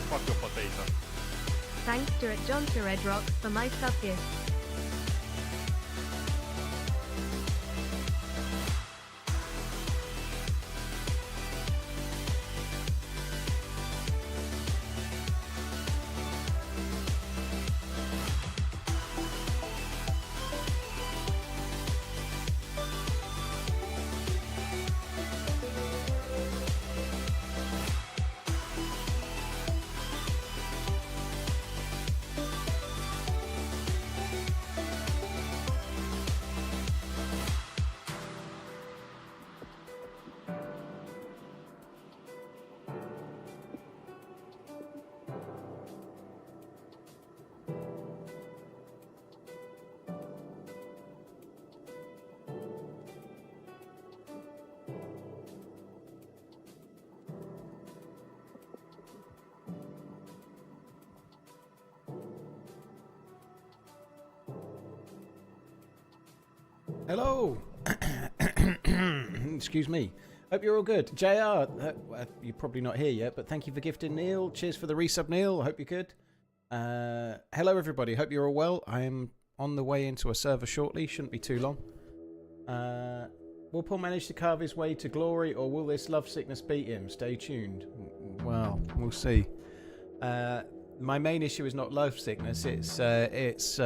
Fuck your potato. Thanks to John to Red Rock for my sub gift. Hello. Excuse me. Hope you're all good. JR, you're probably not here yet, but thank you for gifting Neil. Cheers for the resub, Neil. Hope you're good. Hello, everybody. Hope you're all well. I am on the way into a server shortly. Shouldn't be too long. Will Paul manage to carve his way to glory, or will this love sickness beat him? Stay tuned. Well, we'll see. My main issue is not love sickness. It's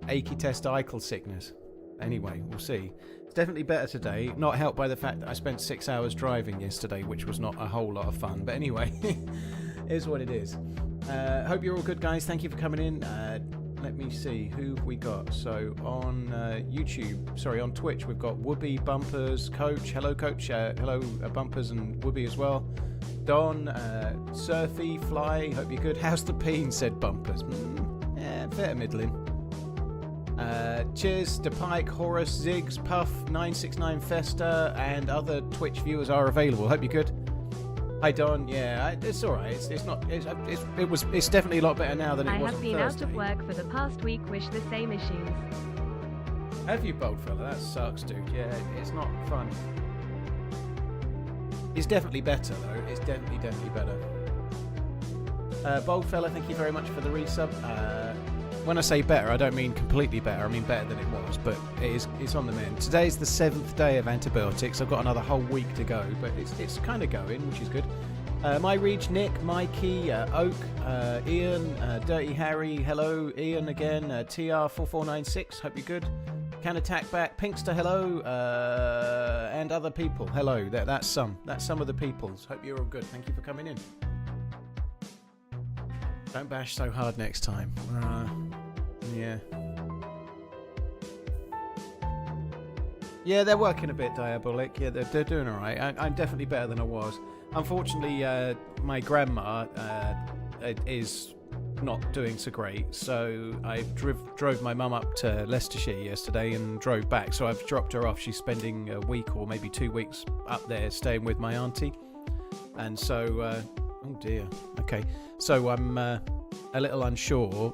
achy testicle sickness. Anyway, we'll see. It's definitely better today. Not helped by the fact that I spent 6 hours driving yesterday, which was not a whole lot of fun. But anyway, is what it is. Hope you're all good, guys. Thank you for coming in. Let me see who we got. So on YouTube, sorry, on Twitch, we've got Whoopi, Bumpers, Coach. Hello, Coach. Hello, Bumpers and Whoopi as well. Don, Surfy, Fly. Hope you're good. How's the peen? Said Bumpers. Yeah, fair middling. Cheers to Pike, Horus, Ziggs, Puff, 969 Festa, and other Twitch viewers are available. Hope you're good. Hi Don. Yeah, it's all right. It's not. It's definitely a lot better now than it was on Thursday. I have been out of work for the past week. Wish the same issues. Have you, bold fella? That sucks, dude. Yeah, it's not fun. It's definitely better though. It's definitely better. Bold fella, thank you very much for the resub. When I say better, I don't mean completely better. I mean better than it was, but it's on the mend. Today's the 7th day of antibiotics. I've got another whole week to go, but it's kind of going, which is good. My Reach, Nick, Mikey, Oak, Ian, Dirty Harry, hello, Ian again, TR4496, hope you're good. Can Attack Back, Pinkster, hello, and other people, hello. That's some of the peoples. Hope you're all good. Thank you for coming in. Don't bash so hard next time. Yeah. Yeah, they're working a bit diabolic. Yeah, they're doing all right. I'm definitely better than I was. Unfortunately, my grandma is not doing so great. So I drove my mum up to Leicestershire yesterday and drove back. So I've dropped her off. She's spending a week or maybe 2 weeks up there staying with my auntie. And so, oh dear. Okay. So I'm a little unsure.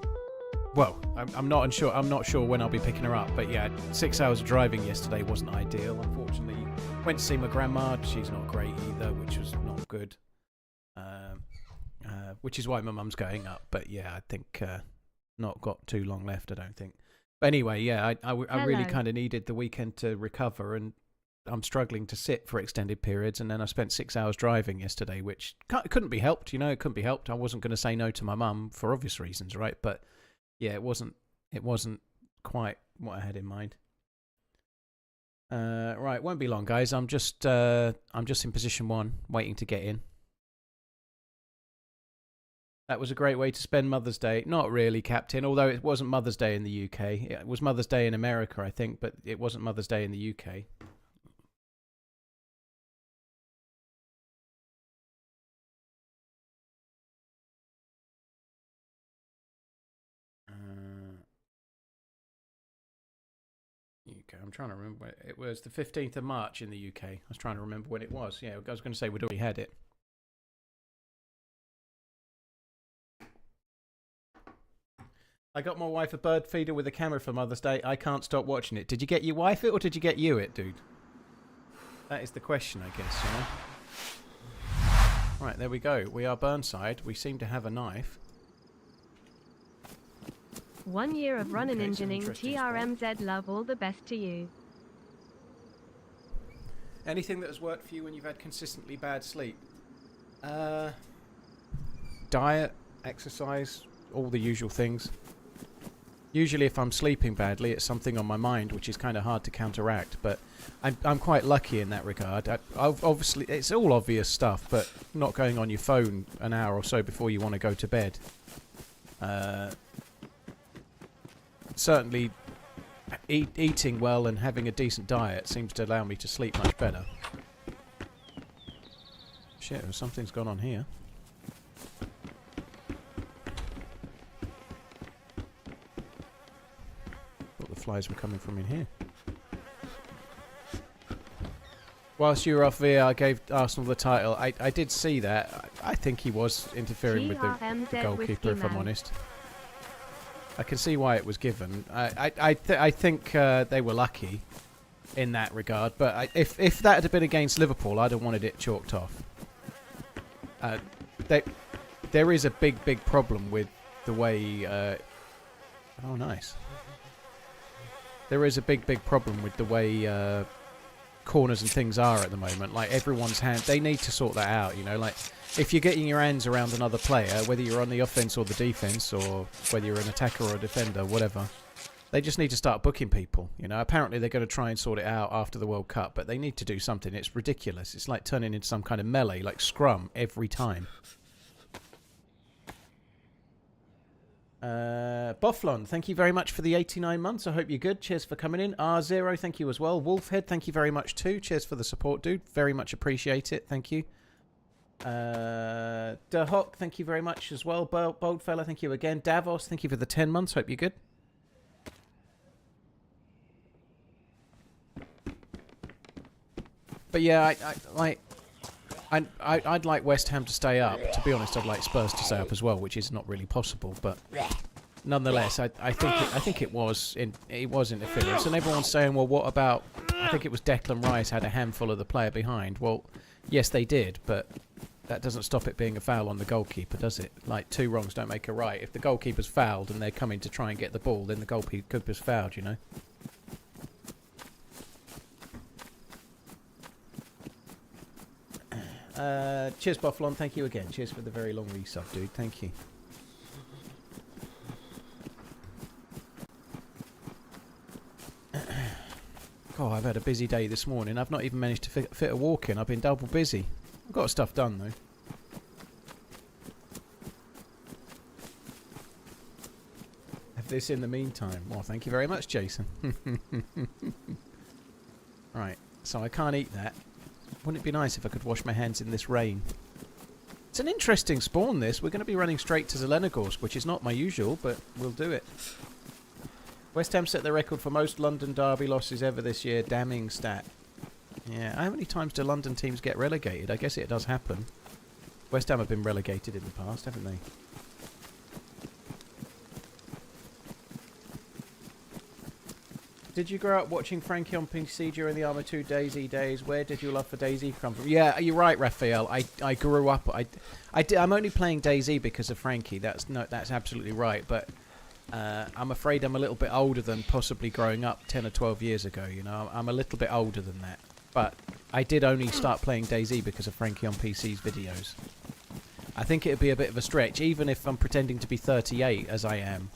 Well, I'm not unsure. I'm not sure when I'll be picking her up. But yeah, 6 hours of driving yesterday wasn't ideal. Unfortunately, went to see my grandma. She's not great either, which was not good. Which is why my mum's going up. But yeah, I think not got too long left, I don't think. But anyway, yeah, I really kind of needed the weekend to recover, and I'm struggling to sit for extended periods. And then I spent 6 hours driving yesterday, which couldn't be helped. You know, it couldn't be helped. I wasn't going to say no to my mum for obvious reasons, right? But yeah, it wasn't quite what I had in mind. Right, won't be long, guys. I'm just in position 1, waiting to get in. That was a great way to spend Mother's Day. Not really, Captain, although it wasn't Mother's Day in the UK. It was Mother's Day in America, I think, but it wasn't Mother's Day in the UK. UK, I'm trying to remember. It was the 15th of March in the UK. I was trying to remember when it was. Yeah, I was going to say we'd already had it. I got my wife a bird feeder with a camera for Mother's Day. I can't stop watching it. Did you get your wife it or did you get you it, dude? That is the question, I guess, you know? Right, there we go. We are Burnside. We seem to have a knife. 1 year of running engineering, TRMZ, love, all the best to you. Anything that has worked for you when you've had consistently bad sleep? Diet, exercise, all the usual things. Usually if I'm sleeping badly, it's something on my mind, which is kind of hard to counteract, but I'm quite lucky in that regard. Obviously, it's all obvious stuff, but not going on your phone an hour or so before you want to go to bed. Certainly, eating well and having a decent diet seems to allow me to sleep much better. Shit, something's gone on here. Flies were coming from in here. Whilst you were off VR, I gave Arsenal the title. I did see that. I think he was interfering with the goalkeeper, if I'm honest. I can see why it was given. I think they were lucky in that regard. But if that had been against Liverpool, I'd have wanted it chalked off. There is a big problem with the way... oh, nice. There is a big problem with the way corners and things are at the moment. Like, everyone's hand... They need to sort that out, you know? Like, if you're getting your hands around another player, whether you're on the offence or the defence, or whether you're an attacker or a defender, whatever, they just need to start booking people, you know? Apparently they're going to try and sort it out after the World Cup, but they need to do something. It's ridiculous. It's like turning into some kind of melee, like Scrum, every time. Bofflon, thank you very much for the 89 months. I hope you're good. Cheers for coming in. R0, thank you as well. Wolfhead, thank you very much too. Cheers for the support, dude. Very much appreciate it. Thank you. Dahok, thank you very much as well. Bold fella, thank you again. Davos, thank you for the 10 months. Hope you're good. But yeah, I'd like West Ham to stay up. To be honest, I'd like Spurs to stay up as well, which is not really possible. But nonetheless, I think it was interference. And everyone's saying, well, what about? I think it was Declan Rice had a handful of the player behind. Well, yes, they did, but that doesn't stop it being a foul on the goalkeeper, does it? Like, two wrongs don't make a right. If the goalkeeper's fouled and they're coming to try and get the ball, then the goalkeeper's fouled, you know. Cheers, Bofflon. Thank you again. Cheers for the very long resub, dude. Thank you. God, I've had a busy day this morning. I've not even managed to fit a walk in. I've been double busy. I've got stuff done, though. Have this in the meantime. Well, thank you very much, Jason. Right, so I can't eat that. Wouldn't it be nice if I could wash my hands in this rain? It's an interesting spawn, this. We're going to be running straight to Zelenogorsk, which is not my usual, but we'll do it. West Ham set the record for most London derby losses ever this year. Damning stat. Yeah, how many times do London teams get relegated? I guess it does happen. West Ham have been relegated in the past, haven't they? Did you grow up watching Frankie on PC during the Arma 2 DayZ days? Where did your love for DayZ come from? Yeah, you're right, Raphael. I grew up. I'm only playing DayZ because of Frankie. That's absolutely right. But I'm afraid I'm a little bit older than possibly growing up 10 or 12 years ago. You know, I'm a little bit older than that. But I did only start playing DayZ because of Frankie on PC's videos. I think it would be a bit of a stretch, even if I'm pretending to be 38 as I am.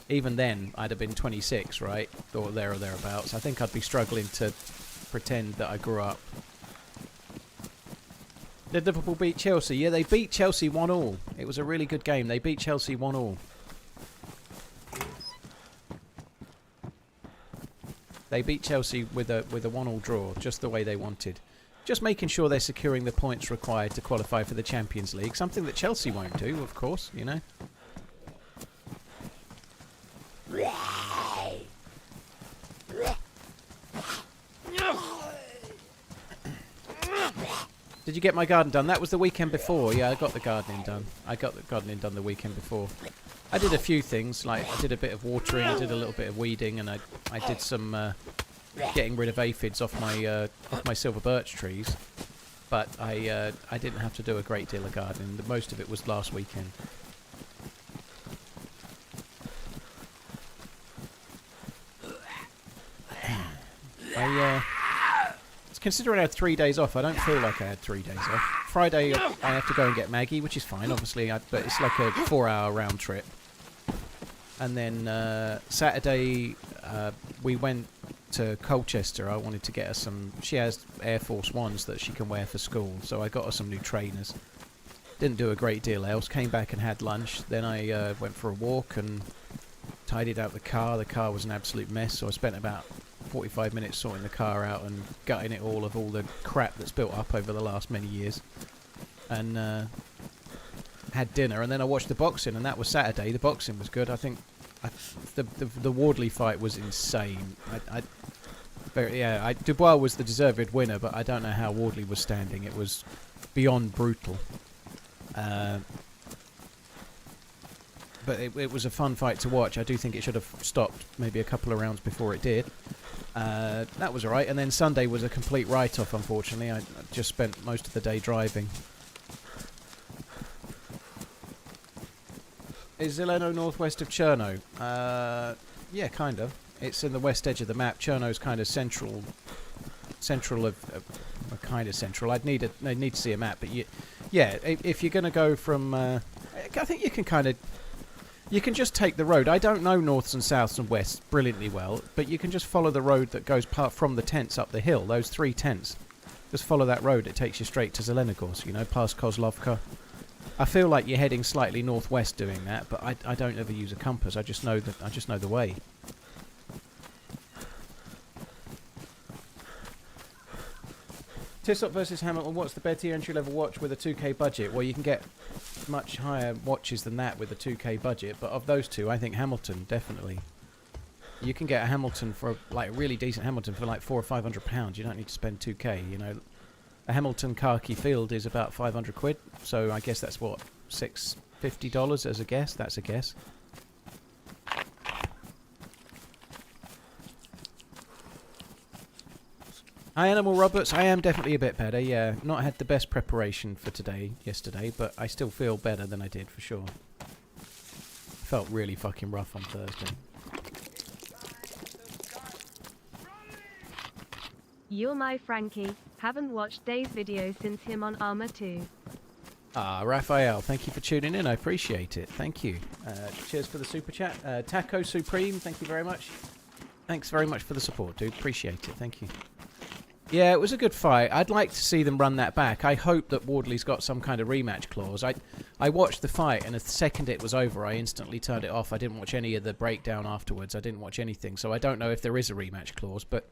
Even then, I'd have been 26, right? Or there or thereabouts. I think I'd be struggling to pretend that I grew up. Did Liverpool beat Chelsea? Yeah, they beat Chelsea 1-1. It was a really good game. They beat Chelsea 1-1. They beat Chelsea with a 1-1 draw, just the way they wanted. Just making sure they're securing the points required to qualify for the Champions League. Something that Chelsea won't do, of course, you know. Did you get my garden done? That was the weekend before. Yeah, I got the gardening done. I got the gardening done the weekend before. I did a few things, like I did a bit of watering, I did a little bit of weeding, and I did some getting rid of aphids off my silver birch trees. But I didn't have to do a great deal of gardening. Most of it was last weekend. Considering I had 3 days off, I don't feel like I had 3 days off. Friday, I have to go and get Maggie, which is fine, obviously, but it's like a 4-hour round trip. And then Saturday, we went to Colchester. I wanted to get her some... She has Air Force Ones that she can wear for school, so I got her some new trainers. Didn't do a great deal else. Came back and had lunch. Then I went for a walk and tidied out the car. The car was an absolute mess, so I spent about 45 minutes sorting the car out and gutting it all of all the crap that's built up over the last many years. And had dinner, and then I watched the boxing, and that was Saturday. The boxing was good. I think the Wardley fight was insane. Dubois was the deserved winner, but I don't know how Wardley was standing. It was beyond brutal. But it was a fun fight to watch. I do think it should have stopped maybe a couple of rounds before it did. That was alright. And then Sunday was a complete write-off, unfortunately. I just spent most of the day driving. Is Zileno northwest of Cherno? Yeah, kind of. It's in the west edge of the map. Cherno's kind of central of kind of central. I'd need to see a map, but yeah, if you're going to go from... I think you can kind of... You can just take the road. I don't know norths and souths and wests brilliantly well, but you can just follow the road that goes from the tents up the hill, those 3 tents. Just follow that road. It takes you straight to Zelenogorsk, you know, past Kozlovka. I feel like you're heading slightly northwest doing that, but I don't ever use a compass. I just know the way. Tissot versus Hamilton. What's the better entry-level watch with a 2K budget? Well, you can get much higher watches than that with a 2K budget, but of those two, I think Hamilton, definitely. You can get a Hamilton for, like, a really decent Hamilton for like £400 or £500. You don't need to spend 2K, you know. A Hamilton khaki field is about 500 quid, so I guess that's what, $650 as a guess? That's a guess. Hi, Animal Roberts. I am definitely a bit better, yeah. Not had the best preparation for yesterday, but I still feel better than I did, for sure. Felt really fucking rough on Thursday. You're my Frankie. Haven't watched DayZ videos since him on Arma 2. Ah, Raphael, thank you for tuning in. I appreciate it. Thank you. Cheers for the super chat. Taco Supreme, thank you very much. Thanks very much for the support, dude. Appreciate it. Thank you. Yeah, it was a good fight. I'd like to see them run that back. I hope that Wardley's got some kind of rematch clause. I watched the fight, and the second it was over, I instantly turned it off. I didn't watch any of the breakdown afterwards. I didn't watch anything, so I don't know if there is a rematch clause, but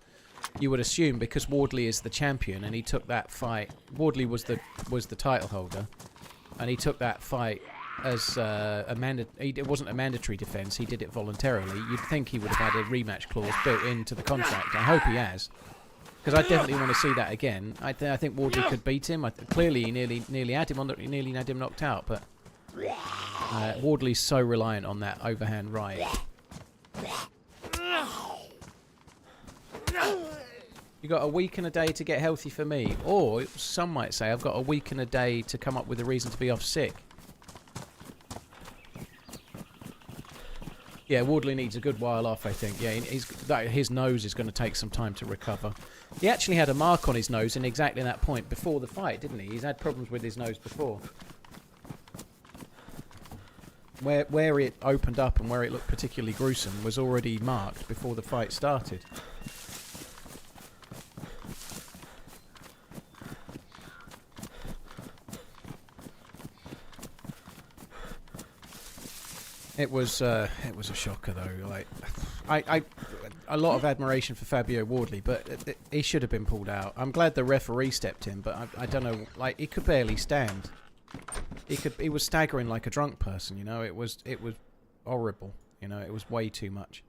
you would assume because Wardley is the champion and he took that fight. Wardley was the title holder. and he took that fight as it wasn't a mandatory defence. He did it voluntarily. You'd think he would have had a rematch clause built into the contract. I hope he has, because I definitely want to see that again. I think Wardley could beat him. Clearly, he nearly had him nearly had him knocked out, but Wardley's so reliant on that overhand right. You got a week and a day to get healthy for me, or some might say I've got a week and a day to come up with a reason to be off sick. Yeah, Wardley needs a good while off, I think. Yeah, his nose is going to take some time to recover. He actually had a mark on his nose in exactly that point before the fight, didn't he? He's had problems with his nose before. Where it opened up and where it looked particularly gruesome was already marked before the fight started. It was a shocker though. Like, a lot of admiration for Fabio Wardley, but he should have been pulled out. I'm glad the referee stepped in, but I don't know. Like, he could barely stand. He was staggering like a drunk person. You know, it was horrible. You know, it was way too much.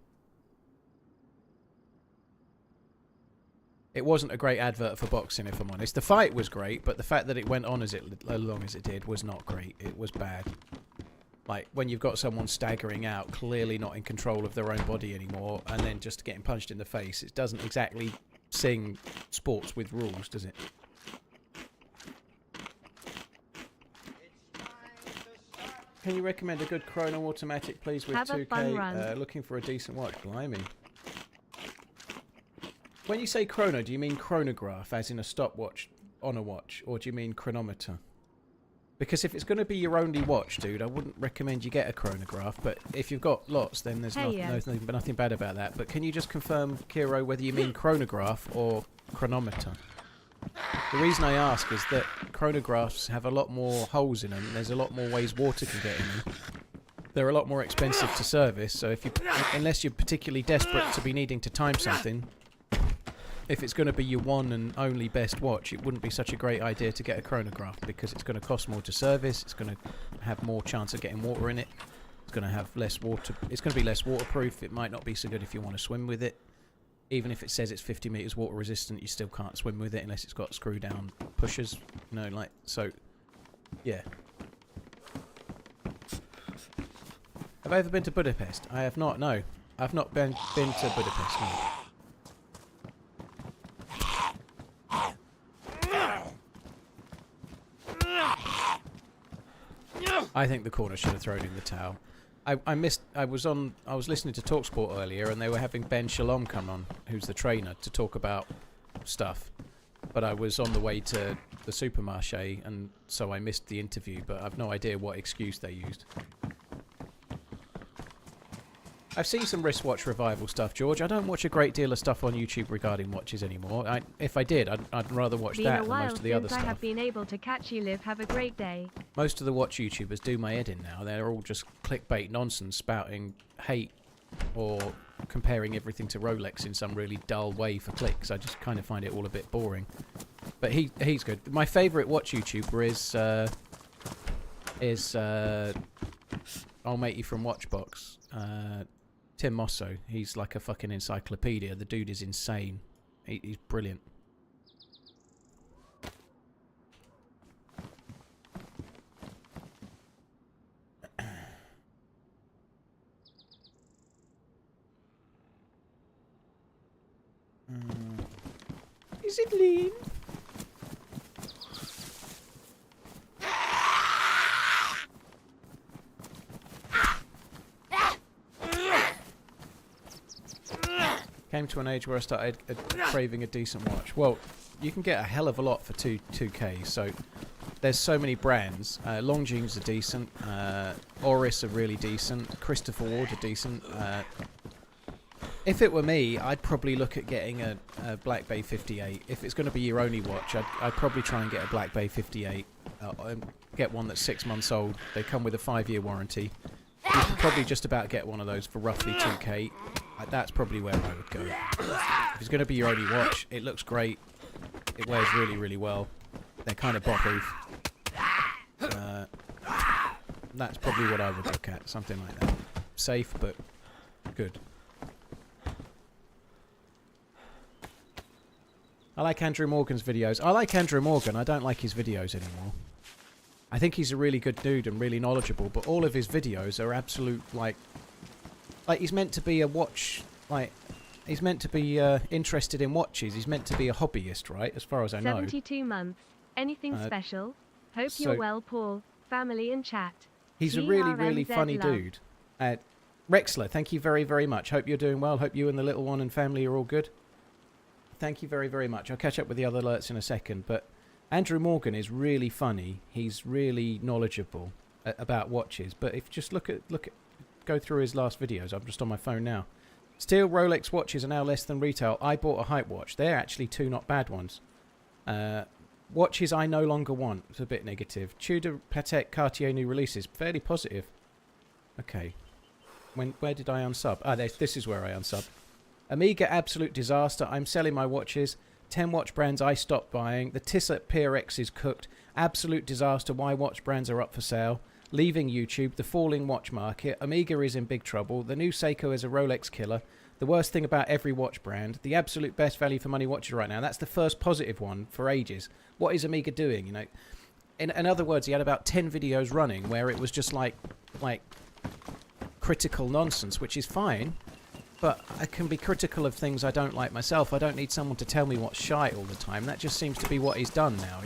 It wasn't a great advert for boxing, if I'm honest. The fight was great, but the fact that it went on as long as it did was not great. It was bad. Like, when you've got someone staggering out, clearly not in control of their own body anymore, and then just getting punched in the face, it doesn't exactly sing sports with rules, does it? Can you recommend a good chrono automatic, please, with Have 2K? A fun run. Looking for a decent watch. Blimey. When you say chrono, do you mean chronograph, as in a stopwatch on a watch, or do you mean chronometer? Because if it's going to be your only watch, dude, I wouldn't recommend you get a chronograph. But if you've got lots, then there's nothing bad about that. But can you just confirm, Kiro, whether you mean chronograph or chronometer? The reason I ask is that chronographs have a lot more holes in them. There's a lot more ways water can get in them. They're a lot more expensive to service. So unless you're particularly desperate to be needing to time something, if it's going to be your one and only best watch, it wouldn't be such a great idea to get a chronograph, because it's going to cost more to service, it's going to have more chance of getting water in it, it's going to have less water, it's going to be less waterproof, it might not be so good if you want to swim with it. Even if it says it's 50 meters water resistant, you still can't swim with it unless it's got screw down pushers, you know, like, so, yeah. Have I ever been to Budapest? I have not, no. I've not been to Budapest, no. I think the corner should have thrown in the towel. I was listening to TalkSport earlier, and they were having Ben Shalom come on, who's the trainer, to talk about stuff. But I was on the way to the supermarché, and so I missed the interview, but I've no idea what excuse they used. I've seen some wristwatch revival stuff, George. I don't watch a great deal of stuff on YouTube regarding watches anymore. If I did, I'd rather watch that than most of the other stuff. I have been able to catch you live. Have a great day. Most of the watch YouTubers do my head in now. They're all just clickbait nonsense, spouting hate or comparing everything to Rolex in some really dull way for clicks. I just kind of find it all a bit boring. But he's good. My favourite watch YouTuber is I'll Mate You from Watchbox. Tim Mosso. He's like a fucking encyclopedia. The dude is insane. He's brilliant. Is it lean? Came to an age where I started craving a decent watch. Well, you can get a hell of a lot for 2K, so there's so many brands. Longines are decent, Oris are really decent, Christopher Ward are decent. If it were me, I'd probably look at getting a Black Bay 58. If it's going to be your only watch, I'd probably try and get a Black Bay 58. Get one that's 6 months old. They come with a 5-year warranty. You could probably just about get one of those for roughly 2K. That's probably where I would go. If it's going to be your only watch, it looks great. It wears really, really well. They're kind of bomb-proof. That's probably what I would look at. Something like that. Safe, but good. I like Andrew Morgan's videos. I like Andrew Morgan. I don't like his videos anymore. I think he's a really good dude and really knowledgeable, but all of his videos are absolute, like he's meant to be a watch, like, he's meant to be interested in watches. He's meant to be a hobbyist, right, as far as I know. 72 months. Anything special? Hope you're well, Paul. Family and chat. He's a really, really funny dude. Rexler, thank you very, very much. Hope you're doing well. Hope you and the little one and family are all good. Thank you very, very much. I'll catch up with the other alerts in a second, but Andrew Morgan is really funny. He's really knowledgeable about watches. But if just go through his last videos. I'm just on my phone now. Still, Rolex watches are now less than retail. I bought a hype watch. They're actually two not bad ones. Watches I no longer want. It's a bit negative. Tudor, Patek, Cartier new releases. Fairly positive. Okay. Where did I unsub? Ah, this is where I unsub. Amiga, absolute disaster. I'm selling my watches. 10 watch brands I stopped buying. The Tissot PRX is cooked. Absolute disaster. Why watch brands are up for sale. Leaving YouTube. The falling watch market. Amiga is in big trouble. The new Seiko is a Rolex killer. The worst thing about every watch brand. The absolute best value for money watches right now. That's the first positive one for ages. What is Amiga doing? You know, in other words, he had about 10 videos running where it was just like critical nonsense, which is fine. But I can be critical of things I don't like myself. I don't need someone to tell me what's shite all the time. That just seems to be what he's done now.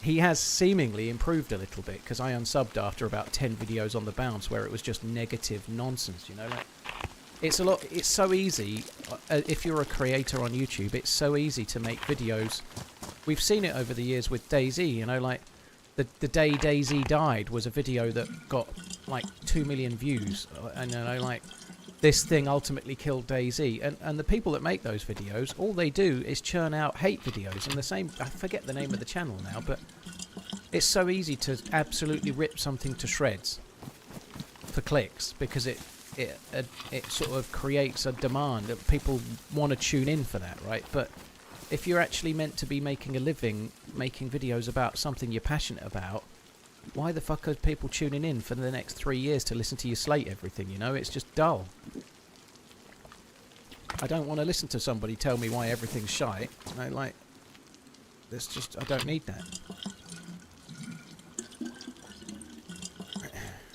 He has seemingly improved a little bit, because I unsubbed after about 10 videos on the bounce where it was just negative nonsense, you know. Like, it's so easy, if you're a creator on YouTube, it's so easy to make videos. We've seen it over the years with DayZ, you know, like the day DayZ died was a video that got like 2 million views, and you know, like, this thing ultimately killed DayZ, and the people that make those videos, all they do is churn out hate videos. And the same, I forget the name of the channel now, but it's so easy to absolutely rip something to shreds for clicks, because it sort of creates a demand that people want to tune in for that, right? But if you're actually meant to be making a living making videos about something you're passionate about, why the fuck are people tuning in for the next 3 years to listen to you slate everything, you know? It's just dull. I don't want to listen to somebody tell me why everything's shite. I don't need that.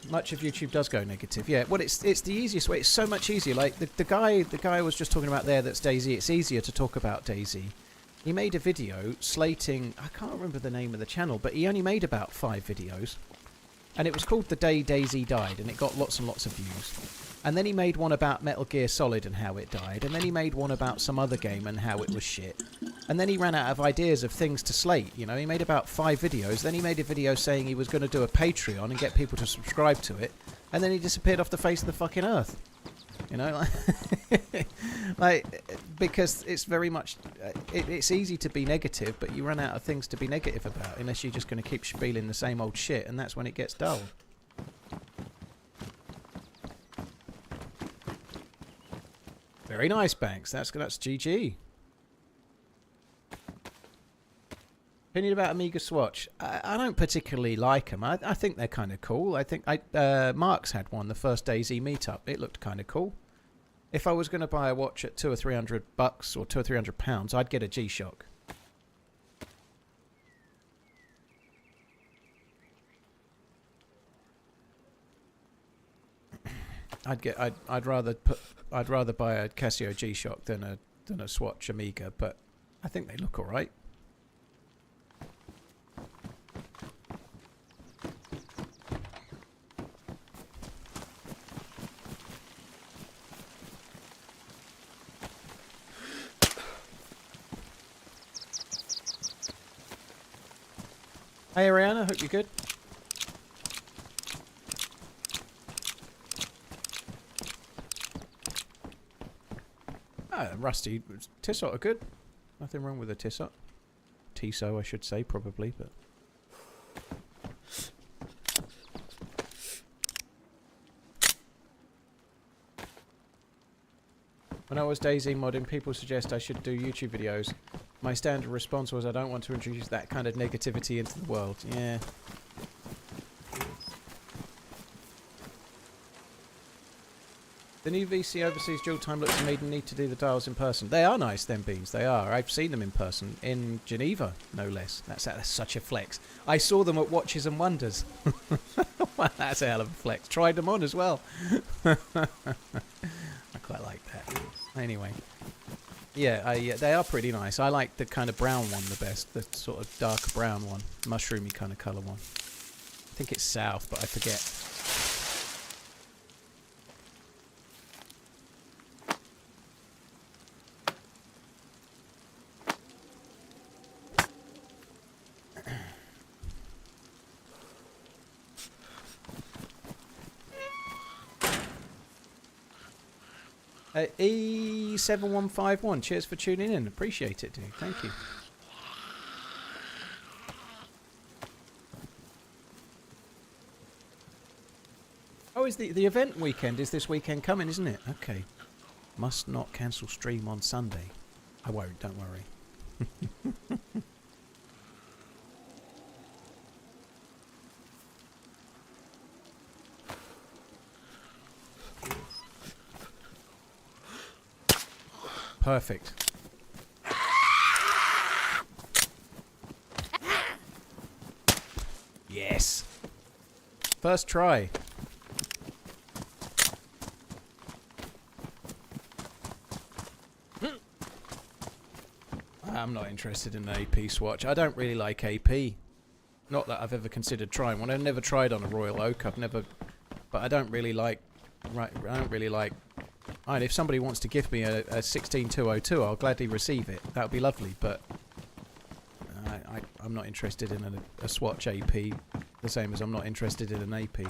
Much of YouTube does go negative. Yeah, well, it's the easiest way. It's so much easier. Like, the guy I was just talking about there that's DayZ, it's easier to talk about DayZ. He made a video slating, I can't remember the name of the channel, but he only made about 5 videos. And it was called The Day DayZ Died, and it got lots and lots of views. And then he made one about Metal Gear Solid and how it died. And then he made one about some other game and how it was shit. And then he ran out of ideas of things to slate, you know. He made about 5 videos. Then he made a video saying he was going to do a Patreon and get people to subscribe to it. And then he disappeared off the face of the fucking earth. You know, like, because it's very much, it's easy to be negative, but you run out of things to be negative about unless you're just going to keep spieling the same old shit, and that's when it gets dull. Very nice, Banks. That's GG. Opinion about Amiga Swatch. I don't particularly like them. I think they're kind of cool. I think Mark's had one the first DayZ meetup. It looked kind of cool. If I was going to buy a watch at $200 or $300 or £200 or £300, I'd get a G-Shock. I'd rather buy a Casio G-Shock than a Swatch Amiga, but I think they look all right. Hey Ariana, hope you're good. Rusty, Tissot are good. Nothing wrong with a Tissot. Tissot, I should say, probably, but... When I was DayZ modding, people suggest I should do YouTube videos. My standard response was, I don't want to introduce that kind of negativity into the world. Yeah. The new VC Overseas dual time looks amazing. Need to do the dials in person. They are nice, them beans. They are. I've seen them in person in Geneva, no less. That's such a flex. I saw them at Watches and Wonders. Well, that's a hell of a flex. Tried them on as well. I quite like that. Anyway, yeah, they are pretty nice. I like the kind of brown one the best. The sort of darker brown one, mushroomy kind of colour one. I think it's south, but I forget. E7151, cheers for tuning in. Appreciate it, dude. Thank you. Oh, is the event weekend is this weekend coming, isn't it? Okay. Must not cancel stream on Sunday. I won't, don't worry. Perfect. Yes. First try. I'm not interested in an AP swatch. I don't really like AP. Not that I've ever considered trying one. I've never tried on a Royal Oak. But I don't really like. Right. I don't really like. And if somebody wants to give me a 16202, I'll gladly receive it. That would be lovely, but I'm not interested in a swatch AP, the same as I'm not interested in an AP.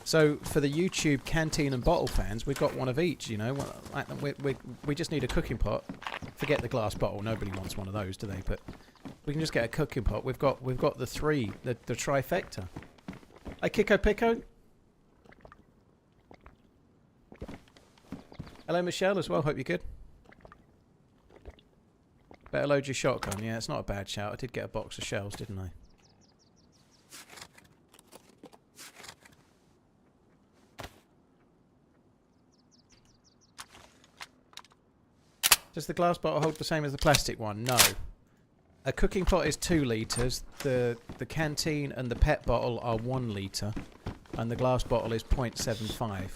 So for the YouTube canteen and bottle fans, we've got one of each, you know. We just need a cooking pot. Forget the glass bottle. Nobody wants one of those, do they? But we can just get a cooking pot. We've got the three, the trifecta. Hey, Kiko Pico. Hello, Michelle, as well. Hope you're good. Better load your shotgun. Yeah, it's not a bad shout. I did get a box of shells, didn't I? Does the glass bottle hold the same as the plastic one? No. A cooking pot is 2 litres, the canteen and the pet bottle are 1 litre, and the glass bottle is 0.75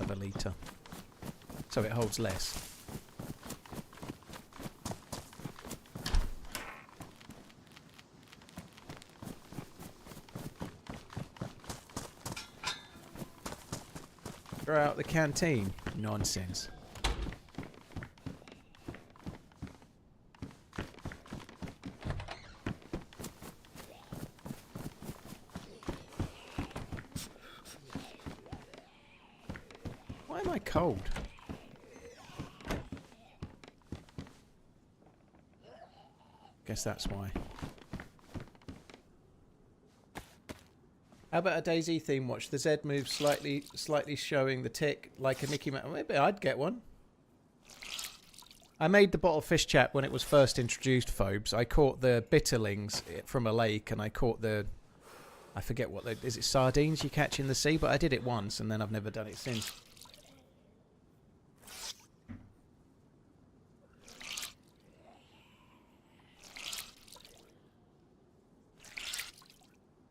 of a litre. So it holds less. Throw out the canteen. Nonsense. Cold. Guess that's why. How about a DayZ theme watch? The Z moves slightly showing the tick like a Mickey Mouse. Maybe I'd get one. I made the bottle fish chat when it was first introduced, Phobes. I caught the bitterlings from a lake, and I caught the... I forget what they... Is it sardines you catch in the sea? But I did it once, and then I've never done it since.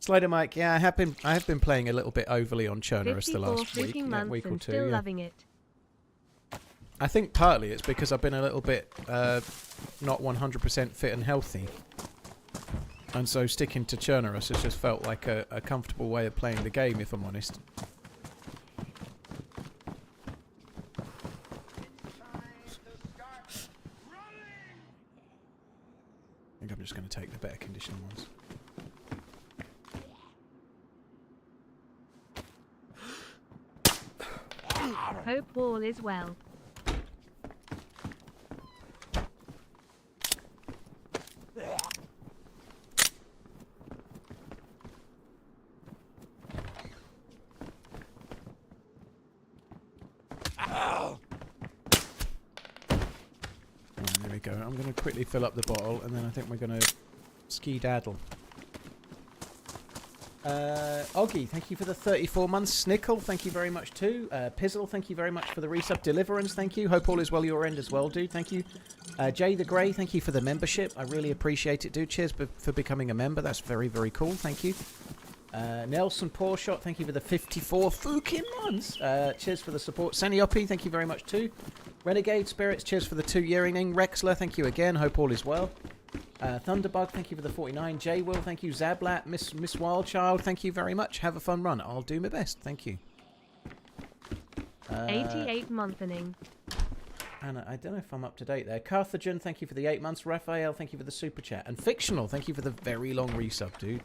Slider Mike, yeah, I have been playing a little bit overly on Chernarus the last week or two. Still loving it. I think partly it's because I've been a little bit not 100% fit and healthy, and so sticking to Chernarus has just felt like a comfortable way of playing the game, if I'm honest. I think I'm just going to take the better conditioned ones. Hope all is well. There we go. I'm going to quickly fill up the bottle, and then I think we're going to Ski daddle. Oggy, thank you for the 34 months. Snickle, thank you very much too. Pizzle, thank you very much for the resub. Deliverance, thank you. Hope all is well your end as well, dude. Thank you. Jay the Grey, thank you for the membership. I really appreciate it, dude. Cheers for becoming a member. That's very, very cool. Thank you. Nelson Porshot, thank you for the 54 fucking months. Cheers for the support. Saniopi, thank you very much too. Renegade Spirits, cheers for the 2-year inning. Rexler, thank you again. Hope all is well. Thunderbug, thank you for the 49. J Will, thank you. Zablat, Miss Wildchild, thank you very much. Have a fun run. I'll do my best. Thank you. 88 month inning. And I don't know if I'm up to date there. Carthagen, thank you for the 8 months. Raphael, thank you for the super chat. And Fictional, thank you for the very long resub, dude.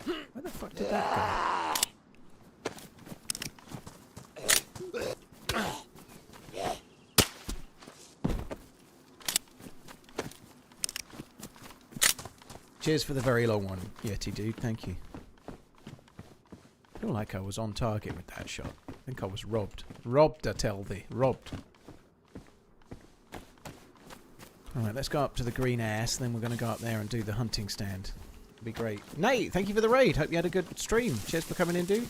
Where the fuck did that go? Cheers for the very long one, Yeti dude. Thank you. I feel like I was on target with that shot. I think I was robbed. Robbed, I tell thee. Robbed. Alright, let's go up to the green ass, then we're going to go up there and do the hunting stand. It'll be great. Nate, thank you for the raid. Hope you had a good stream. Cheers for coming in, dude.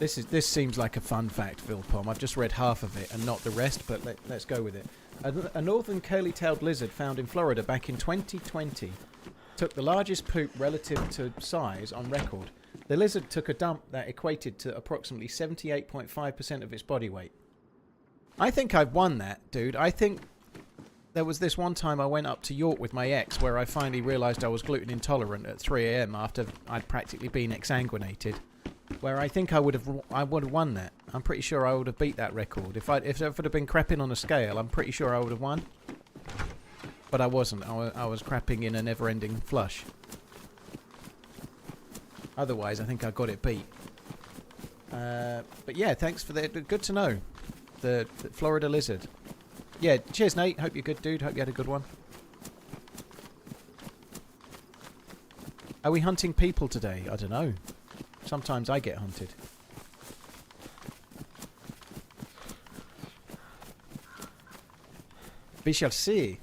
This seems like a fun fact, Vilpom. I've just read half of it and not the rest, but let's go with it. A northern curly-tailed lizard found in Florida back in 2020 took the largest poop relative to size on record. The lizard took a dump that equated to approximately 78.5% of its body weight. I think I've won that, dude. I think there was this one time I went up to York with my ex where I finally realised I was gluten intolerant at 3 AM after I'd practically been exsanguinated. Where I think I would have won that. I'm pretty sure I would have beat that record. If it would have been crapping on a scale, I'm pretty sure I would have won. But I wasn't. I was crapping in a never-ending flush. Otherwise, I think I got it beat. But yeah, thanks for the... Good to know. The Florida lizard. Yeah, cheers, Nate. Hope you're good, dude. Hope you had a good one. Are we hunting people today? I don't know. Sometimes I get hunted. We shall see.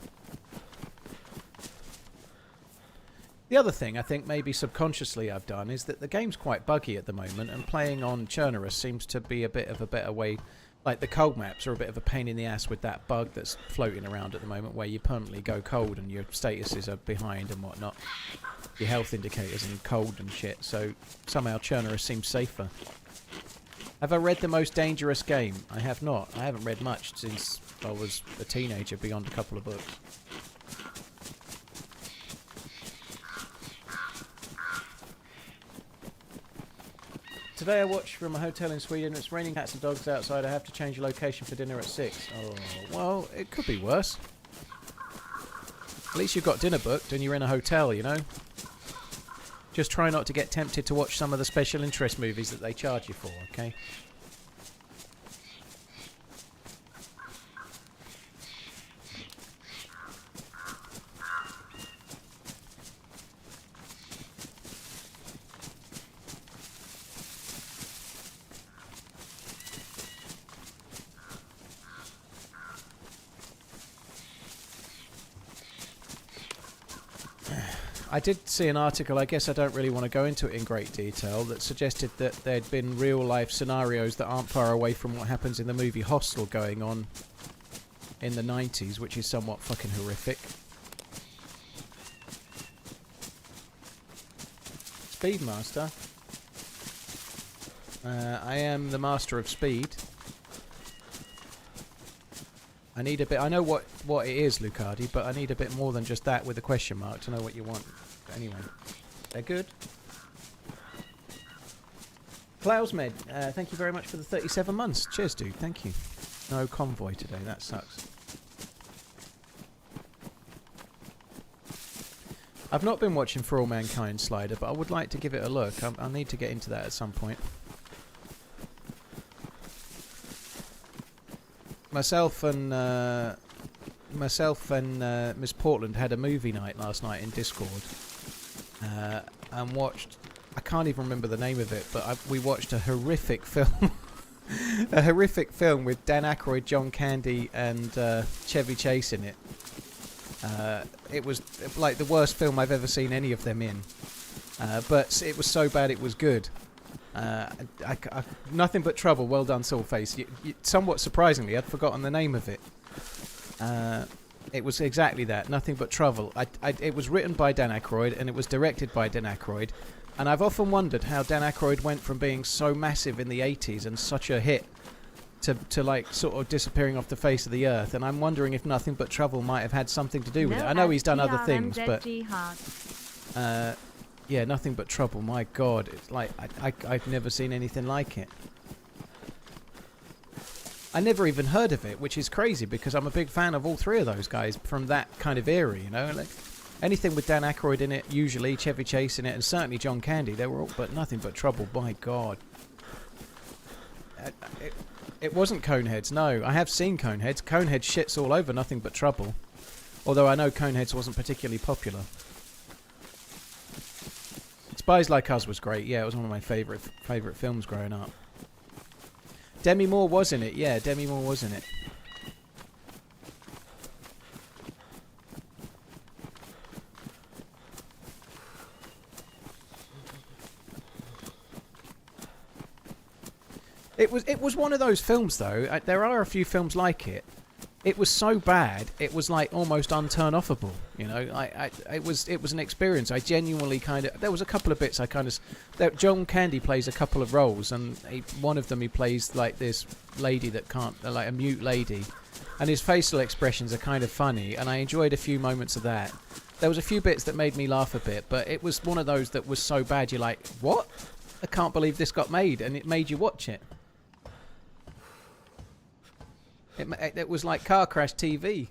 The other thing I think maybe subconsciously I've done is that the game's quite buggy at the moment, and playing on Chernarus seems to be a bit of a better way. Like the cold maps are a bit of a pain in the ass with that bug that's floating around at the moment where you permanently go cold and your statuses are behind and whatnot. Your health indicators and cold and shit, so somehow Chernarus seems safer. Have I read The Most Dangerous Game? I have not. I haven't read much since I was a teenager beyond a couple of books. Today I watched from a hotel in Sweden. It's raining cats and dogs outside. I have to change location for dinner at 6. Oh, well, it could be worse. At least you've got dinner booked and you're in a hotel, you know? Just try not to get tempted to watch some of the special interest movies that they charge you for, okay? I did see an article, I guess I don't really want to go into it in great detail, that suggested that there'd been real-life scenarios that aren't far away from what happens in the movie Hostel going on in the 90s, which is somewhat fucking horrific. Speedmaster. I am the master of speed. I need a bit... I know what it is, Lucardi, but I need a bit more than just that with a question mark to know what you want. But anyway, they're good. Klausmed, thank you very much for the 37 months. Cheers, dude. Thank you. No convoy today. That sucks. I've not been watching For All Mankind Slider, but I would like to give it a look. I'll need to get into that at some point. Myself and Miss Portland had a movie night last night in Discord, and watched I can't even remember the name of it, but we watched a horrific film. A horrific film with Dan Aykroyd, John Candy, and Chevy Chase in it. It was like the worst film I've ever seen any of them in. But it was so bad it was good. Nothing But Trouble. Well done, Soulface. Somewhat surprisingly, I'd forgotten the name of it. It was exactly that. Nothing But Trouble. It was written by Dan Aykroyd and it was directed by Dan Aykroyd. And I've often wondered how Dan Aykroyd went from being so massive in the 80s and such a hit to like sort of disappearing off the face of the earth. And I'm wondering if Nothing But Trouble might have had something to do with it. I know he's done other things, but yeah, Nothing But Trouble. My God, it's like I've never seen anything like it. I never even heard of it, which is crazy because I'm a big fan of all three of those guys from that kind of era, you know. Like anything with Dan Aykroyd in it, usually Chevy Chase in it, and certainly John Candy. They were all, but Nothing But Trouble. My God, it wasn't Coneheads. No, I have seen Coneheads. Coneheads shits all over Nothing But Trouble. Although I know Coneheads wasn't particularly popular. Spies Like Us was great. Yeah, it was one of my favourite films growing up. Demi Moore was in it. Yeah, Demi Moore was in it. It was one of those films though. There are a few films like it. It was so bad, it was like almost unturn-offable. You know, it was an experience. I genuinely kind of. There was a couple of bits I kind of. John Candy plays a couple of roles, and one of them he plays like this lady that can't, like a mute lady, and his facial expressions are kind of funny, and I enjoyed a few moments of that. There was a few bits that made me laugh a bit, but it was one of those that was so bad you're like, what? I can't believe this got made, and it made you watch it. It was like car crash TV.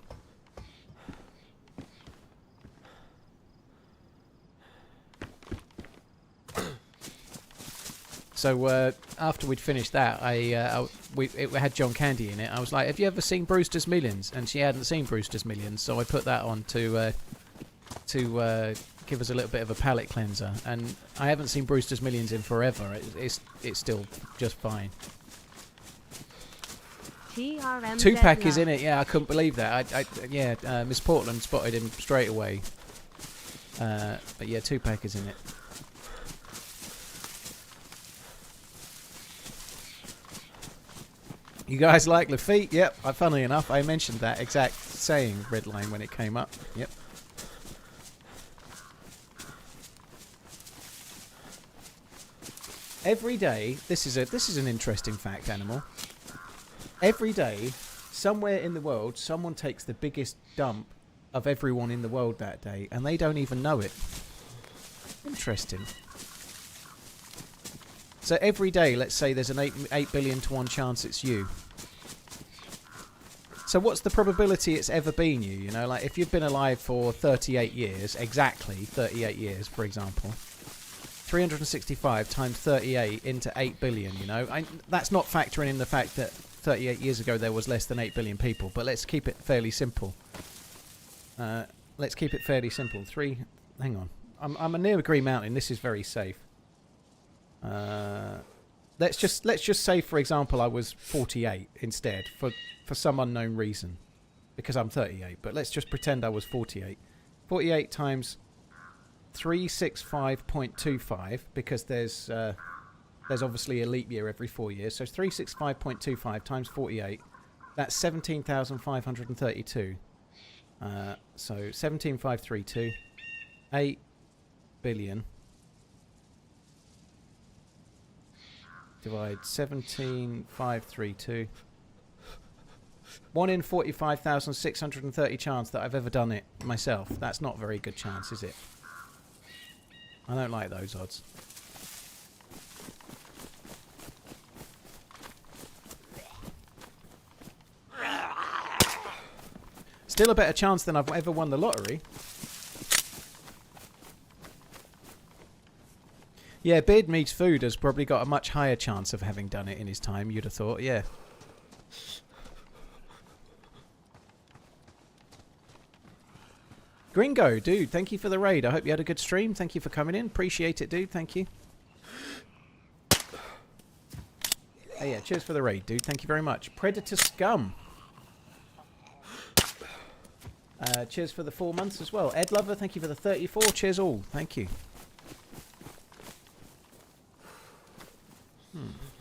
So after we'd finished that, it had John Candy in it. I was like, "Have you ever seen Brewster's Millions?" And she hadn't seen Brewster's Millions, so I put that on to give us a little bit of a palate cleanser. And I haven't seen Brewster's Millions in forever. It's still just fine. TRMZ Tupac is in it. Yeah, I couldn't believe that. Miss Portland spotted him straight away. But yeah, Tupac is in it. You guys like Lafitte? Yep. Funnily enough, I mentioned that exact saying, Redline, when it came up. Yep. Every day, this is an interesting fact, Animal. Every day, somewhere in the world, someone takes the biggest dump of everyone in the world that day, and they don't even know it. Interesting. So every day, let's say there's an 8 billion to 1 chance it's you. So what's the probability it's ever been you? You know, like if you've been alive for 38 years, exactly 38 years, for example, 365 times 38 into 8 billion, you know. That's not factoring in the fact that 38 years ago there was less than 8 billion people, but let's keep it fairly simple. Hang on. I'm near Green Mountain. This is very safe. Let's just say, for example, I was 48 instead for some unknown reason, because I'm 38. But let's just pretend I was 48. 48 times 365.25, because there's obviously a leap year every 4 years. So 365.25 times 48. That's 17,532. So 17,532. 8 billion. Divide 17,532. 1 in 45,630 chance that I've ever done it myself. That's not a very good chance, is it? I don't like those odds. Still a better chance than I've ever won the lottery. Yeah, Beard Meats Food has probably got a much higher chance of having done it in his time, you'd have thought, yeah. Gringo, dude, thank you for the raid. I hope you had a good stream. Thank you for coming in. Appreciate it, dude. Thank you. Oh yeah, cheers for the raid, dude. Thank you very much. Predator Scum. Cheers for the 4 months as well. Ed Lover, thank you for the 34. Cheers all. Thank you.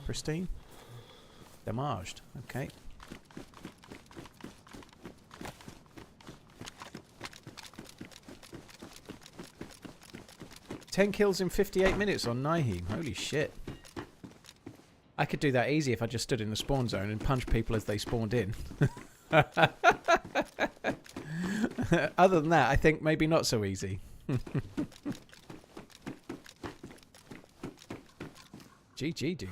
Pristine. Damaged. Okay. 10 kills in 58 minutes on Nihim. Holy shit. I could do that easy if I just stood in the spawn zone and punched people as they spawned in. Other than that, I think maybe not so easy. GG, dude.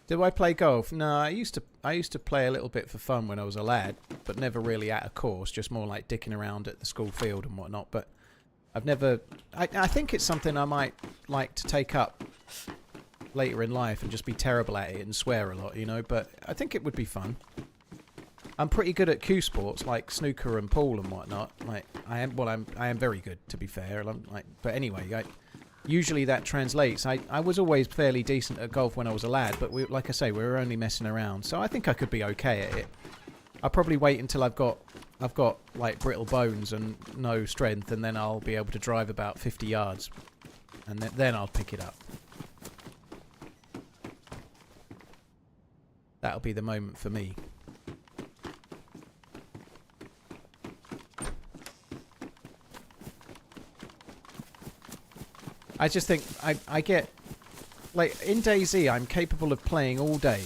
Do I play golf? No, I used to play a little bit for fun when I was a lad, but never really at a course, just more like dicking around at the school field and whatnot. But I've never... I think it's something I might like to take up later in life and just be terrible at it and swear a lot, you know, but I think it would be fun. I'm pretty good at cue sports like snooker and pool and whatnot. Like I am very good, to be fair. But anyway, usually that translates. I was always fairly decent at golf when I was a lad, but like I say, we were only messing around. So I think I could be okay at it. I'll probably wait until I've got like brittle bones and no strength, and then I'll be able to drive about 50 yards, and then I'll pick it up. That'll be the moment for me. I just think I get, like, in DayZ I'm capable of playing all day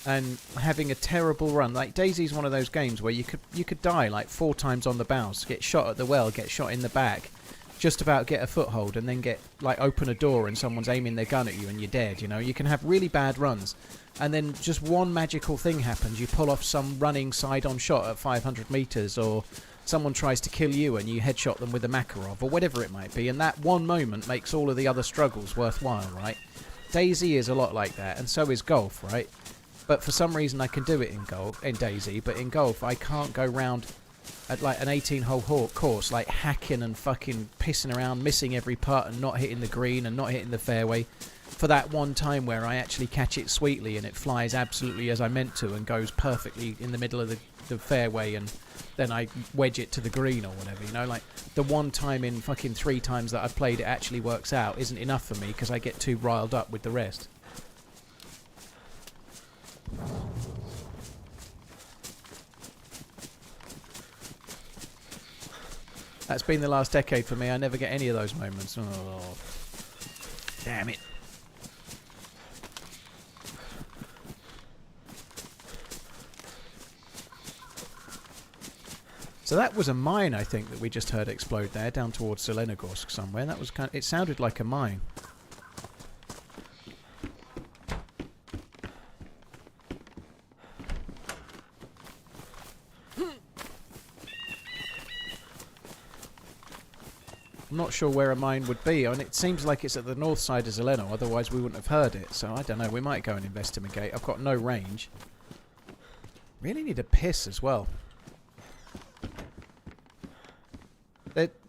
and having a terrible run. Like, DayZ's one of those games where you could die like 4 times on the bounce, get shot at the well, get shot in the back, just about get a foothold, and then get, like, open a door and someone's aiming their gun at you and you're dead, you know. You can have really bad runs, and then just one magical thing happens. You pull off some running side-on shot at 500 meters, or someone tries to kill you and you headshot them with a Makarov, or whatever it might be, and that one moment makes all of the other struggles worthwhile, right? DayZ is a lot like that, and so is golf, right? But for some reason I can do it in DayZ, but in golf I can't go round at like an 18-hole course like hacking and fucking pissing around, missing every putt and not hitting the green and not hitting the fairway, for that one time where I actually catch it sweetly and it flies absolutely as I meant to and goes perfectly in the middle of the fairway, and then I wedge it to the green or whatever, you know. Like, the one time in fucking 3 times that I've played it actually works out isn't enough for me because I get too riled up with the rest. That's been the last decade for me. I never get any of those moments. Oh, damn it. So that was a mine, I think, that we just heard explode there, down towards Zelenogorsk somewhere. That was kind of, it sounded like a mine. I'm not sure where a mine would be. I mean, it seems like it's at the north side of Zeleno, otherwise we wouldn't have heard it. So I don't know, we might go and investigate. I've got no range. Really need a piss as well.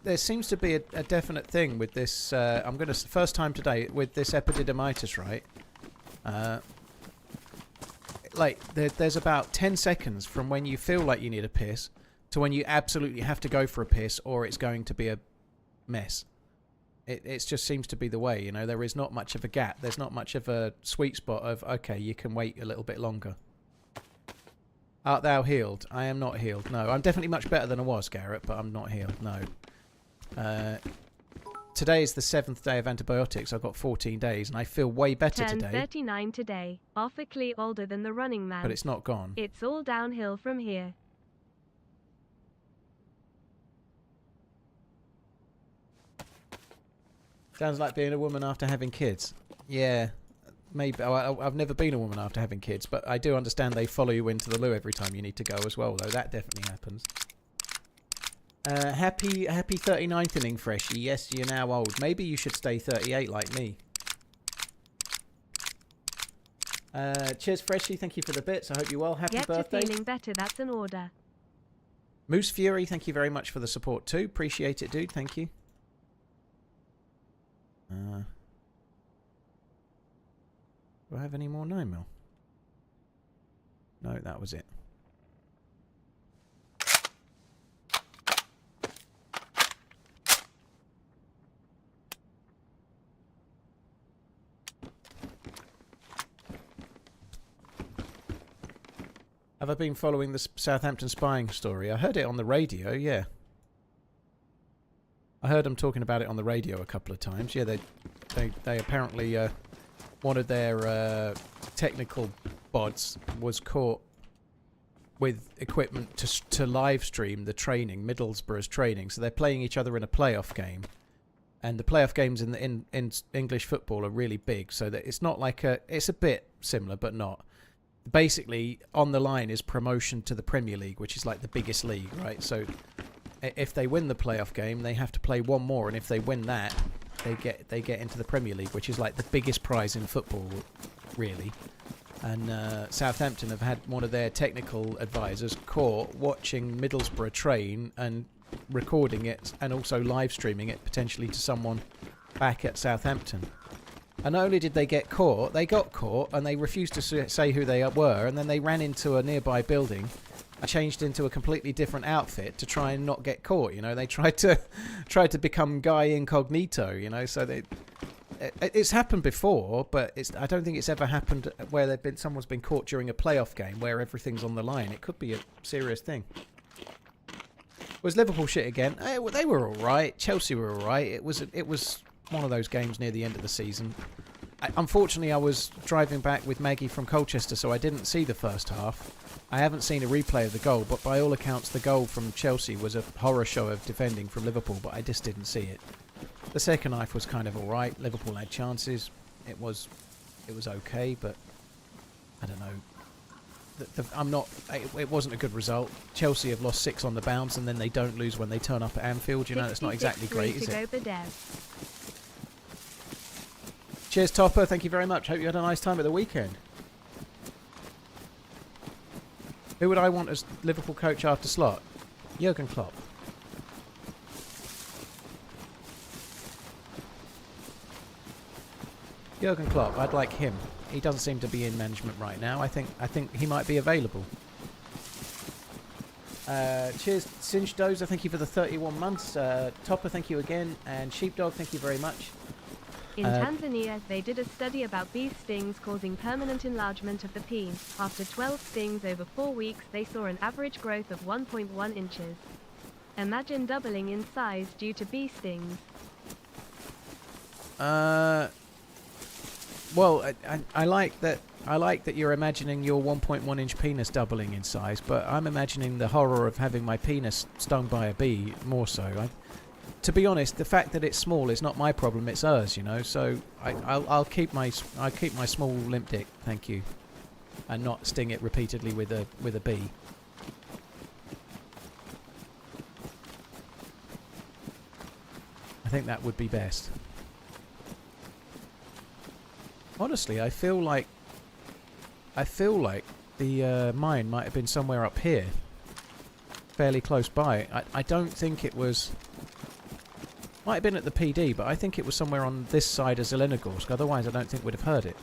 There seems to be a definite thing with this, I'm going to, first time today, with this epididymitis, right? Like, there's about 10 seconds from when you feel like you need a piss to when you absolutely have to go for a piss, or it's going to be a mess. It just seems to be the way, you know. There is not much of a gap. There's not much of a sweet spot of, okay, you can wait a little bit longer. Art thou healed? I am not healed, no. I'm definitely much better than I was, Garrett, but I'm not healed, no. Today is the 7th day of antibiotics. I've got 14 days, and I feel way better today. 10:39 today. Awfully older than the running man. But it's not gone. It's all downhill from here. Sounds like being a woman after having kids. Yeah. Maybe. I've never been a woman after having kids, but I do understand they follow you into the loo every time you need to go as well, though. That definitely happens. Happy 39th inning, Freshie. Yes, you're now old. Maybe you should stay 38 like me. Cheers, Freshie. Thank you for the bits. I hope you're well. Happy birthday. Get to feeling better. That's an order. Moose Fury, thank you very much for the support too. Appreciate it, dude. Thank you. Do I have any more 9mm? No, that was it. Have I been following the Southampton spying story? I heard it on the radio, yeah. I heard them talking about it on the radio a couple of times. Yeah, they apparently one of their technical bods was caught with equipment to live stream the training, Middlesbrough's training. So they're playing each other in a playoff game, and the playoff games in English football are really big. So that it's not like it's a bit similar, but not. Basically, on the line is promotion to the Premier League, which is like the biggest league, right? So if they win the playoff game, they have to play one more, and if they win that, they get into the Premier League, which is like the biggest prize in football, really. And Southampton have had one of their technical advisors caught watching Middlesbrough train and recording it, and also live streaming it potentially to someone back at Southampton. And not only did they get caught, they got caught, and they refused to say who they were, and then they ran into a nearby building and changed into a completely different outfit to try and not get caught. You know, they tried to become Guy Incognito. You know, so it's happened before, but I don't think it's ever happened where someone's been caught during a playoff game where everything's on the line. It could be a serious thing. Was Liverpool shit again? They were all right. Chelsea were all right. It was one of those games near the end of the season. Unfortunately, I was driving back with Maggie from Colchester, so I didn't see the first half. I haven't seen a replay of the goal, but by all accounts, the goal from Chelsea was a horror show of defending from Liverpool, but I just didn't see it. The second half was kind of all right. Liverpool had chances. It was okay, but I don't know. It wasn't a good result. Chelsea have lost 6 on the bounce, and then they don't lose when they turn up at Anfield. You know, it's not exactly great, is it? Cheers, Topper. Thank you very much. Hope you had a nice time at the weekend. Who would I want as Liverpool coach after Slot? Jurgen Klopp. Jurgen Klopp. I'd like him. He doesn't seem to be in management right now. I think he might be available. Cheers, Singe Dozer. Thank you for the 31 months. Topper, thank you again. And Sheepdog, thank you very much. In Tanzania, they did a study about bee stings causing permanent enlargement of the peen. After 12 stings over 4 weeks, they saw an average growth of 1.1 inches. Imagine doubling in size due to bee stings. Well, I like that. I like that you're imagining your 1.1 inch penis doubling in size, but I'm imagining the horror of having my penis stung by a bee more so. To be honest, the fact that it's small is not my problem; it's hers, you know. So I'll keep my small limp dick, thank you, and not sting it repeatedly with a bee. I think that would be best. Honestly, I feel like the mine might have been somewhere up here, fairly close by. I don't think it was. Might have been at the PD, but I think it was somewhere on this side of Zelenogorsk. Otherwise, I don't think we'd have heard it.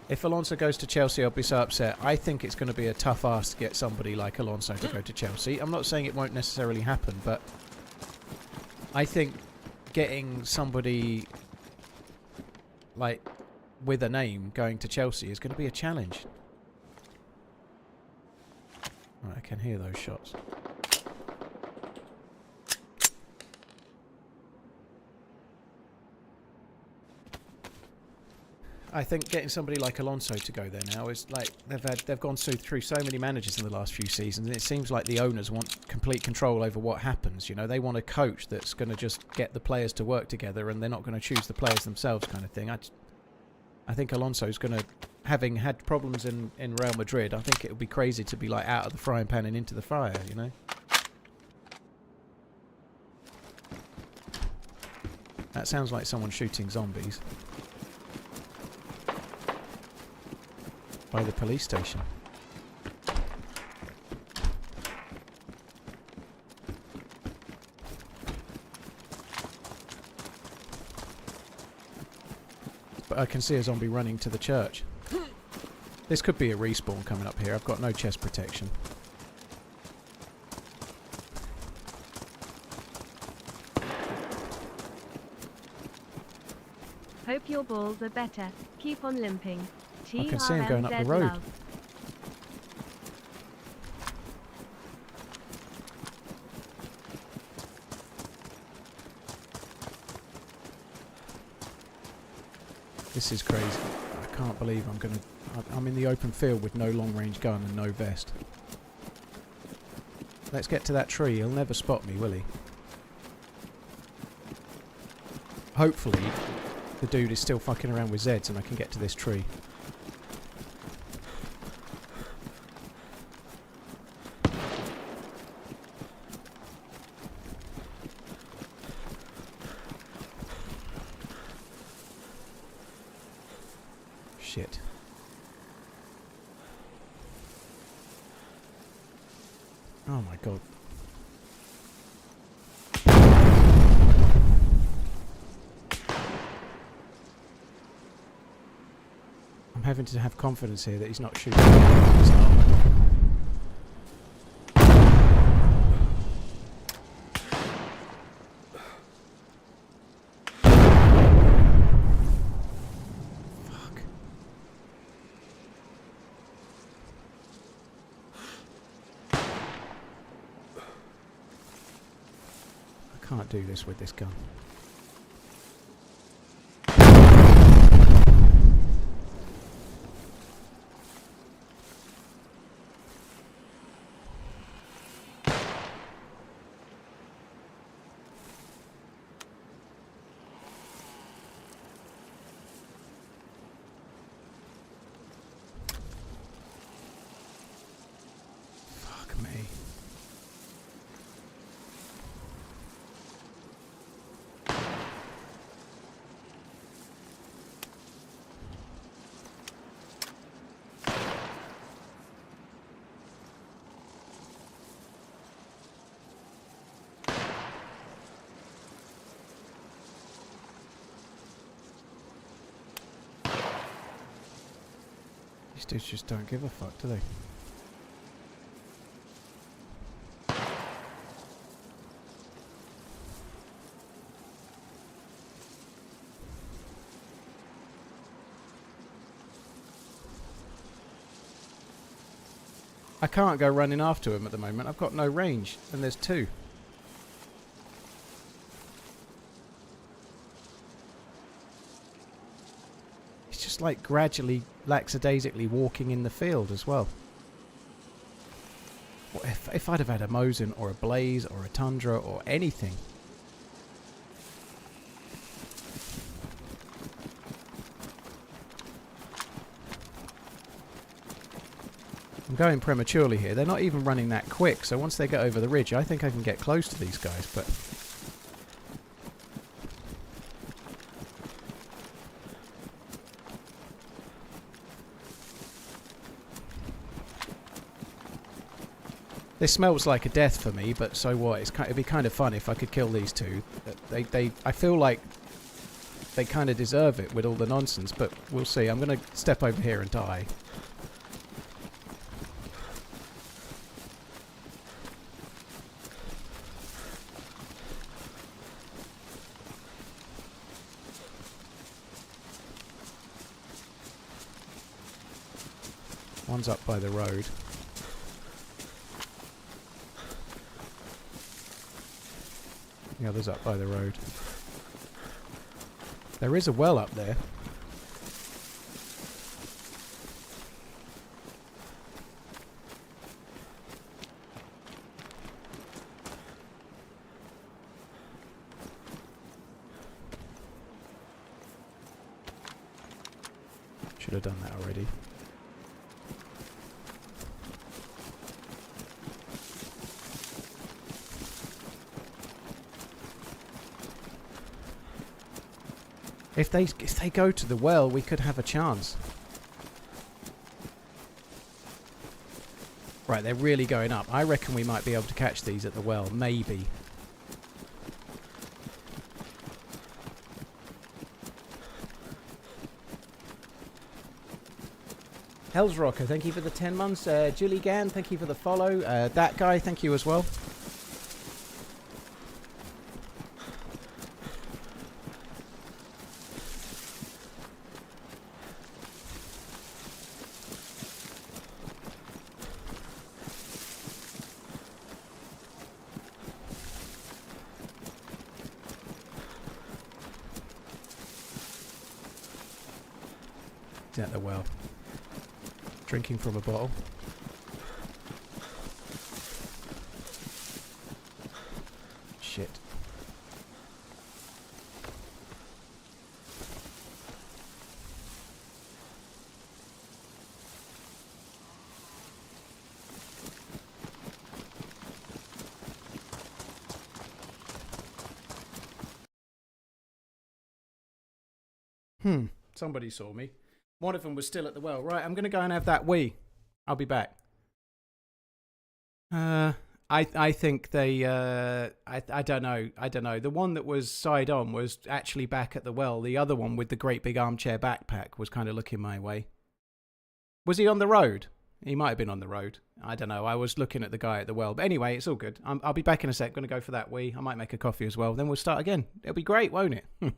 If Alonso goes to Chelsea, I'll be so upset. I think it's going to be a tough ask to get somebody like Alonso to go to Chelsea. I'm not saying it won't necessarily happen, but I think getting somebody like with a name going to Chelsea is going to be a challenge. Right, I can hear those shots. I think getting somebody like Alonso to go there now is like they've gone through so many managers in the last few seasons, and it seems like the owners want complete control over what happens. You know, they want a coach that's going to just get the players to work together, and they're not going to choose the players themselves, kind of thing. I think Alonso's going to, having had problems in Real Madrid, I think it would be crazy to be like out of the frying pan and into the fire. You know. That sounds like someone shooting zombies. By the police station. But I can see a zombie running to the church. This could be a respawn coming up here. I've got no chest protection. Hope your balls are better. Keep on limping. I can see him going up the road. Love. This is crazy. I can't believe I'm in the open field with no long range gun and no vest. Let's get to that tree. He'll never spot me, will he? Hopefully the dude is still fucking around with Zeds and I can get to this tree. Shit. Oh my god. I'm having to have confidence here that he's not shooting. He's not. Can't do this with this gun. Fuck me. These dudes just don't give a fuck, do they? I can't go running after him at the moment. I've got no range, and there's two. He's just like gradually, lackadaisically walking in the field as well. What if I'd have had a Mosin or a Blaze or a Tundra or anything? I'm going prematurely here. They're not even running that quick, so once they get over the ridge, I think I can get close to these guys, but... This smells like a death for me, but so what? It'd be kind of fun if I could kill these two. I feel like they kind of deserve it with all the nonsense, but we'll see. I'm going to step over here and die. One's up by the road. The other's up by the road. There is a well up there. Should have done that already. If they go to the well, we could have a chance. Right, they're really going up. I reckon we might be able to catch these at the well. Maybe. Hell's Rocker, thank you for the 10 months. Gilligan, thank you for the follow. That guy, thank you as well. He's at the well. Drinking from a bottle. Shit. Somebody saw me. One of them was still at the well. Right, I'm going to go and have that wee. I'll be back. I think they I don't know. The one that was side on was actually back at the well. The other one with the great big armchair backpack was kind of looking my way. Was he on the road? He might have been on the road. I don't know. I was looking at the guy at the well. But anyway, it's all good. I'll be back in a sec. Going to go for that wee. I might make a coffee as well. Then we'll start again. It'll be great, won't it?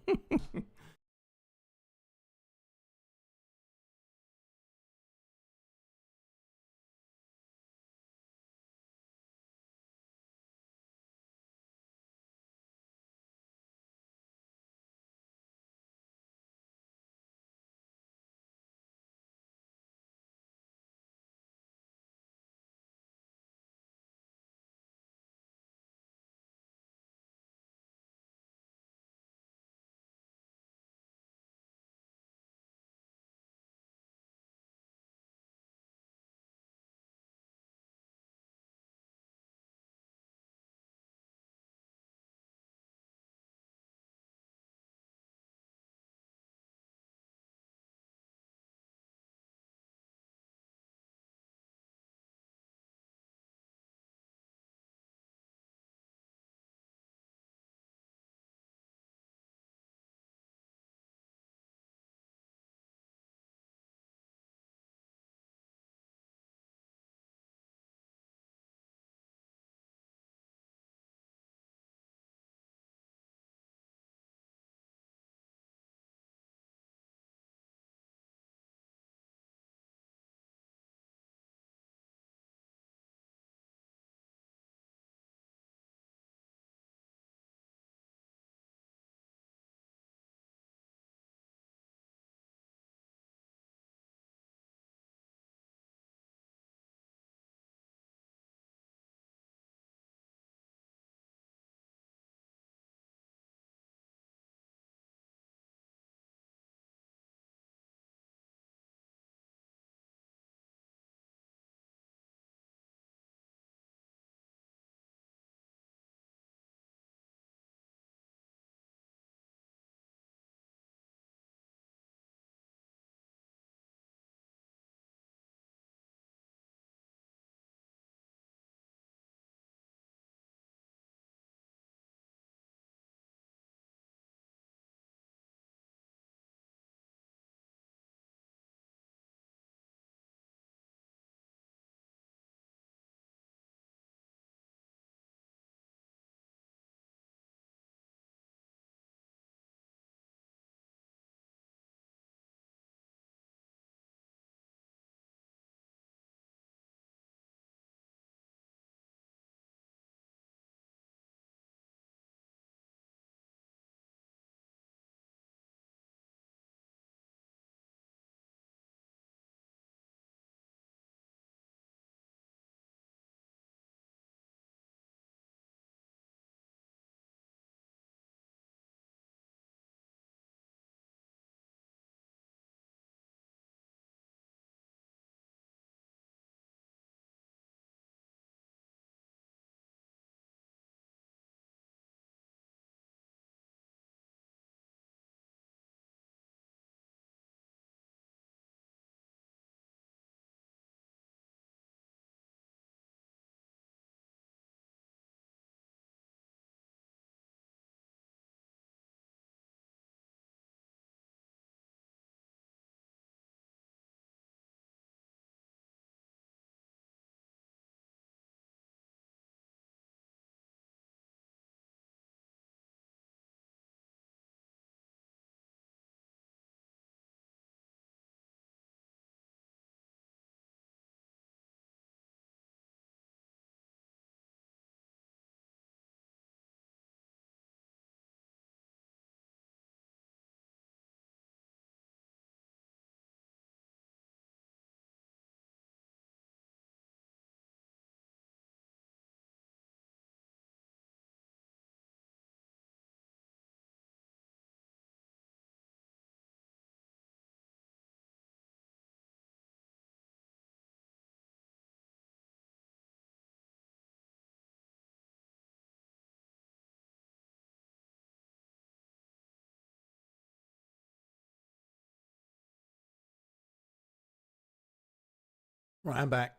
Right, I'm back.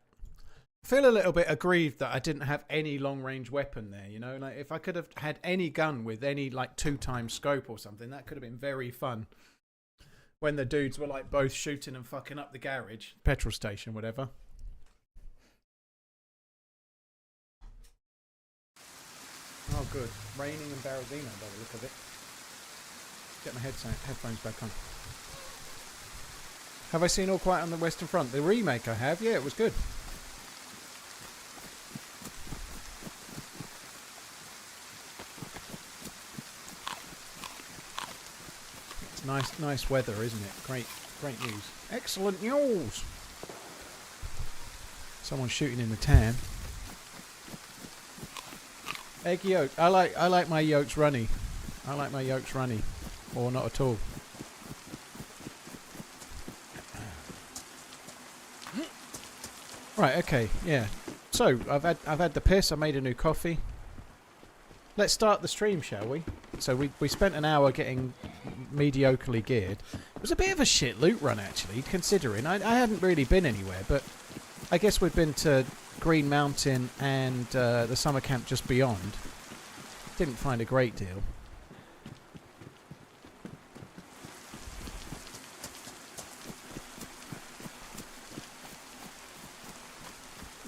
I feel a little bit aggrieved that I didn't have any long-range weapon there, you know? Like, if I could have had any gun with any, like, 2x scope or something, that could have been very fun. When the dudes were, like, both shooting and fucking up the garage, petrol station, whatever. Oh, good. Raining in Barazino by the look of it. Get my headphones back on. Have I seen All Quiet on the Western Front? The remake I have, yeah, it was good. It's nice weather, isn't it? Great news. Excellent news! Someone's shooting in the tan. Egg yolk. I like my yolks runny. I like my yolks runny. Or not at all. Right, okay, yeah. So, I've had the piss, I made a new coffee. Let's start the stream, shall we? So we spent an hour getting mediocrely geared. It was a bit of a shit loot run, actually, considering. I hadn't really been anywhere, but I guess we'd been to Green Mountain and the summer camp just beyond. Didn't find a great deal.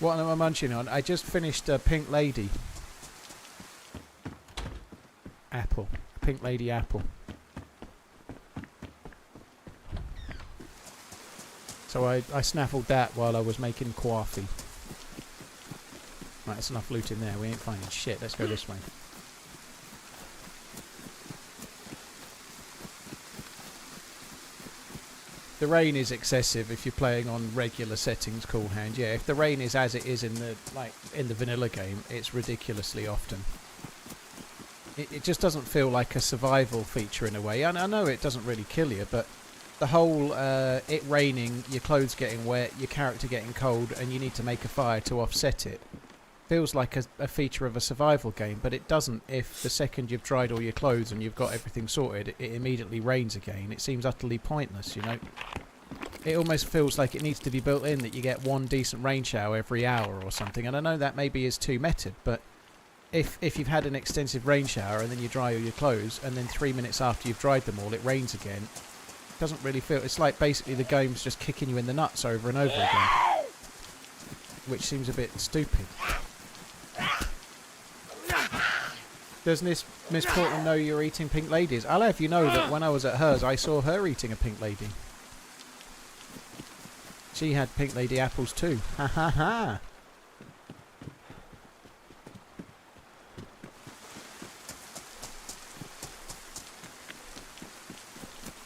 What am I munching on? I just finished a Pink Lady apple. Pink Lady apple. So I snaffled that while I was making coffee. Right, that's enough loot in there. We ain't finding shit. Let's go this way. The rain is excessive if you're playing on regular settings, Cool Hand. Yeah, if the rain is as it is in the vanilla game, it's ridiculously often. It just doesn't feel like a survival feature in a way. I know it doesn't really kill you, but the whole it raining, your clothes getting wet, your character getting cold, and you need to make a fire to offset it, feels like a feature of a survival game, but it doesn't if the second you've dried all your clothes and you've got everything sorted, it immediately rains again. It seems utterly pointless, you know. It almost feels like it needs to be built in that you get one decent rain shower every hour or something, and I know that maybe is too method, but if you've had an extensive rain shower and then you dry all your clothes and then 3 minutes after you've dried them all it rains again, it doesn't really feel... It's like basically the game's just kicking you in the nuts over and over again, which seems a bit stupid. Does Miss Portland know you're eating Pink Ladies? I'll have you know that when I was at hers I saw her eating a Pink Lady. She had Pink Lady apples too. Ha ha ha!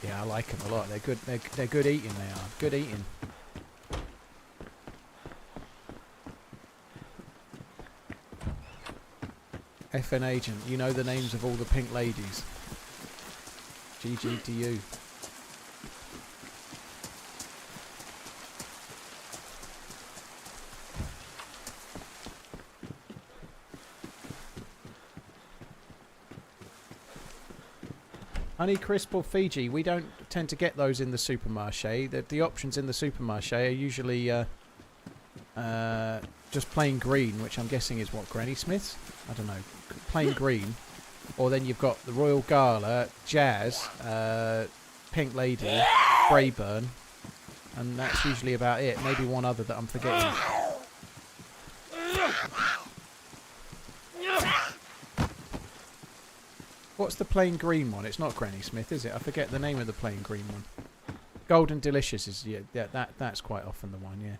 Yeah, I like them a lot. They're good. They're good eating. They are good eating. FN agent, you know the names of all the Pink Ladies. GG to you. Honeycrisp or Fiji, we don't tend to get those in the supermarché. The options in the supermarché are usually just plain green, which I'm guessing is what, Granny Smith's? I don't know. Plain green. Or then you've got the Royal Gala, Jazz, Pink Lady, Brayburn, and that's usually about it. Maybe one other that I'm forgetting. What's the plain green one? It's not Granny Smith, is it? I forget the name of the plain green one. Golden Delicious is, yeah, that's quite often the one, yeah.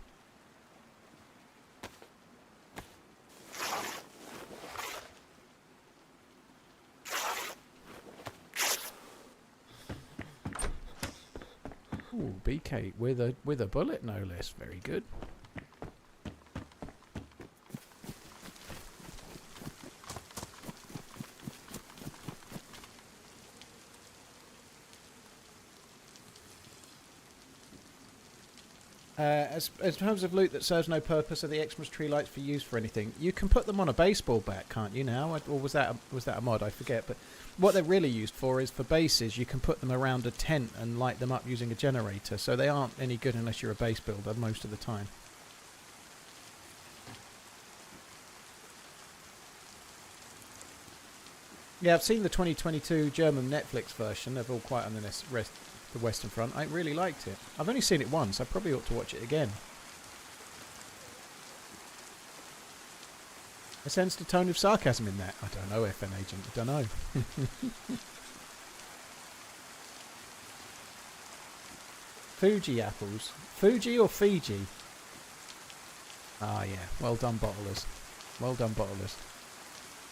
Ooh, BK with a bullet, no less. Very good. As terms of loot that serves no purpose, are the Xmas tree lights for use for anything? You can put them on a baseball bat, can't you now? Or was that a mod? I forget. But what they're really used for is for bases. You can put them around a tent and light them up using a generator. So they aren't any good unless you're a base builder most of the time. Yeah, I've seen the 2022 German Netflix version. They're all quite on the the Western Front. I really liked it. I've only seen it once. I probably ought to watch it again. I sensed a tone of sarcasm in that. I don't know, FN agent. I don't know. Fuji apples. Fuji or Fiji? Ah, yeah. Well done, bottlers. Well done, bottlers.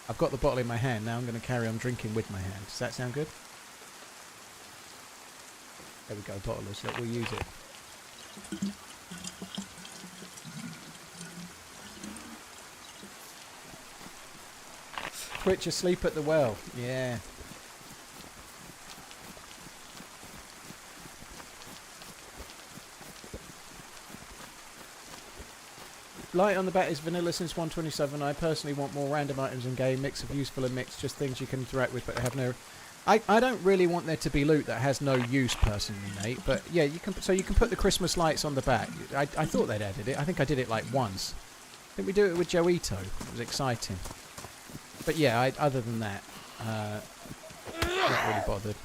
I've got the bottle in my hand. Now I'm going to carry on drinking with my hand. Does that sound good? There we go, bottlers. Look, we'll use it. Twitch asleep at the well. Yeah. Light on the bat is vanilla since 1.27. I personally want more random items in game. Mix of useful and mixed. Just things you can interact with but have no... I don't really want there to be loot that has no use personally, Nate. But yeah, you can. So you can put the Christmas lights on the back. I thought they'd added it. I think I did it like once. Didn't we do it with Joito? It was exciting. But yeah, other than that, not really bothered.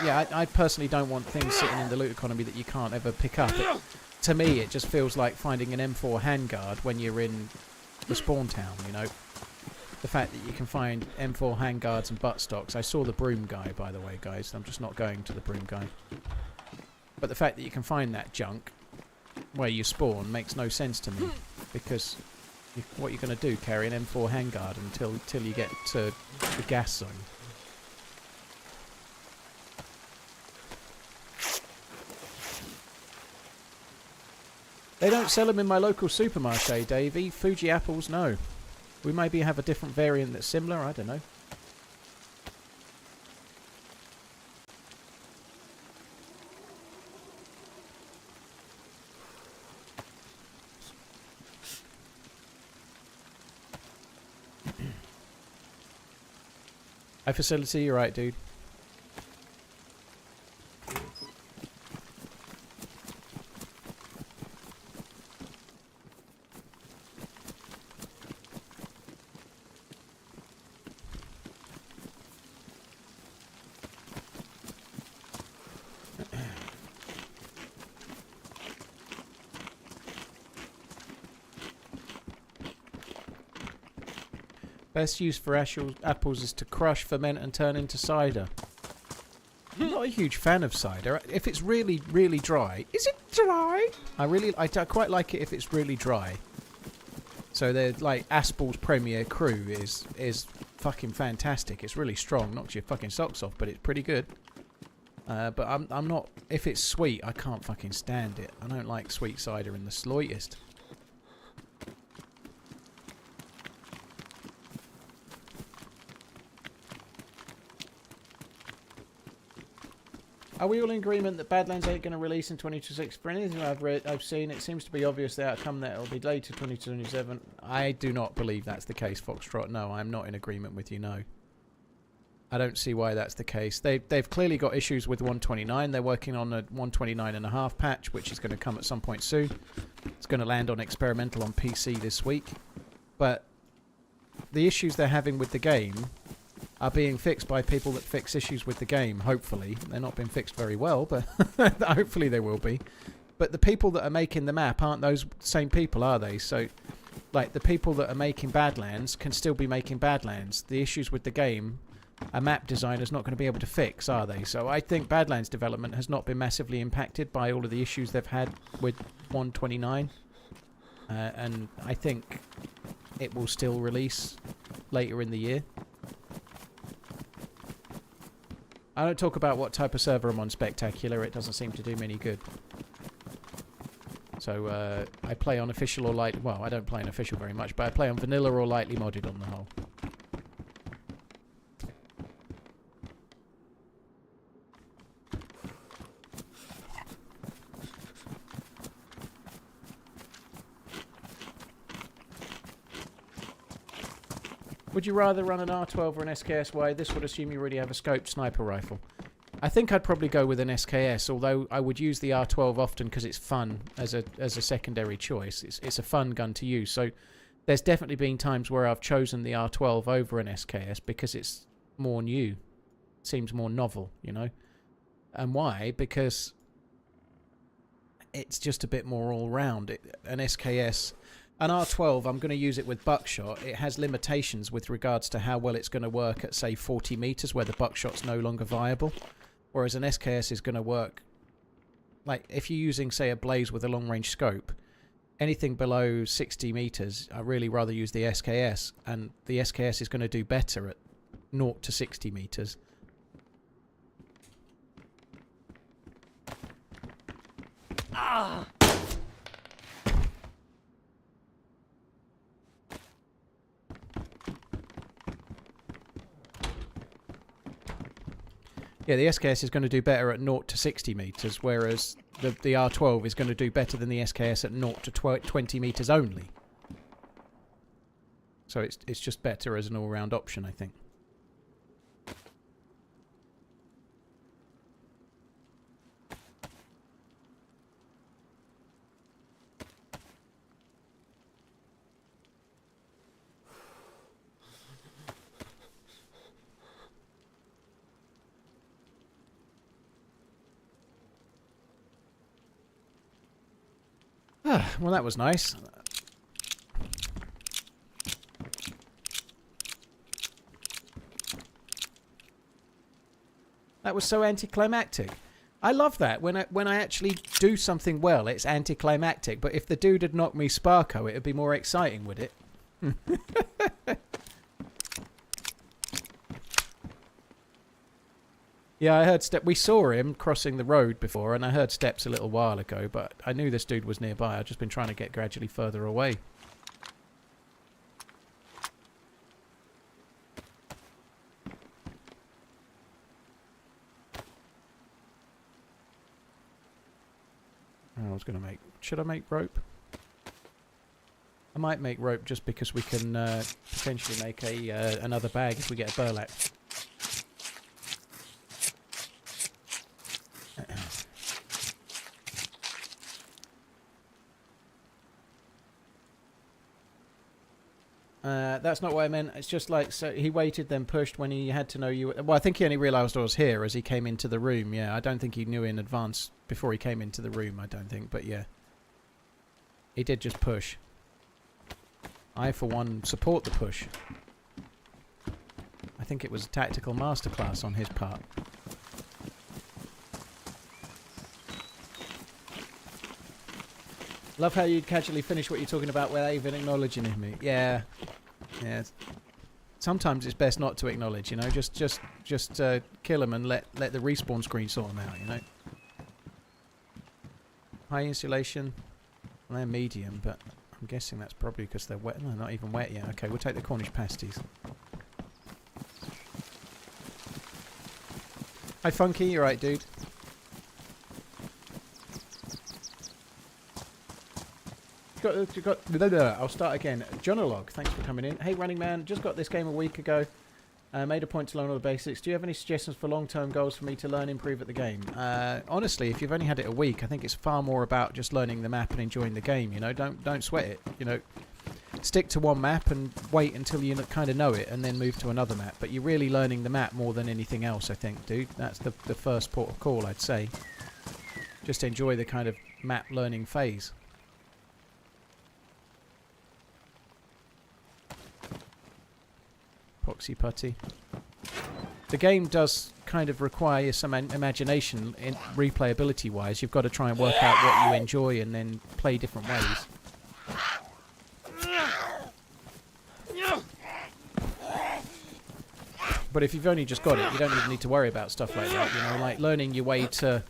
Yeah, I personally don't want things sitting in the loot economy that you can't ever pick up. To me, it just feels like finding an M4 handguard when you're in the spawn town, you know. The fact that you can find M4 handguards and butt stocks. I saw the broom guy, by the way, guys. I'm just not going to the broom guy. But the fact that you can find that junk where you spawn makes no sense to me. Because what you're going to do, carry an M4 handguard until you get to the gas zone. They don't sell them in my local supermarché, Davey. Fuji apples, no. We maybe have a different variant that's similar, I don't know. High facility, you're right, dude. Best use for apples is to crush, ferment and turn into cider. I'm not a huge fan of cider. If it's really, really dry... Is it dry? I quite like it if it's really dry. So they're like Aspel's Premier Crew is fucking fantastic. It's really strong. Knocks your fucking socks off, but it's pretty good. But I'm not... If it's sweet, I can't fucking stand it. I don't like sweet cider in the slightest. Are we all in agreement that Badlands ain't going to release in 2026? For anything I've seen, it seems to be obvious the outcome that it'll be delayed to 2027. I do not believe that's the case, Foxtrot. No, I'm not in agreement with you, no. I don't see why that's the case. They've clearly got issues with 129. They're working on a 129.5 patch, which is going to come at some point soon. It's going to land on experimental on PC this week. But the issues they're having with the game are being fixed by people that fix issues with the game, hopefully. They're not being fixed very well, but hopefully they will be. But the people that are making the map aren't those same people, are they? So, like, the people that are making Badlands can still be making Badlands. The issues with the game, a map designer's not going to be able to fix, are they? So I think Badlands development has not been massively impacted by all of the issues they've had with 129. And I think it will still release later in the year. I don't talk about what type of server I'm on Spectacular. It doesn't seem to do me any good. So I play on official or light... Well, I don't play on official very much, but I play on vanilla or lightly modded on the whole. Would you rather run an R12 or an SKS? This would assume you already have a scoped sniper rifle. I think I'd probably go with an SKS, although I would use the R12 often because it's fun as a secondary choice. It's a fun gun to use. So there's definitely been times where I've chosen the R12 over an SKS because it's more new. Seems more novel, you know. And why? Because it's just a bit more all-round. An SKS... An R12, I'm going to use it with buckshot. It has limitations with regards to how well it's going to work at, say, 40 metres where the buckshot's no longer viable. Whereas an SKS is going to work... Like, if you're using, say, a blaze with a long-range scope, anything below 60 metres, I'd really rather use the SKS. And the SKS is going to do better at 0 to 60 metres. Ah! Yeah, the SKS is going to do better at 0 to 60 metres, whereas the R12 is going to do better than the SKS at 0 to 20 metres only. So it's just better as an all-round option, I think. Well, that was nice. That was so anticlimactic. I love that. When I actually do something well, it's anticlimactic. But if the dude had knocked me Sparko, it would be more exciting, would it? Yeah, I heard we saw him crossing the road before, and I heard steps a little while ago, but I knew this dude was nearby. I've just been trying to get gradually further away. I was going to make... Should I make rope? I might make rope just because we can potentially make another bag if we get a burlap. That's not what I meant. It's just like, so he waited then pushed when he had to know you... Well, I think he only realised I was here as he came into the room, yeah. I don't think he knew in advance before he came into the room, I don't think, but yeah. He did just push. I, for one, support the push. I think it was a tactical masterclass on his part. Love how you'd casually finish what you're talking about without even acknowledging me. Yeah. Yeah. Sometimes it's best not to acknowledge, you know. Just kill them and let the respawn screen sort them out, you know. High insulation. Well, they're medium, but I'm guessing that's probably because they're wet. No, not even wet yet. Okay, we'll take the Cornish pasties. Hi, Funky. You right, dude? I'll start again. Jonolog, thanks for coming in. Hey, Running Man, just got this game a week ago. Made a point to learn all the basics. Do you have any suggestions for long-term goals for me to learn, improve at the game? Honestly, if you've only had it a week, I think it's far more about just learning the map and enjoying the game. You know, don't sweat it. You know, stick to one map and wait until you kind of know it, and then move to another map. But you're really learning the map more than anything else, I think, dude. That's the first port of call, I'd say. Just enjoy the kind of map learning phase. Poxy putty. The game does kind of require some imagination in replayability wise. You've got to try and work out what you enjoy and then play different ways. But if you've only just got it, you don't even need to worry about stuff like that, you know, like learning your way to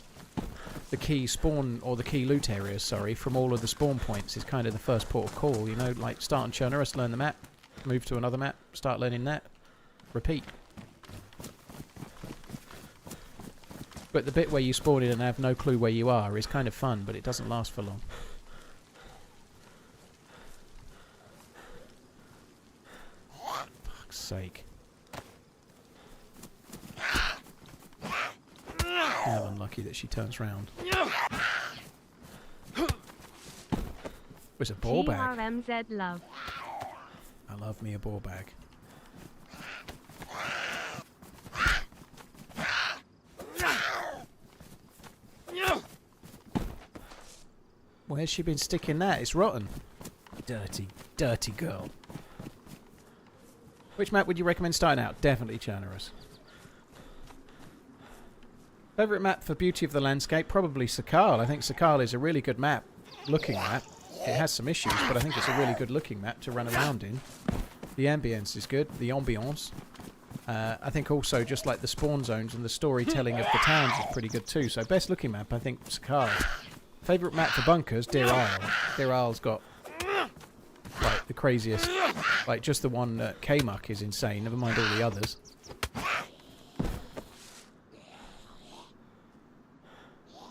the key spawn, or the key loot areas, sorry, from all of the spawn points is kind of the first port of call, you know, like start on Chernarus, learn the map, move to another map, start learning that, repeat. But the bit where you spawn in and have no clue where you are is kind of fun, but it doesn't last for long. Fuck's sake. How unlucky that she turns round. It's a ball bag. TRMZ love. I love me a ball bag. Where's she been sticking that? It's rotten. Dirty, dirty girl. Which map would you recommend starting out? Definitely Chernarus. Favourite map for beauty of the landscape? Probably Sakal. I think Sakal is a really good map. Looking map. It has some issues, but I think it's a really good looking map to run around in. The ambience is good. The ambiance. I think also just like the spawn zones and the storytelling of the towns is pretty good too. So best looking map, I think Sakal. Favourite map for bunkers? Deer Isle. Deer Isle's got like the craziest. Like just the one at K-Muck is insane. Never mind all the others.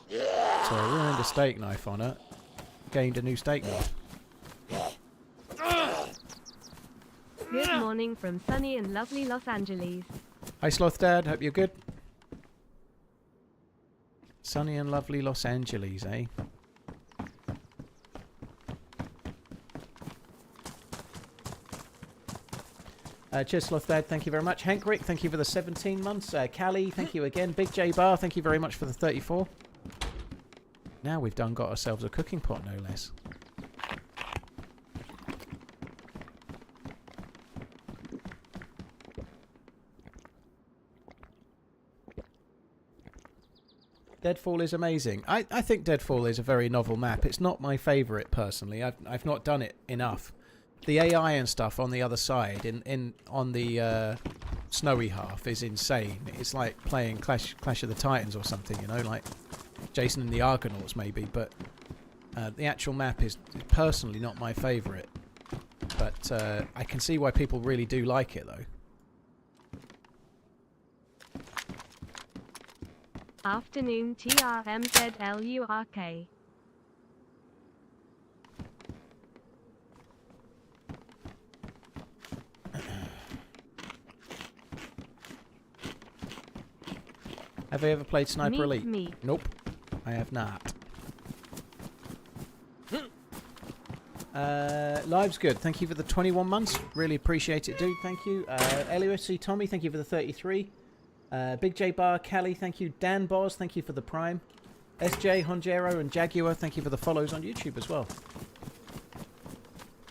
So I ruined a steak knife on it. Gained a new steak knife. Good morning from sunny and lovely Los Angeles. Hi Sloth Dad, hope you're good. Sunny and lovely Los Angeles, eh? Cheers Sloth Dad, thank you very much. Hank Rick, thank you for the 17 months. Callie, thank you again. Big J Bar, thank you very much for the 34. Now we've got ourselves a cooking pot, no less. Deadfall is amazing. I think Deadfall is a very novel map. It's not my favourite personally. I've not done it enough. The AI and stuff on the other side, on the snowy half, is insane. It's like playing Clash of the Titans or something, you know, like Jason and the Argonauts maybe. But the actual map is personally not my favourite. But I can see why people really do like it though. Afternoon TRMZ LURK. Have I ever played Sniper Elite? Me. Nope, I have not. Live's good. Thank you for the 21 months. Really appreciate it, dude. Thank you. LUSC Tommy, thank you for the 33. Big J Bar, Callie, thank you. Dan Boz, thank you for the Prime. SJ, Honjero, and Jaguar, thank you for the follows on YouTube as well.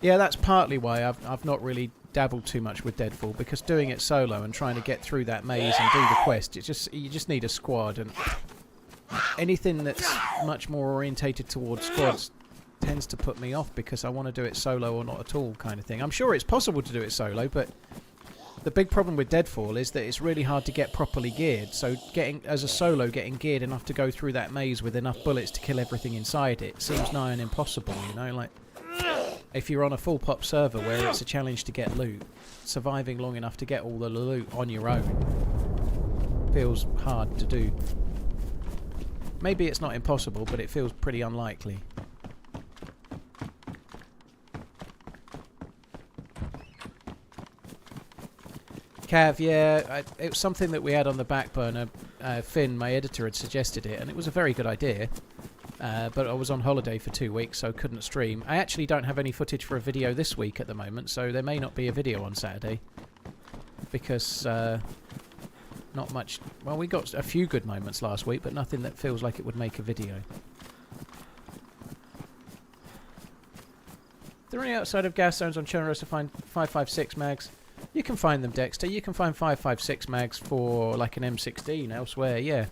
Yeah, that's partly why I've not really dabbled too much with Deadfall, because doing it solo and trying to get through that maze and do the quest, you just need a squad, and anything that's much more orientated towards squads tends to put me off because I want to do it solo or not at all kind of thing. I'm sure it's possible to do it solo, but the big problem with Deadfall is that it's really hard to get properly geared. So as a solo, getting geared enough to go through that maze with enough bullets to kill everything inside it seems nigh on impossible, you know? Like, if you're on a full pop server where it's a challenge to get loot, surviving long enough to get all the loot on your own feels hard to do. Maybe it's not impossible, but it feels pretty unlikely. Cav, yeah, it was something that we had on the back burner. Finn, my editor, had suggested it, and it was a very good idea. But I was on holiday for 2 weeks, so couldn't stream. I actually don't have any footage for a video this week at the moment, so there may not be a video on Saturday. Because, not much... Well, we got a few good moments last week, but nothing that feels like it would make a video. Are there any outside of gas zones on Chernarus to find 5.56 mags? You can find them, Dexter. You can find 5.56 mags for like an M16 elsewhere, yeah.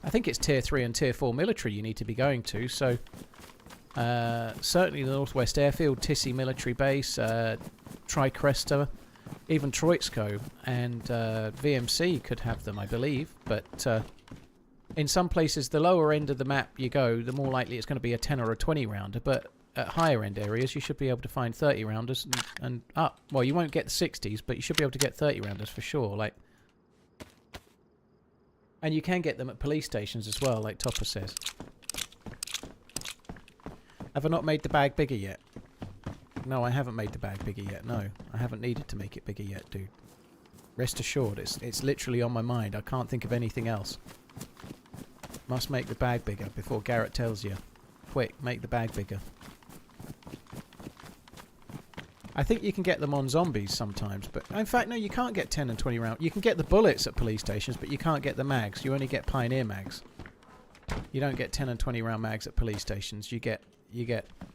I think it's tier 3 and tier 4 military you need to be going to, so certainly the Northwest Airfield, Tissy Military Base, Tricresta, even Troitsko and VMC could have them, I believe, but in some places the lower end of the map you go, the more likely it's going to be a 10 or a 20 rounder, but at higher end areas you should be able to find 30 rounders and up. Well, you won't get the 60s, but you should be able to get 30 rounders for sure. Like, and you can get them at police stations as well, like Topper says. Have I not made the bag bigger yet? No, I haven't made the bag bigger yet. No, I haven't needed to make it bigger yet, dude. Rest assured, it's literally on my mind. I can't think of anything else. Must make the bag bigger before Garrett tells you. Quick, make the bag bigger. I think you can get them on zombies sometimes, but in fact, no, you can't get 10 and 20 rounds. You can get the bullets at police stations, but you can't get the mags. You only get Pioneer mags. You don't get 10 and 20 round mags at police stations. You get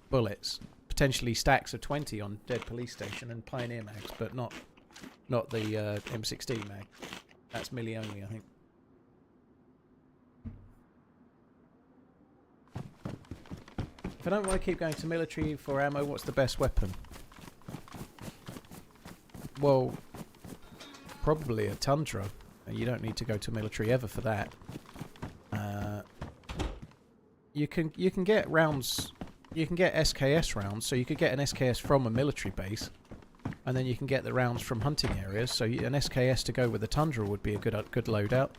bullets, potentially stacks of 20 on dead police station and Pioneer mags, but not the M16 mag. That's melee only, I think. If I don't want to keep going to military for ammo, what's the best weapon? Well, probably a Tundra. You don't need to go to military ever for that. You can get rounds. You can get SKS rounds, so you could get an SKS from a military base, and then you can get the rounds from hunting areas. So an SKS to go with the Tundra would be a good loadout.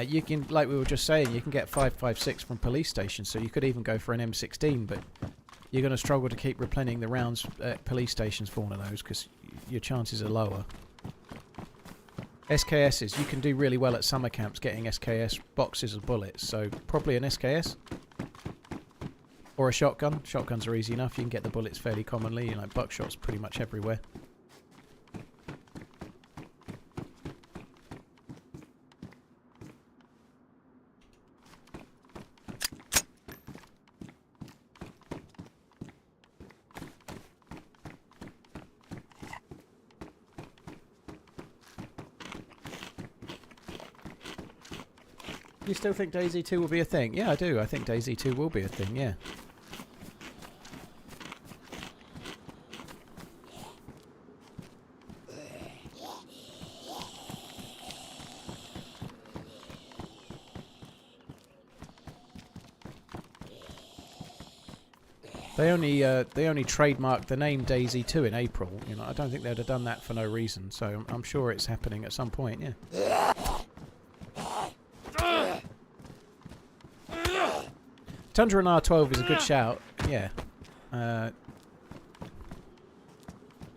You can, like we were just saying, you can get 5.56 from police stations, so you could even go for an M16, but you're going to struggle to keep replenishing the rounds at police stations for one of those because your chances are lower. SKSs, you can do really well at summer camps getting SKS boxes of bullets, so probably an SKS. Or a shotgun. Shotguns are easy enough, you can get the bullets fairly commonly, you know, buckshot's pretty much everywhere. You still think DayZ 2 will be a thing? Yeah, I do. I think DayZ 2 will be a thing, yeah. They only trademarked the name DayZ 2 in April. You know, I don't think they'd have done that for no reason. So I'm sure it's happening at some point. Yeah. Tundra and R12 is a good shout. Yeah.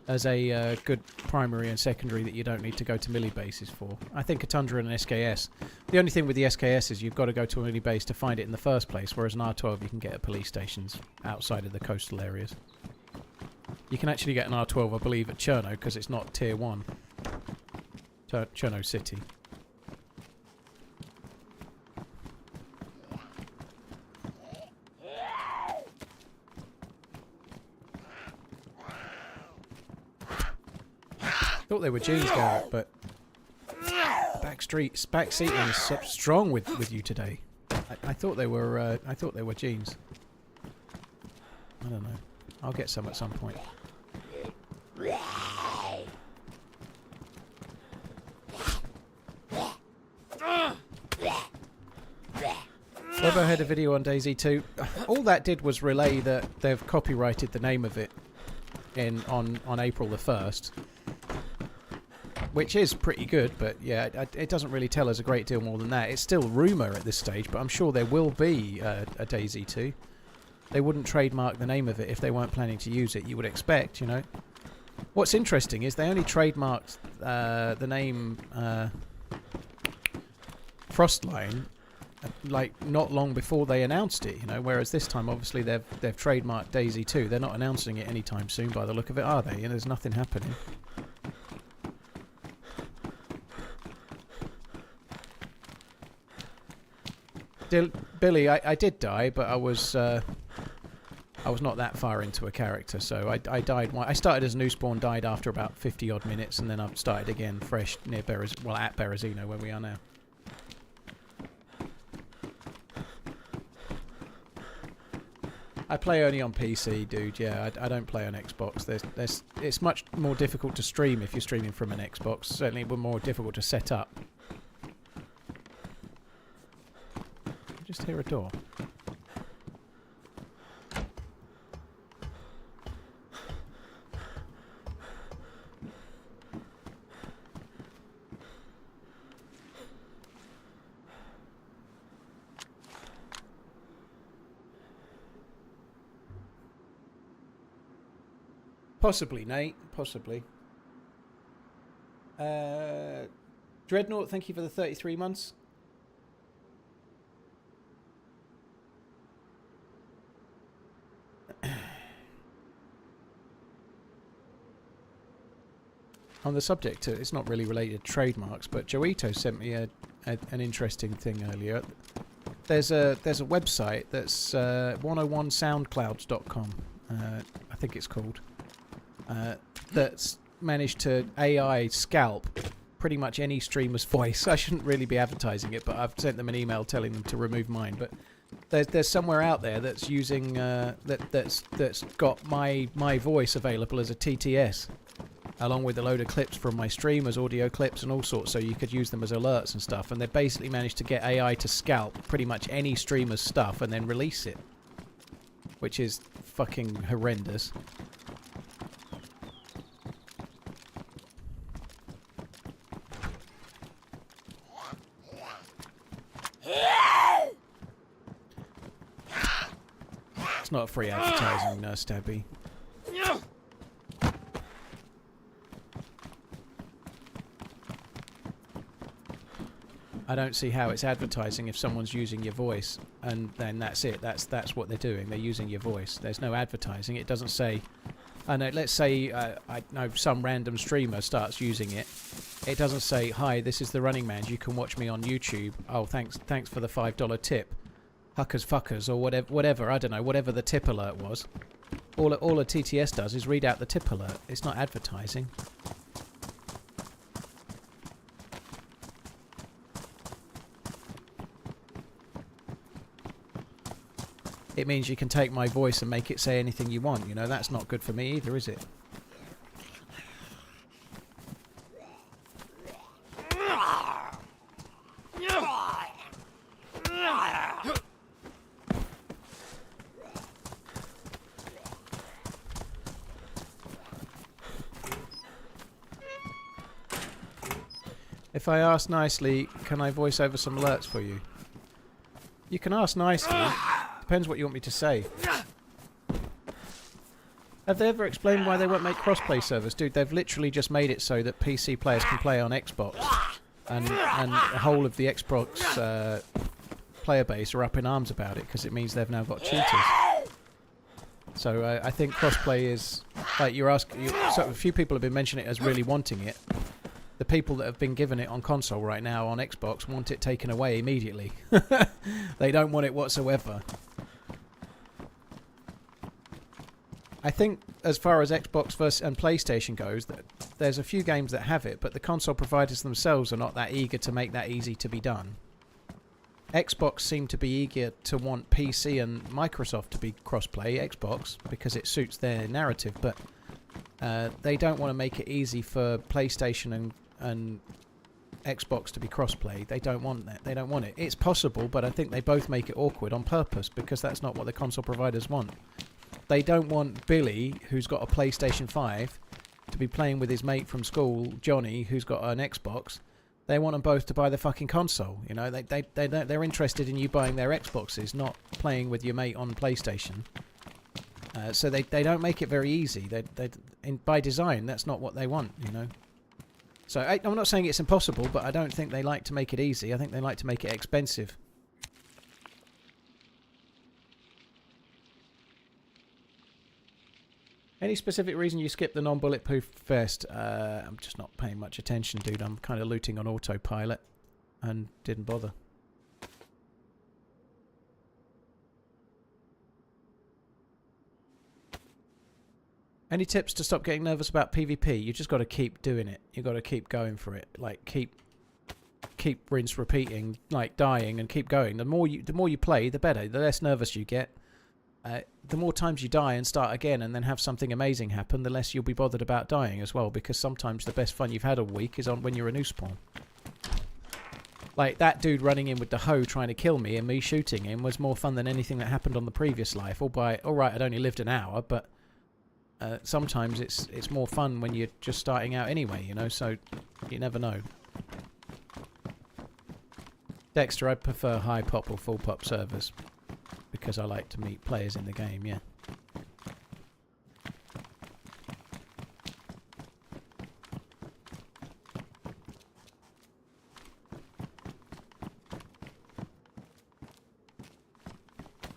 As a good primary and secondary that you don't need to go to milli bases for. I think a Tundra and an SKS. The only thing with the SKS is you've got to go to a milli base to find it in the first place, whereas an R12 you can get at police stations outside of the coastal areas. You can actually get an R12, I believe, at Cherno because it's not tier 1. Cherno City. Thought they were jeans, Garrett, but the back seat is so strong with you today. I thought they were jeans. I don't know. I'll get some at some point. Webbo had a video on DayZ 2. All that did was relay that they've copyrighted the name of it on April the 1st. Which is pretty good, but yeah, it doesn't really tell us a great deal more than that. It's still rumour at this stage, but I'm sure there will be a DayZ 2. They wouldn't trademark the name of it if they weren't planning to use it, you would expect, you know. What's interesting is they only trademarked the name Frostline like not long before they announced it, you know, whereas this time obviously they've trademarked DayZ 2. They're not announcing it anytime soon by the look of it, are they? And there's nothing happening. Billy, I did die, but I was not that far into a character, so I died. I started as new spawn, died after about 50 odd minutes, and then I've started again fresh near at Berezino, where we are now. I play only on PC, dude. Yeah, I don't play on Xbox. It's much more difficult to stream if you're streaming from an Xbox. Certainly, more difficult to set up. Just hear a door. Possibly, Nate. Possibly. Dreadnought, thank you for the 33 months. On the subject, it's not really related to trademarks, but Joito sent me an interesting thing earlier. There's a website that's 101soundclouds.com, I think it's called, that's managed to AI scalp pretty much any streamer's voice. I shouldn't really be advertising it, but I've sent them an email telling them to remove mine. But there's somewhere out there that's using that's got my voice available as a TTS, along with a load of clips from my streamers, audio clips and all sorts, so you could use them as alerts and stuff. And they basically managed to get AI to scalp pretty much any streamer's stuff and then release it, which is fucking horrendous. It's not free advertising, no, Stabby. I don't see how it's advertising if someone's using your voice, and then that's it. That's what they're doing. They're using your voice. There's no advertising. It doesn't say. I know. Let's say I know some random streamer starts using it. It doesn't say, "Hi, this is TheRunningManZ. You can watch me on YouTube. Oh, thanks for the $5 tip, huckers fuckers," or whatever. I don't know. Whatever the tip alert was. All a TTS does is read out the tip alert. It's not advertising. It means you can take my voice and make it say anything you want. You know, that's not good for me either, is it? If I ask nicely, can I voice over some alerts for you? You can ask nicely. Depends what you want me to say. Have they ever explained why they won't make crossplay servers? Dude, they've literally just made it so that PC players can play on Xbox. And the whole of the Xbox player base are up in arms about it because it means they've now got cheaters. So I think crossplay is... Like, so a few people have been mentioning it as really wanting it. The people that have been given it on console right now on Xbox want it taken away immediately. They don't want it whatsoever. I think as far as Xbox and PlayStation goes, there's a few games that have it, but the console providers themselves are not that eager to make that easy to be done. Xbox seem to be eager to want PC and Microsoft to be crossplay, Xbox, because it suits their narrative, but they don't want to make it easy for PlayStation and Xbox to be crossplay. They don't want that. They don't want it. It's possible, but I think they both make it awkward on purpose because that's not what the console providers want. They don't want Billy, who's got a PlayStation 5, to be playing with his mate from school, Johnny, who's got an Xbox. They want them both to buy the fucking console. You know, they're interested in you buying their Xboxes, not playing with your mate on PlayStation. So they don't make it very easy. By design, that's not what they want, you know. So I'm not saying it's impossible, but I don't think they like to make it easy. I think they like to make it expensive. Any specific reason you skipped the non-bulletproof vest? I'm just not paying much attention, dude. I'm kind of looting on autopilot and didn't bother. Any tips to stop getting nervous about PvP? You just got to keep doing it. You got to keep going for it. Like keep rinse repeating, like dying and keep going. The more you play, the better. The less nervous you get. The more times you die and start again and then have something amazing happen, the less you'll be bothered about dying as well, because sometimes the best fun you've had all week is on when you're a new spawn. Like that dude running in with the hoe trying to kill me and me shooting him was more fun than anything that happened on the previous life. Alright, I'd only lived an hour, but sometimes it's more fun when you're just starting out anyway, you know, so you never know. Dexter, I prefer high pop or full pop servers because I like to meet players in the game, yeah.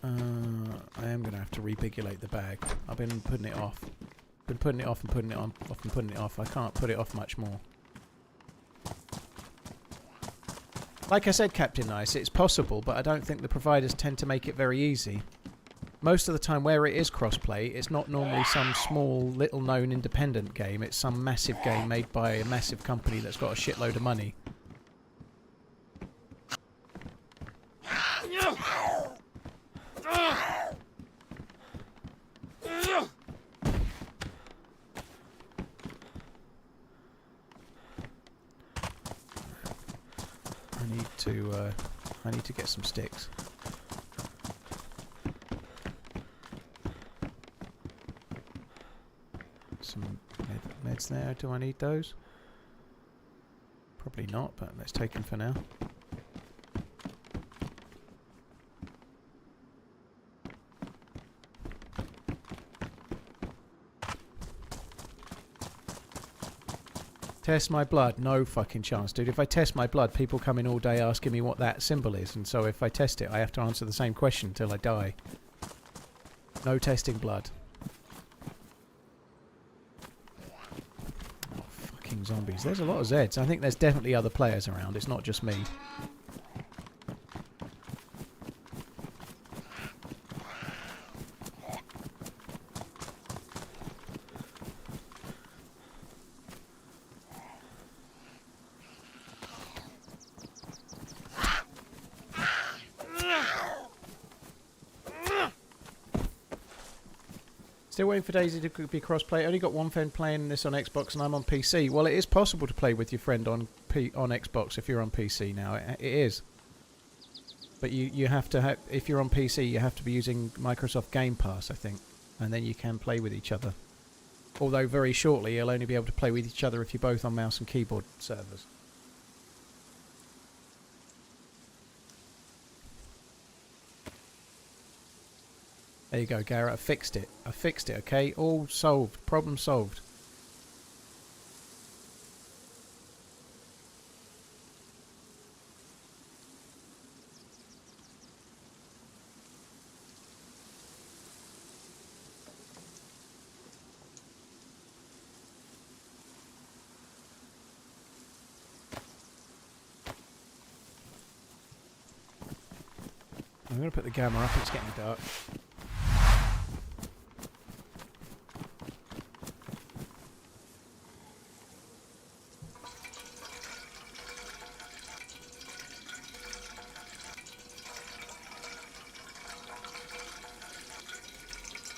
I am going to have to rebigulate the bag. I've been putting it off Been putting it off and putting it on, off and putting it off. I can't put it off much more. Like I said, Captain Nice, it's possible, but I don't think the providers tend to make it very easy. Most of the time where it is crossplay, it's not normally some small, little-known independent game. It's some massive game made by a massive company that's got a shitload of money. I need to get some sticks. Some meds there. Do I need those? Probably not, but let's take them for now. Test my blood? No fucking chance, dude. If I test my blood, people come in all day asking me what that symbol is, and so if I test it, I have to answer the same question until I die. No testing blood. Oh, fucking zombies. There's a lot of Zeds. I think there's definitely other players around. It's not just me. Still waiting for DayZ to be crossplay. Only got one friend playing this on Xbox and I'm on PC. Well, it is possible to play with your friend on Xbox if you're on PC now. It is. But you have to if you're on PC, you have to be using Microsoft Game Pass, I think, and then you can play with each other. Although very shortly you'll only be able to play with each other if you're both on mouse and keyboard servers. There you go, Garrett. I fixed it. I fixed it, okay? All solved. Problem solved. I'm going to put the gamma up. It's getting dark.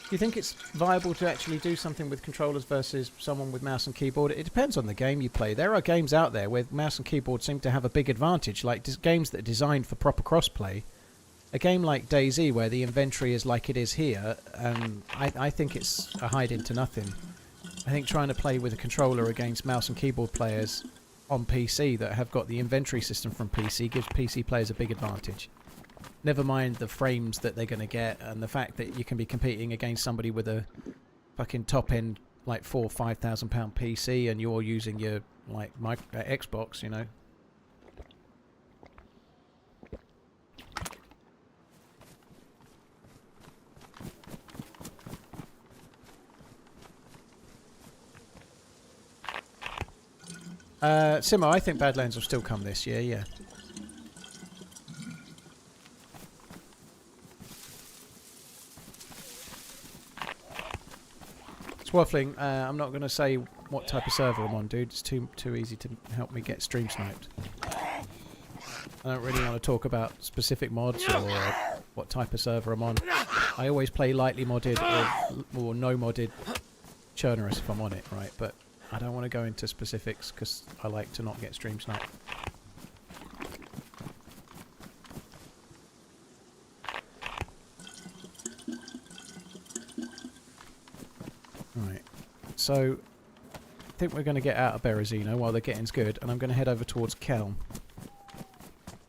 Do you think it's viable to actually do something with controllers versus someone with mouse and keyboard? It depends on the game you play. There are games out there where mouse and keyboard seem to have a big advantage, like games that are designed for proper crossplay. A game like DayZ, where the inventory is like it is here, I think it's a hide into nothing. I think trying to play with a controller against mouse and keyboard players on PC that have got the inventory system from PC gives PC players a big advantage. Never mind the frames that they're going to get and the fact that you can be competing against somebody with a fucking top-end, like £4,000 or £5,000 PC and you're using your, like, Xbox, you know. Simo, I think Badlands will still come this year, yeah. Waffling, I'm not going to say what type of server I'm on, dude. It's too easy to help me get stream sniped. I don't really want to talk about specific mods or what type of server I'm on. I always play lightly modded or no modded Chernarus if I'm on it, right? But I don't want to go into specifics because I like to not get stream sniped. Right, so I think we're going to get out of Berezino while the getting's good, and I'm going to head over towards Kelm.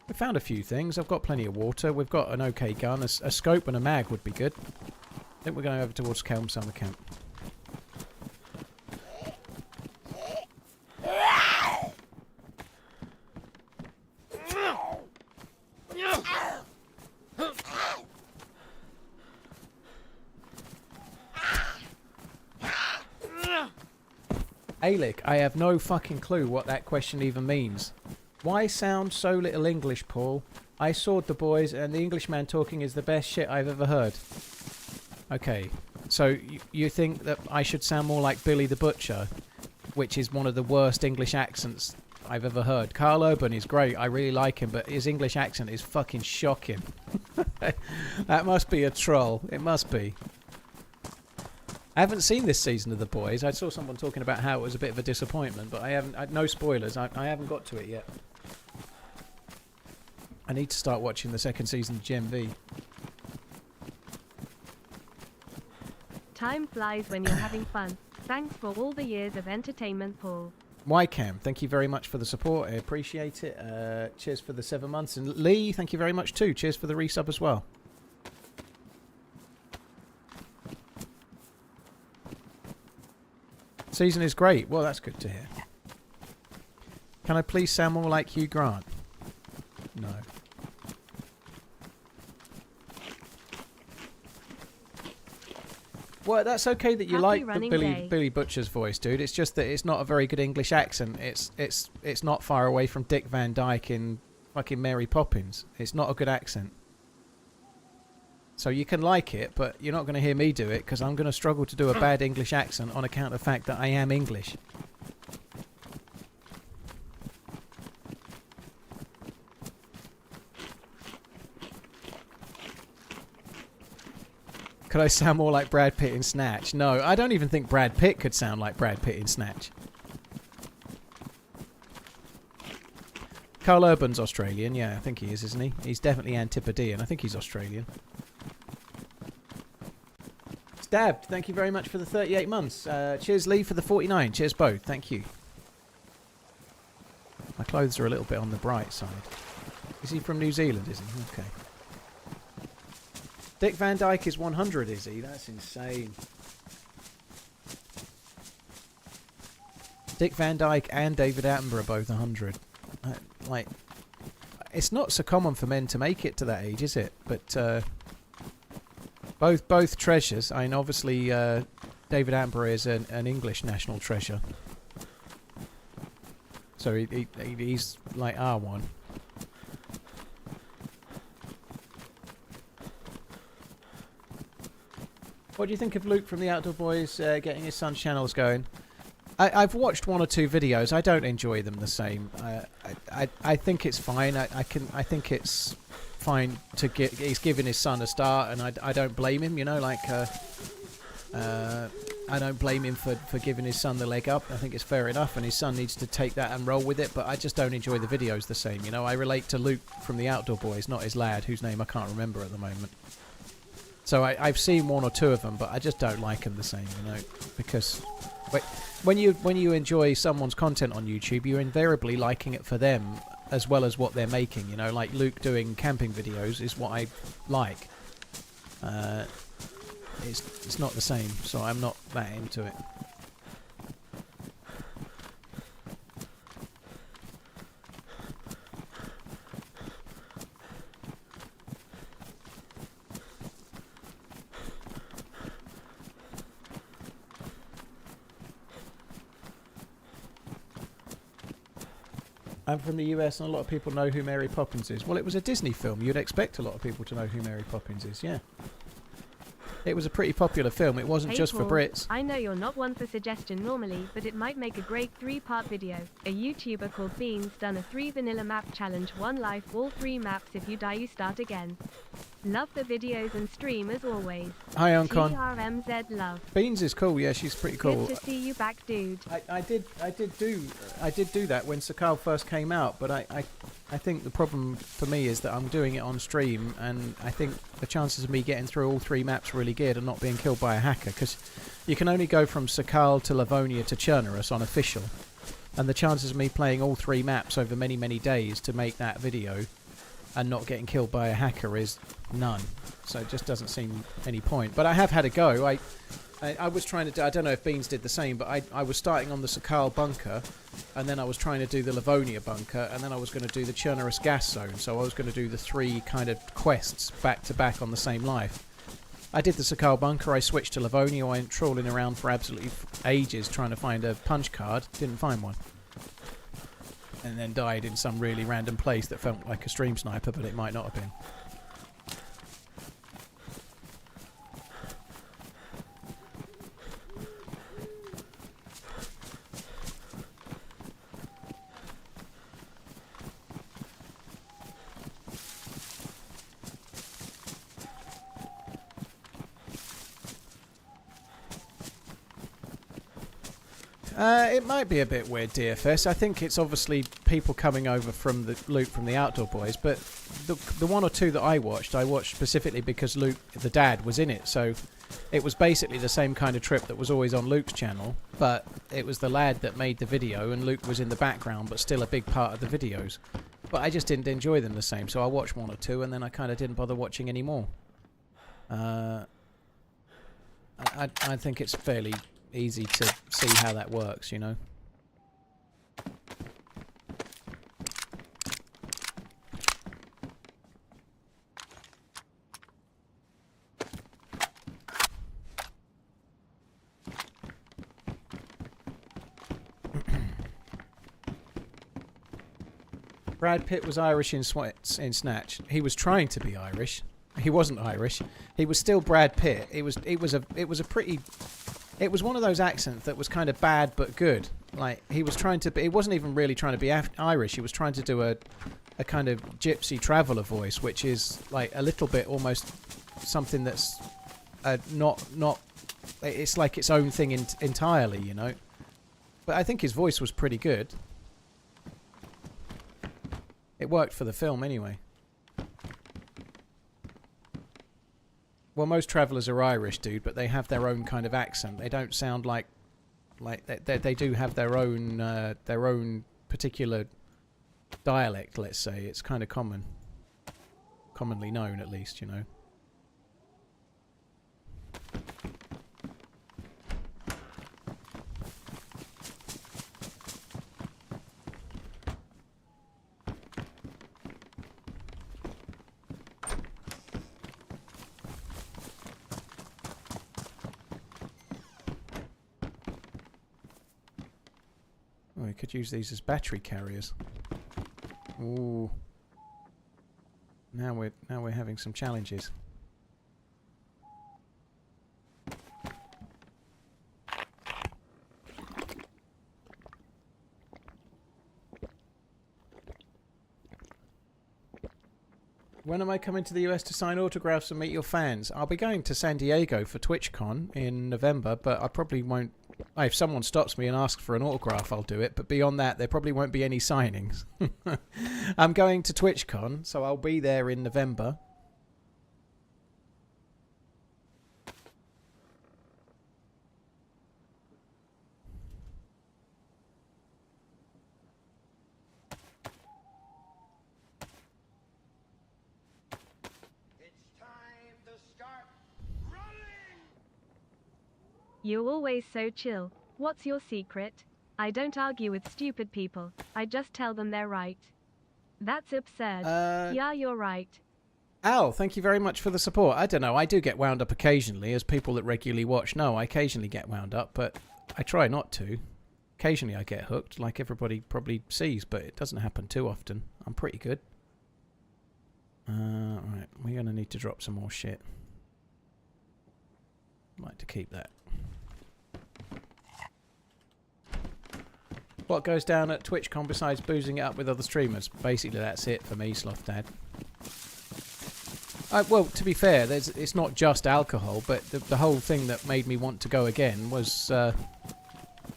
We found a few things. I've got plenty of water. We've got an okay gun. A scope and a mag would be good. I think we're going over towards Kelm Summer Camp. Alic, I have no fucking clue what that question even means. Why sound so little English, Paul? I sawed the boys and the Englishman talking is the best shit I've ever heard. Okay, so you think that I should sound more like Billy the Butcher, which is one of the worst English accents I've ever heard. Carl Urban is great, I really like him, but his English accent is fucking shocking. That must be a troll, it must be. I haven't seen this season of The Boys. I saw someone talking about how it was a bit of a disappointment, but I haven't. No spoilers. I haven't got to it yet. I need to start watching the second season of GMV. Time flies when you're having fun. Thanks for all the years of entertainment, Paul. YCam, thank you very much for the support. I appreciate it. Cheers for the 7 months. And Lee, thank you very much too. Cheers for the resub as well. Season is great. Well, that's good to hear. Can I please sound more like Hugh Grant? No. Well, that's okay that you like the Billy Butcher's voice, dude. It's just that it's not a very good English accent. It's not far away from Dick Van Dyke in fucking Mary Poppins. It's not a good accent. So you can like it, but you're not going to hear me do it because I'm going to struggle to do a bad English accent on account of the fact that I am English. Could I sound more like Brad Pitt in Snatch? No, I don't even think Brad Pitt could sound like Brad Pitt in Snatch. Carl Urban's Australian, yeah, I think he is, isn't he? He's definitely Antipodean. I think he's Australian. Stabbed, thank you very much for the 38 months. Cheers, Lee, for the 49. Cheers, both. Thank you. My clothes are a little bit on the bright side. Is he from New Zealand, is he? Okay. Dick Van Dyke is 100, is he? That's insane. Dick Van Dyke and David Attenborough are both 100. Like, it's not so common for men to make it to that age, is it? But both treasures. I mean, obviously, David Attenborough is an English national treasure, so he's like R1. What do you think of Luke from the Outdoor Boys getting his son's channels going? I've watched one or two videos. I don't enjoy them the same. I think it's fine. I think it's fine to get. He's giving his son a start, and I don't blame him. You know, like I don't blame him for giving his son the leg up. I think it's fair enough, and his son needs to take that and roll with it. But I just don't enjoy the videos the same. You know, I relate to Luke from the Outdoor Boys, not his lad, whose name I can't remember at the moment. So I've seen one or two of them, but I just don't like them the same, you know, because when you enjoy someone's content on YouTube, you're invariably liking it for them as well as what they're making, you know, like Luke doing camping videos is what I like. It's not the same, so I'm not that into it. I'm from the US and a lot of people know who Mary Poppins is. Well, it was a Disney film. You'd expect a lot of people to know who Mary Poppins is, yeah. It was a pretty popular film. It wasn't just for Brits. I know you're not one for suggestion normally, but it might make a great 3-part video. A YouTuber called Beans done a 3 vanilla map challenge, 1 life, all 3 maps. If you die, you start again. Love the videos and stream as always. Hi, Uncon. TRMZ love. Beans is cool. Yeah, she's pretty cool. Good to see you back, dude. I did do that when Sakal first came out, but I think the problem for me is that I'm doing it on stream, and I think the chances of me getting through all 3 maps really good and not being killed by a hacker, because you can only go from Sakal to Livonia to Chernarus on official, and the chances of me playing all 3 maps over many, many days to make that video and not getting killed by a hacker is none. So it just doesn't seem any point. But I have had a go. I was trying to do, I don't know if Beans did the same, but I was starting on the Sakal bunker, and then I was trying to do the Livonia bunker, and then I was going to do the Chernarus gas zone. So I was going to do the 3 kind of quests back to back on the same life. I did the Sakal bunker, I switched to Livonia, I went trawling around for absolutely ages trying to find a punch card, didn't find one. And then died in some really random place that felt like a stream sniper, but it might not have been. It might be a bit weird, DFS. I think it's obviously people coming over from the Luke from the Outdoor Boys, but the one or two that I watched specifically because Luke, the dad, was in it. So it was basically the same kind of trip that was always on Luke's channel, but it was the lad that made the video, and Luke was in the background, but still a big part of the videos. But I just didn't enjoy them the same, so I watched one or two, and then I kind of didn't bother watching any more. I think it's fairly easy to see how that works, you know. Brad Pitt was Irish in Snatch. He was trying to be Irish. He wasn't Irish. He was still Brad Pitt. It was one of those accents that was kind of bad but good. Like, he was trying to be... He wasn't even really trying to be Irish. He was trying to do a kind of gypsy traveller voice, which is, like, a little bit almost something that's not... It's like its own thing entirely, you know? But I think his voice was pretty good. It worked for the film anyway. Well, most travellers are Irish, dude, but they have their own kind of accent. They don't sound like they do have their own particular dialect. Let's say it's kind of commonly known, at least, you know. We could use these as battery carriers. Ooh. Now we're having some challenges. When am I coming to the US to sign autographs and meet your fans? I'll be going to San Diego for TwitchCon in November, but I probably won't... If someone stops me and asks for an autograph, I'll do it. But beyond that, there probably won't be any signings. I'm going to TwitchCon, so I'll be there in November. You're always so chill. What's your secret? I don't argue with stupid people. I just tell them they're right. That's absurd. Yeah, you're right. Al, thank you very much for the support. I don't know, I do get wound up occasionally, as people that regularly watch know. I occasionally get wound up, but I try not to. Occasionally I get hooked, like everybody probably sees, but it doesn't happen too often. I'm pretty good. Right, we're going to need to drop some more shit. I'd like to keep that. What goes down at TwitchCon besides boozing it up with other streamers? Basically, that's it for me, Sloth Dad. Well, to be fair, it's not just alcohol, but the whole thing that made me want to go again was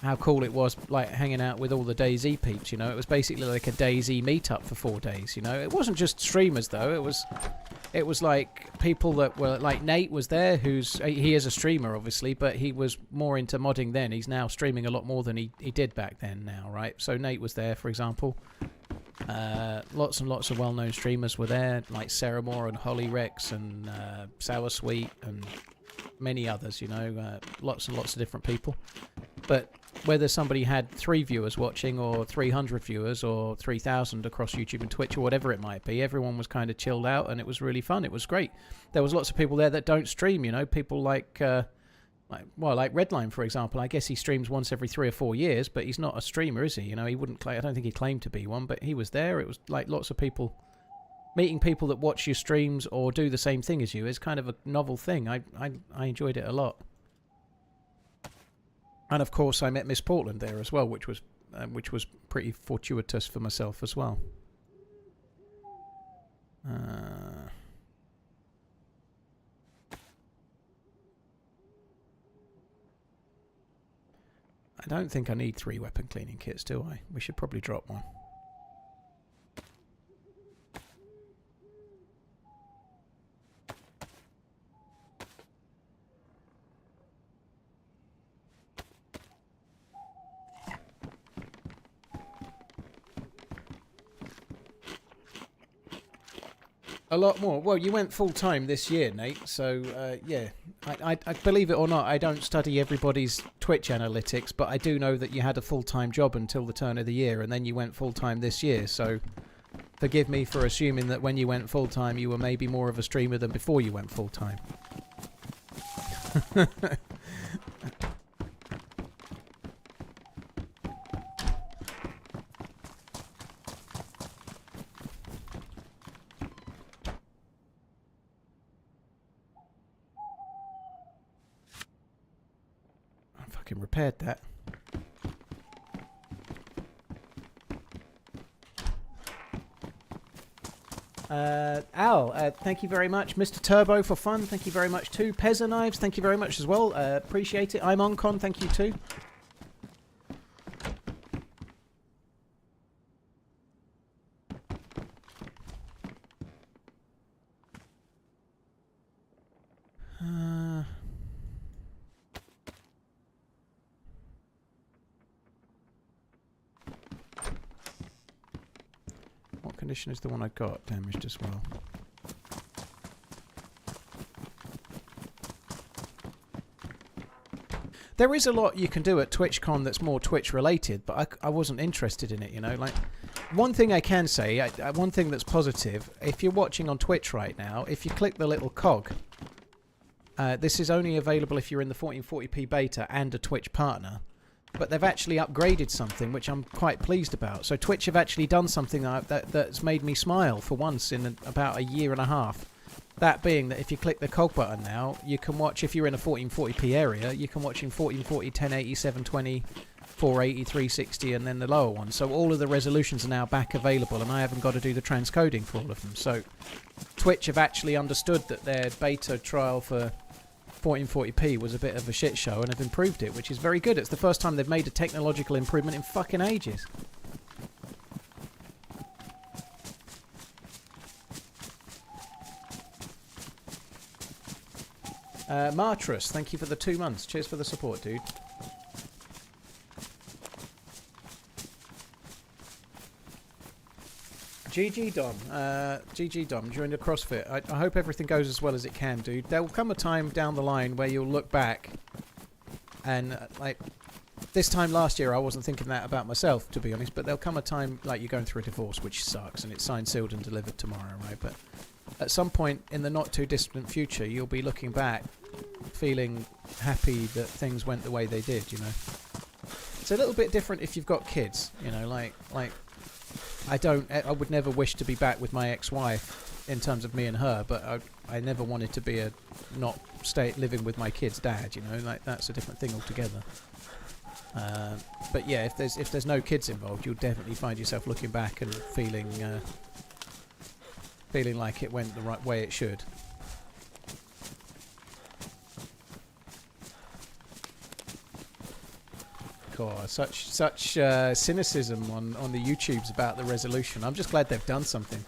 how cool it was, like, hanging out with all the DayZ peeps, you know? It was basically like a DayZ meetup for 4 days, you know? It wasn't just streamers, though. It was like people that were... Like, Nate was there, he is a streamer, obviously, but he was more into modding then. He's now streaming a lot more than he did back then now, right? So Nate was there, for example. Lots and lots of well-known streamers were there, like Ceramore and Holly Rex and Sour Sweet and many others, you know, lots and lots of different people. But whether somebody had 3 viewers watching or 300 viewers or 3,000 across YouTube and Twitch or whatever it might be, everyone was kind of chilled out and it was really fun. It was great. There was lots of people there that don't stream, you know, people like Redline, for example. I guess he streams once every 3 or 4 years, but he's not a streamer, is he? You know, he wouldn't. I don't think he claimed to be one, but he was there. It was like lots of people. Meeting people that watch your streams or do the same thing as you is kind of a novel thing. I enjoyed it a lot. And of course, I met Miss Portland there as well, which was pretty fortuitous for myself as well. I don't think I need 3 weapon cleaning kits, do I? We should probably drop one. A lot more. Well, you went full-time this year, Nate, so yeah. I believe it or not, I don't study everybody's Twitch analytics, but I do know that you had a full-time job until the turn of the year, and then you went full-time this year, so forgive me for assuming that when you went full-time you were maybe more of a streamer than before you went full-time. Repaired that. Al, thank you very much. Mr. Turbo for fun, thank you very much too. Pezza Knives, thank you very much as well. Appreciate it. I'm Oncon, thank you too. Condition is the one I got damaged as well. There is a lot you can do at TwitchCon that's more Twitch related, but I wasn't interested in it, you know. Like, one thing I can say, one thing that's positive, if you're watching on Twitch right now, if you click the little cog, this is only available if you're in the 1440p beta and a Twitch partner. But they've actually upgraded something, which I'm quite pleased about. So Twitch have actually done something that's made me smile for once in about a year and a half. That being that if you click the cog button now, you can watch, if you're in a 1440p area, you can watch in 1440, 1080, 720, 480, 360, and then the lower one. So all of the resolutions are now back available, and I haven't got to do the transcoding for all of them. So Twitch have actually understood that their beta trial for 1440p was a bit of a shit show and have improved it, which is very good. It's the first time they've made a technological improvement in fucking ages. Martrus, thank you for the 2 months. Cheers for the support, dude. GG Dom, joined a CrossFit. I hope everything goes as well as it can, dude. There will come a time down the line where you'll look back and, like, this time last year I wasn't thinking that about myself, to be honest, but there'll come a time, like, you're going through a divorce, which sucks, and it's signed, sealed, and delivered tomorrow, right? But at some point in the not-too-distant future, you'll be looking back, feeling happy that things went the way they did, you know? It's a little bit different if you've got kids, you know, like I would never wish to be back with my ex-wife in terms of me and her, but I never wanted to be not living with my kid's dad, you know, like that's a different thing altogether. But yeah, if there's no kids involved, you'll definitely find yourself looking back and feeling like it went the right way it should. God, such cynicism on the YouTubes about the resolution. I'm just glad they've done something.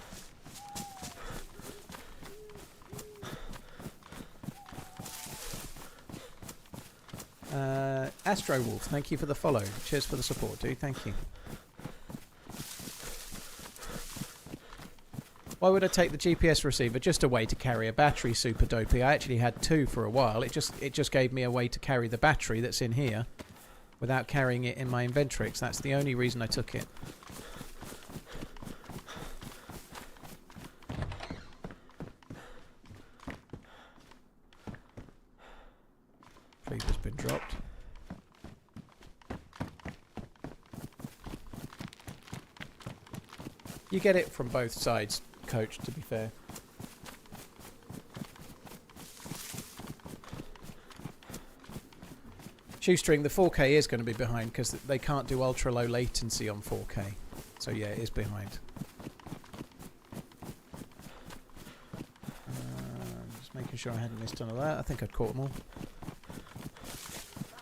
Astro Wolf, thank you for the follow. Cheers for the support, dude. Thank you. Why would I take the GPS receiver? Just a way to carry a battery, super dopey. I actually had 2 for a while. It just gave me a way to carry the battery that's in here without carrying it in my Inventrix. That's the only reason I took it. Feeder's been dropped. You get it from both sides, Coach, to be fair. Shoestring, the 4K is going to be behind because they can't do ultra low latency on 4K. So yeah, it is behind. Just making sure I hadn't missed none of that. I think I'd caught them all.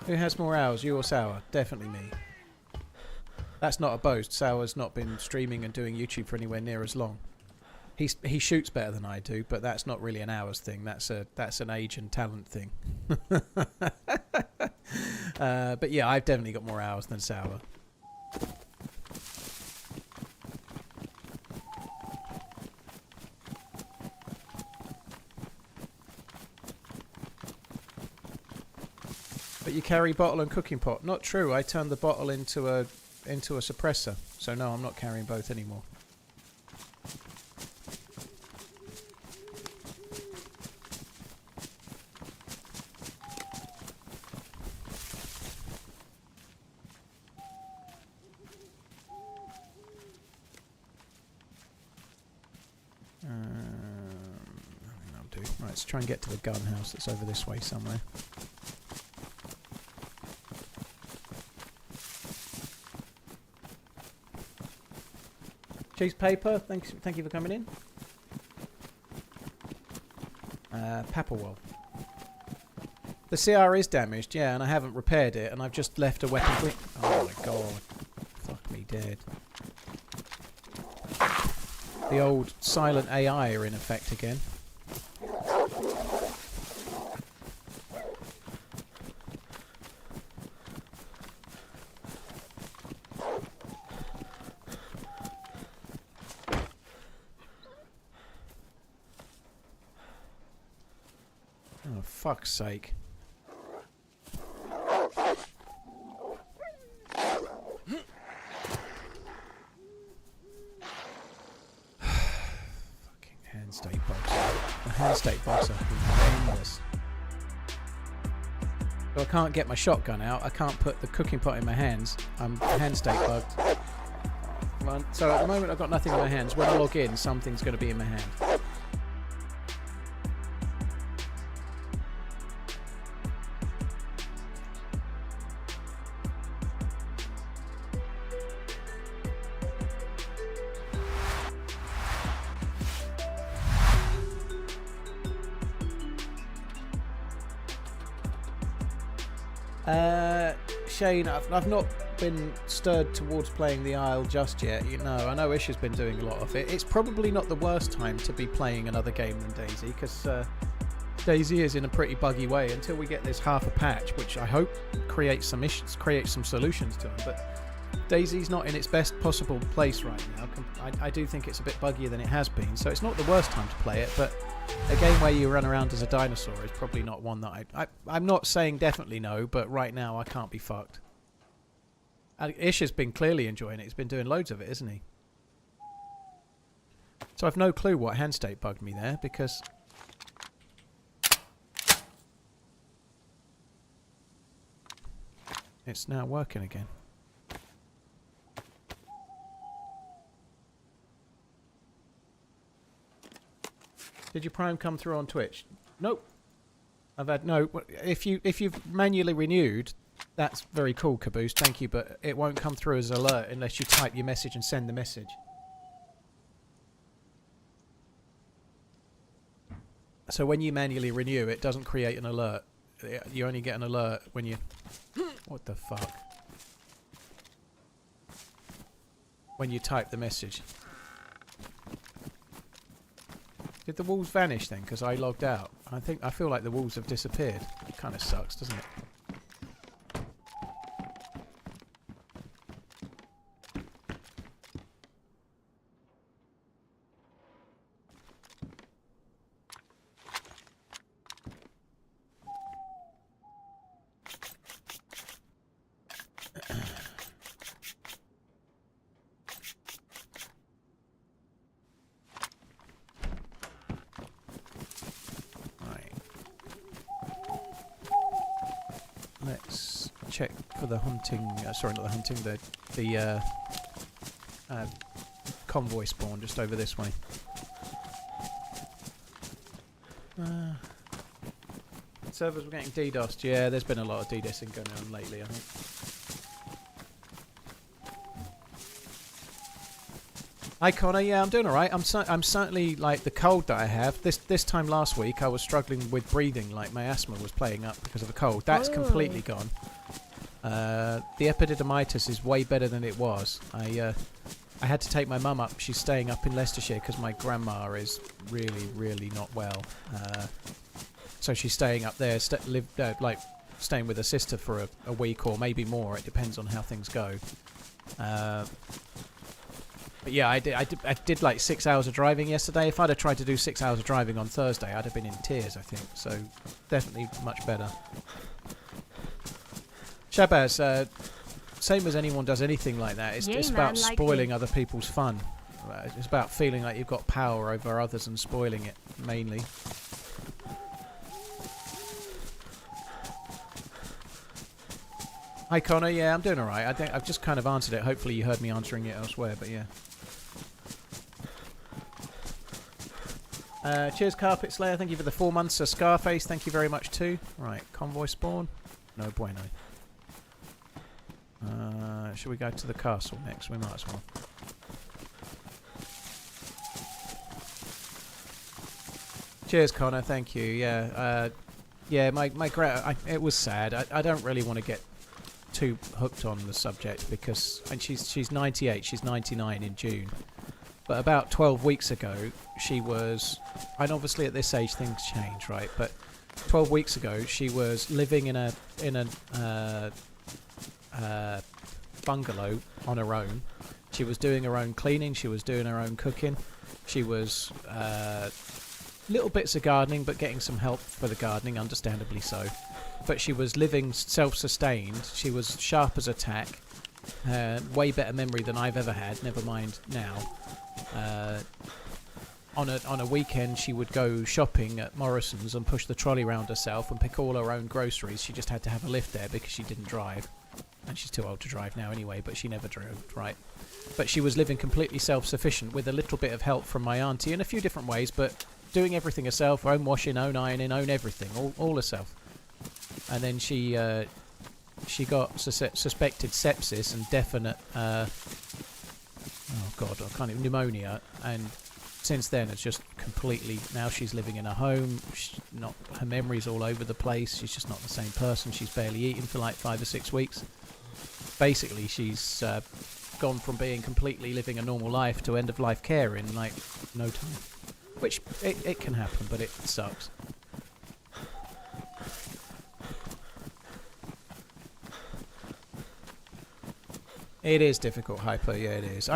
Who has more hours, you or Sour? Definitely me. That's not a boast. Sour's not been streaming and doing YouTube for anywhere near as long. He shoots better than I do, but that's not really an hours thing. That's an age and talent thing. But yeah, I've definitely got more hours than Sour. But you carry bottle and cooking pot. Not true. I turned the bottle into a suppressor. So no, I'm not carrying both anymore. I'll do. Right, let's try and get to the gun house that's over this way somewhere. Cheese paper, thank you for coming in. Papawell. The CR is damaged, yeah, and I haven't repaired it, and I've just left a weapon quick. Oh my god. Fuck me dead. The old silent AI are in effect again. Oh, fuck's sake. Fucking hand state box. The hand state box are horrendous. So I can't get my shotgun out. I can't put the cooking pot in my hands. I'm hand state bugged. So at the moment I've got nothing in my hands. When I log in, something's going to be in my hand. Shane, I've not been stirred towards playing the Isle just yet. You know, I know Ish has been doing a lot of it. It's probably not the worst time to be playing another game than DayZ, because DayZ is in a pretty buggy way until we get this half a patch, which I hope creates some issues, creates some solutions to them. But DayZ's not in its best possible place right now. I do think it's a bit buggier than it has been, so it's not the worst time to play it, but a game where you run around as a dinosaur is probably not one that I'm not saying definitely no, but right now I can't be fucked. Ish has been clearly enjoying it. He's been doing loads of it, isn't he? So I've no clue what hand state bugged me there, because it's now working again. Did your Prime come through on Twitch? Nope. I've had no. If you've manually renewed, that's very cool, Caboose. Thank you, but it won't come through as an alert unless you type your message and send the message. So when you manually renew, it doesn't create an alert. You only get an alert when you. What the fuck? When you type the message. Did the walls vanish then? Because I logged out. I feel like the walls have disappeared. It kind of sucks, doesn't it? check for the hunting. Sorry, not the hunting. The convoy spawn just over this way. Servers were getting DDoSed. Yeah, there's been a lot of DDoSing going on lately, I think. Hi Connor, yeah, I'm doing alright. I'm certainly, like, the cold that I have. This time last week I was struggling with breathing, like my asthma was playing up because of the cold. That's completely gone. The epididymitis is way better than it was. I had to take my mum up. She's staying up in Leicestershire because my grandma is really, really not well. So she's staying up there, like staying with her sister for a week or maybe more. It depends on how things go. But yeah, I did like 6 hours of driving yesterday. If I'd have tried to do 6 hours of driving on Thursday, I'd have been in tears, I think. So definitely much better. Shabazz, same as anyone does anything like that. It's about spoiling other people's fun. It's about feeling like you've got power over others and spoiling it, mainly. Hi Connor, yeah, I'm doing alright. I think I've just kind of answered it. Hopefully you heard me answering it elsewhere, but yeah. Cheers Carpet Slayer, thank you for the 4 months. Scarface, thank you very much too. Right, convoy spawn. No bueno. Should we go to the castle next? We might as well. Cheers Connor, thank you. Yeah, yeah, it was sad. I don't really want to get too hooked on the subject because, and she's 98, she's 99 in June, but about 12 weeks ago she was, and obviously at this age things change, right, but 12 weeks ago she was living in a bungalow on her own. She was doing her own cleaning, she was doing her own cooking, she was little bits of gardening but getting some help for the gardening, understandably so. But she was living self-sustained. She was sharp as a tack. Way better memory than I've ever had, never mind now. On a weekend she would go shopping at Morrison's and push the trolley around herself and pick all her own groceries. She just had to have a lift there because she didn't drive. And she's too old to drive now anyway, but she never drove, right? But she was living completely self-sufficient with a little bit of help from my auntie in a few different ways, but doing everything herself, own washing, own ironing, own everything, all herself. And then she got suspected sepsis and definite, oh god, I can't even, pneumonia, and since then it's just completely, now she's living in a home, her memory's all over the place, she's just not the same person, she's barely eaten for like 5 or 6 weeks. Basically she's gone from being completely living a normal life to end of life care in like no time. Which, it can happen, but it sucks. It is difficult, Hyper. Yeah, it is.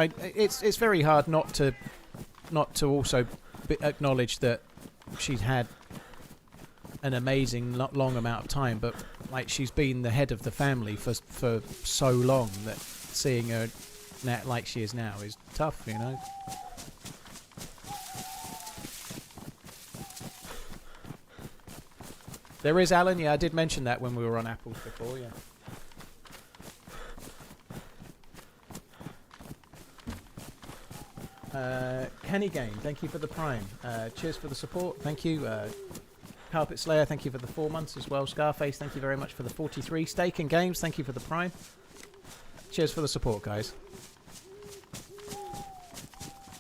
It's very hard not to also acknowledge that she's had an amazing long amount of time, but like she's been the head of the family for so long that seeing her like she is now is tough, you know. There is Alan, yeah, I did mention that when we were on Apples before, yeah. Kenny Game, thank you for the Prime. Cheers for the support, thank you. Carpet Slayer, thank you for the 4 months as well. Scarface, thank you very much for the 43. Steak and Games, thank you for the Prime. Cheers for the support, guys.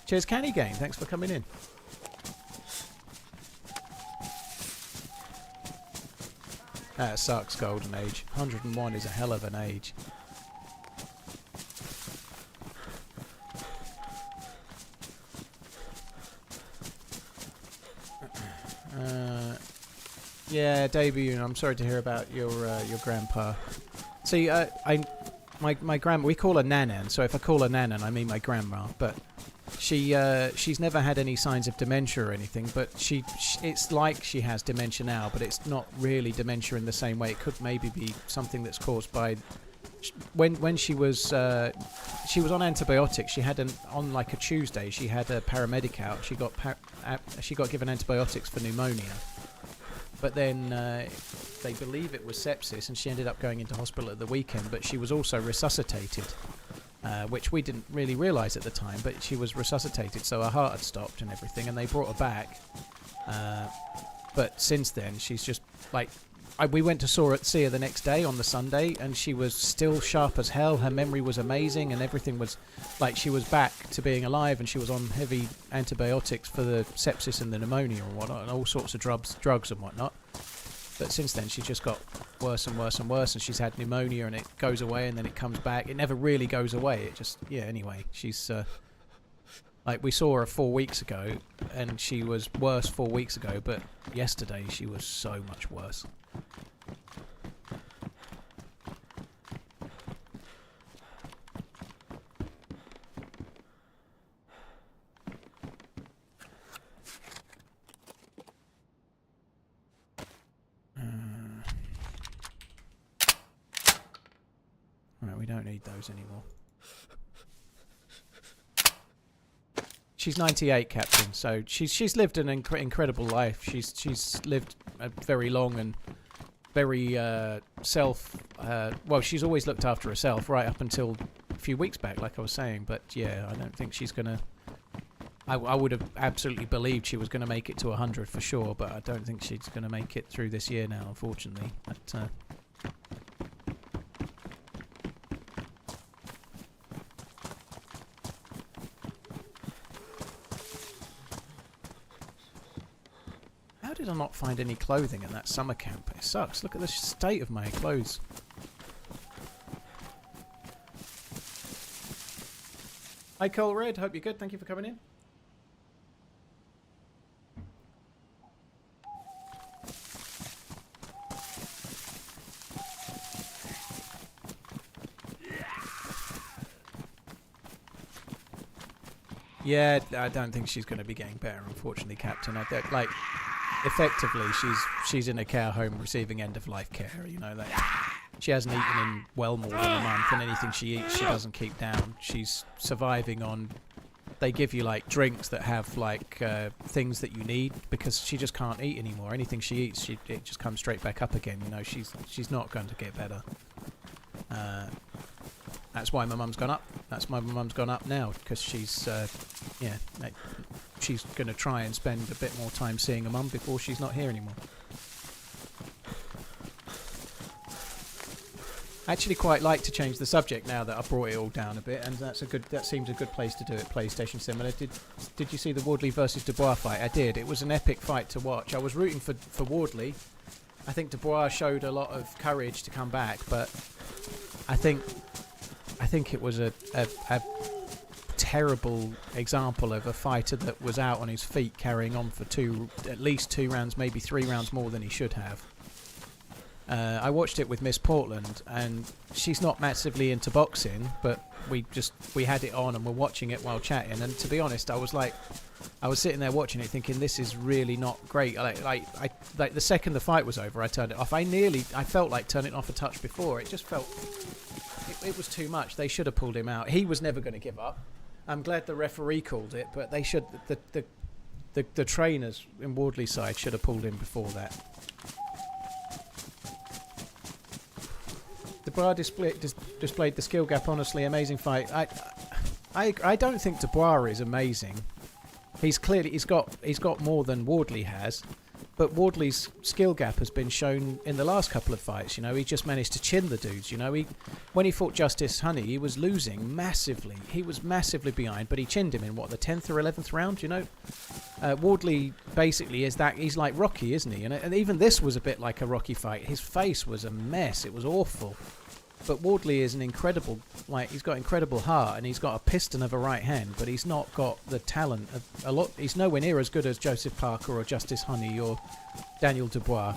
Cheers, Kenny Game, thanks for coming in. That sucks, Golden Age. 101 is a hell of an age. Yeah, debut. I'm sorry to hear about your grandpa. See, my grandma, we call her Nanan. So if I call her Nanan, I mean my grandma. But she's never had any signs of dementia or anything. But it's like she has dementia now, but it's not really dementia in the same way. It could maybe be something that's caused by when she was on antibiotics. She had on like a Tuesday. She had a paramedic out. She got given antibiotics for pneumonia. but then they believe it was sepsis, and she ended up going into hospital at the weekend, but she was also resuscitated, which we didn't really realise at the time, but she was resuscitated, so her heart had stopped and everything, and they brought her back. But since then, she's just like... we went to see her the next day on the Sunday, and she was still sharp as hell. Her memory was amazing, and everything was like she was back to being alive, and she was on heavy antibiotics for the sepsis and the pneumonia and whatnot, and all sorts of drugs and whatnot. But since then, she's just got worse and worse and worse, and she's had pneumonia, and it goes away, and then it comes back. It never really goes away. It just, yeah, anyway, she's... like, we saw her 4 weeks ago, and she was worse 4 weeks ago, but yesterday she was so much worse. Right, we don't need those anymore. She's 98, Captain, so she's lived an incredible life. She's lived a very long and very well, she's always looked after herself right up until a few weeks back, like I was saying. But yeah, I don't think she's gonna... I would have absolutely believed she was going to make it to 100 for sure, but I don't think she's going to make it through this year now, unfortunately. But, how did I not find any clothing in that summer camp? It sucks. Look at the state of my clothes. Hi, Cole Red. Hope you're good. Thank you for coming in. Yeah, I don't think she's going to be getting better, unfortunately, Captain. I don't, like, effectively, she's in a care home receiving end-of-life care. You know, like, she hasn't eaten in well more than a month, and anything she eats, she doesn't keep down. She's surviving on... They give you, like, drinks that have, like, things that you need, because she just can't eat anymore. Anything she eats, it just comes straight back up again. You know, she's not going to get better. That's why my mum's gone up. That's why my mum's gone up now, because she's, yeah, she's going to try and spend a bit more time seeing her mum before she's not here anymore. I actually quite like to change the subject now that I've brought it all down a bit, and that seems a good place to do it. PlayStation Similar. Did you see the Wardley versus Dubois fight? I did. It was an epic fight to watch. I was rooting for Wardley. I think Dubois showed a lot of courage to come back, but I think it was a terrible example of a fighter that was out on his feet carrying on for at least 2 rounds, maybe 3 rounds more than he should have. I watched it with Miss Portland, and she's not massively into boxing, but we had it on and we're watching it while chatting, and to be honest, I was sitting there watching it thinking, this is really not great. Like the second the fight was over, I turned it off. I felt like turning it off a touch before. It just felt... It was too much. They should have pulled him out. He was never going to give up. I'm glad the referee called it, but they should... The trainers in Wardley's side should have pulled him before that. Dubois displayed the skill gap. Honestly, amazing fight. I don't think Dubois is amazing. He's got more than Wardley has, but Wardley's skill gap has been shown in the last couple of fights. You know, he just managed to chin the dudes. You know, when he fought Justice Honey, he was losing massively. He was massively behind, but he chinned him in what, the 10th or 11th round. You know, Wardley basically he's like Rocky, isn't he? And even this was a bit like a Rocky fight. His face was a mess. It was awful. But Wardley is an incredible, he's got incredible heart, and he's got a piston of a right hand, but he's not got the talent of a lot. He's nowhere near as good as Joseph Parker or Justice Honey or Daniel Dubois.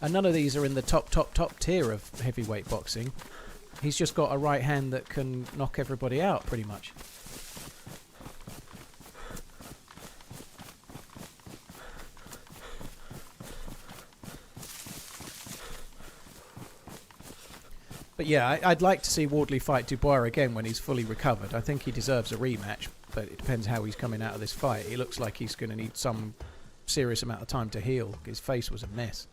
And none of these are in the top tier of heavyweight boxing. He's just got a right hand that can knock everybody out, pretty much. But yeah, I'd like to see Wardley fight Dubois again when he's fully recovered. I think he deserves a rematch, but it depends how he's coming out of this fight. He looks like he's going to need some serious amount of time to heal. His face was a mess.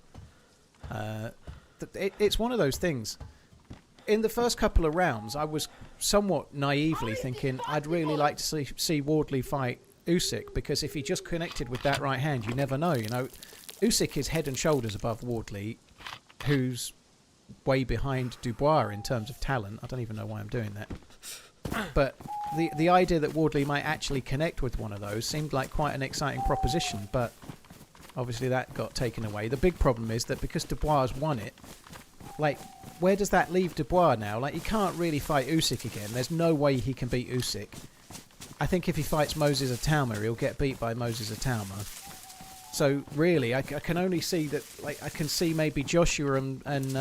It's one of those things. In the first couple of rounds, I was somewhat naively thinking I'd really like to see Wardley fight Usyk, because if he just connected with that right hand, you never know. You know, Usyk is head and shoulders above Wardley, who's way behind Dubois in terms of talent. I don't even know why I'm doing that. But the idea that Wardley might actually connect with one of those seemed like quite an exciting proposition, but obviously that got taken away. The big problem is that because Dubois won it, like, where does that leave Dubois now? Like, he can't really fight Usyk again. There's no way he can beat Usyk. I think if he fights Moses Atauma, he'll get beat by Moses Atauma. So really, I can only see that. Like, I can see maybe Joshua and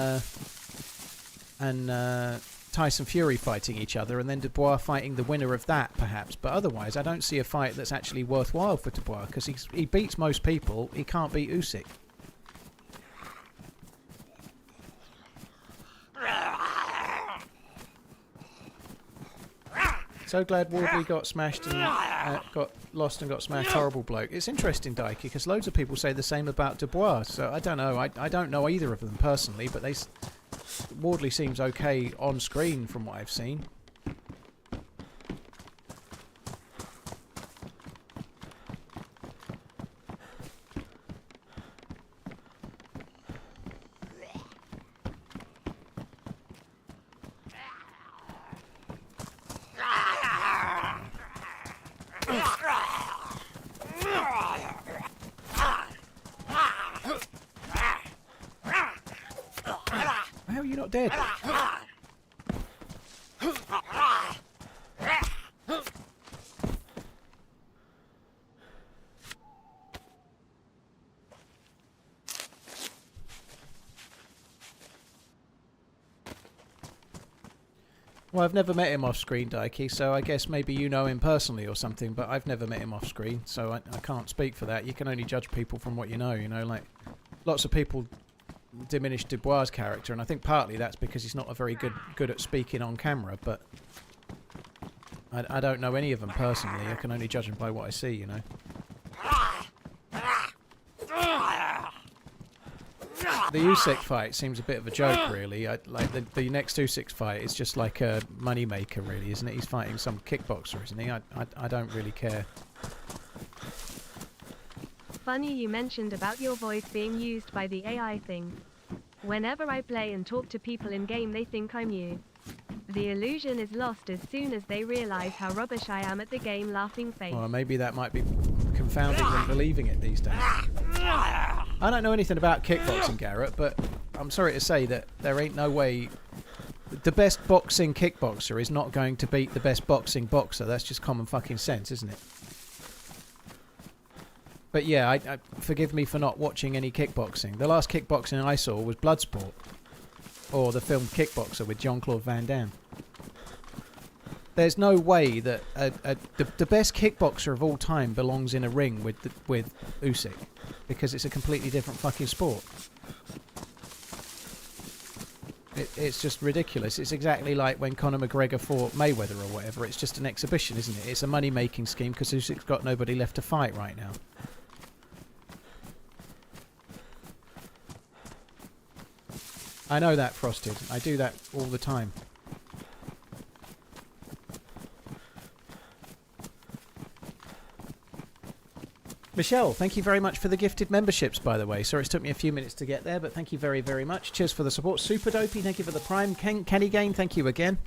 Tyson Fury fighting each other, and then Dubois fighting the winner of that, perhaps. But otherwise, I don't see a fight that's actually worthwhile for Dubois, because he beats most people. He can't beat Usyk. So glad Wardley got smashed and got lost and got smashed. Horrible bloke. It's interesting, Daiki, because loads of people say the same about Dubois. So I don't know. I don't know either of them personally, but Wardley seems okay on screen from what I've seen. How are you not dead? Well, I've never met him off screen, Daiki, so I guess maybe you know him personally or something, but I've never met him off screen, so I can't speak for that. You can only judge people from what you know, like, lots of people diminish Dubois' character, and I think partly that's because he's not a very good at speaking on camera, but I don't know any of them personally. I can only judge them by what I see, you know. The Usyk fight seems a bit of a joke, really. Like the next Usyk fight is just like a moneymaker, really, isn't it? He's fighting some kickboxer, isn't he? I don't really care. Funny you mentioned about your voice being used by the AI thing. Whenever I play and talk to people in game, they think I'm you. The illusion is lost as soon as they realize how rubbish I am at the game. Laughing face. Well, maybe that might be confounding them believing it these days. I don't know anything about kickboxing, Garrett, but I'm sorry to say that there ain't no way the best boxing kickboxer is not going to beat the best boxing boxer. That's just common fucking sense, isn't it? But yeah, I forgive me for not watching any kickboxing. The last kickboxing I saw was Bloodsport, or the film Kickboxer with Jean-Claude Van Damme. There's no way that the best kickboxer of all time belongs in a ring with Usyk, because it's a completely different fucking sport. It's just ridiculous. It's exactly like when Conor McGregor fought Mayweather or whatever. It's just an exhibition, isn't it? It's a money-making scheme because Usyk's got nobody left to fight right now. I know that, Frosted. I do that all the time. Michelle, thank you very much for the gifted memberships, by the way. Sorry, it took me a few minutes to get there, but thank you very, very much. Cheers for the support. Super Dopey, thank you for the Prime. Kenny Game, thank you again.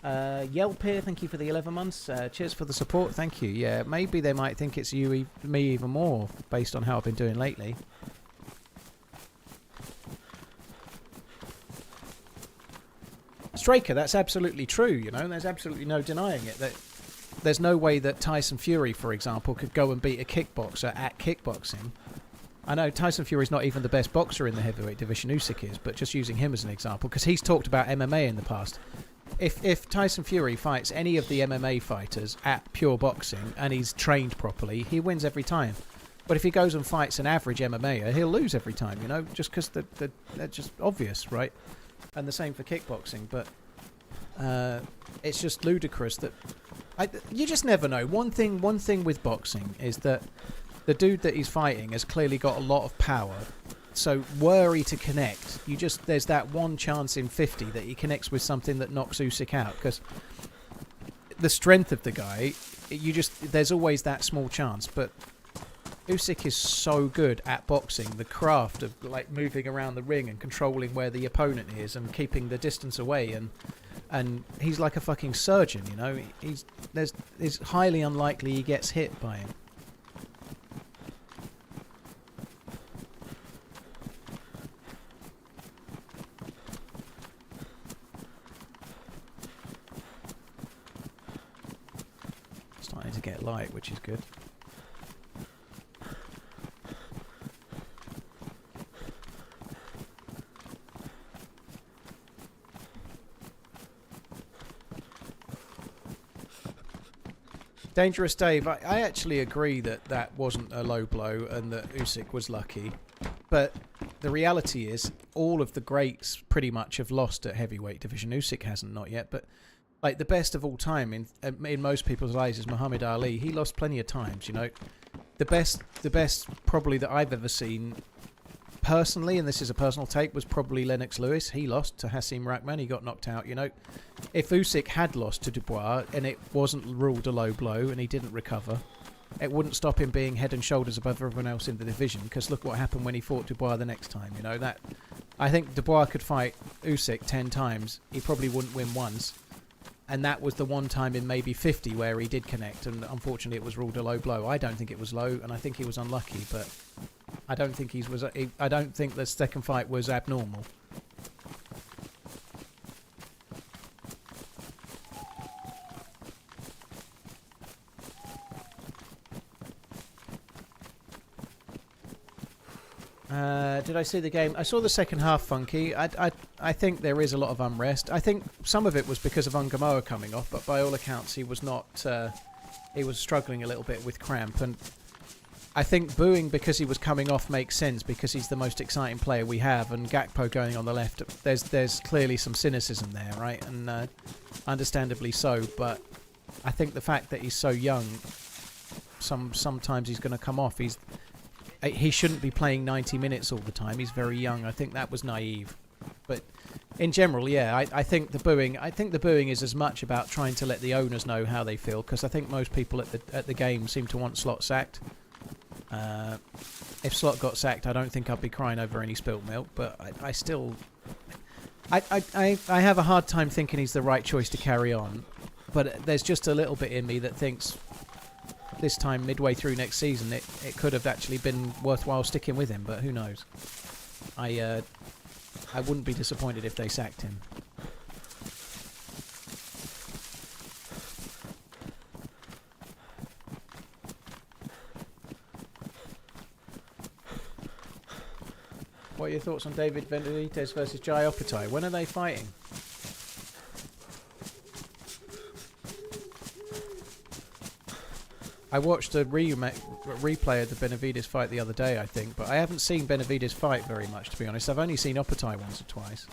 Yelp here, thank you for the 11 months. Cheers for the support, thank you. Yeah, maybe they might think it's me even more, based on how I've been doing lately. Straker, that's absolutely true, you know. There's absolutely no denying it. There's no way that Tyson Fury, for example, could go and beat a kickboxer at kickboxing. I know Tyson Fury's not even the best boxer in the heavyweight division, Usyk is, but just using him as an example, because he's talked about MMA in the past. If Tyson Fury fights any of the MMA fighters at pure boxing, and he's trained properly, he wins every time. But if he goes and fights an average MMAer, he'll lose every time, you know, just because they're just obvious, right? And the same for kickboxing, but it's just ludicrous that you just never know. One thing with boxing is that the dude that he's fighting has clearly got a lot of power, So were he to connect, there's that one chance in 50 that he connects with something that knocks Usyk out, because the strength of the guy, there's always that small chance. But Usyk is so good at boxing, the craft of like moving around the ring and controlling where the opponent is and keeping the distance away, and he's like a fucking surgeon, you know. It's highly unlikely he gets hit by him. Starting to get light, which is good. Dangerous Dave, I actually agree that wasn't a low blow and that Usyk was lucky. But the reality is all of the greats pretty much have lost at heavyweight division. Usyk hasn't, not yet. But like the best of all time in most people's eyes is Muhammad Ali. He lost plenty of times, you know. The best probably that I've ever seen personally, and this is a personal take, was probably Lennox Lewis. He lost to Hasim Rahman. He got knocked out, you know. If Usyk had lost to Dubois and it wasn't ruled a low blow and he didn't recover, it wouldn't stop him being head and shoulders above everyone else in the division, because look what happened when he fought Dubois the next time, you know. That I think Dubois could fight Usyk 10 times. He probably wouldn't win once. And that was the one time in maybe 50 where he did connect, and unfortunately it was ruled a low blow. I don't think it was low, and I think he was unlucky, but I don't think I don't think the second fight was abnormal. Did I see the game? I saw the second half, Funky. I think there is a lot of unrest. I think some of it was because of Ungamoa coming off, but by all accounts he was not. He was struggling a little bit with cramp, and I think booing because he was coming off makes sense because he's the most exciting player we have, and Gakpo going on the left. There's clearly some cynicism there, right? And understandably so. But I think the fact that he's so young, sometimes he's going to come off. He shouldn't be playing 90 minutes all the time. He's very young. I think that was naive. But in general, yeah, I think the booing is as much about trying to let the owners know how they feel, because I think most people at the game seem to want Slot sacked. If Slot got sacked, I don't think I'd be crying over any spilt milk. But I still, I have a hard time thinking he's the right choice to carry on. But there's just a little bit in me that thinks this time midway through next season it could have actually been worthwhile sticking with him, but who knows. I wouldn't be disappointed if they sacked him. What are your thoughts on David Benavidez versus Jai Opetaia? When are they fighting? I watched a replay of the Benavidez fight the other day, I think, but I haven't seen Benavidez fight very much, to be honest. I've only seen Opetaia once or twice.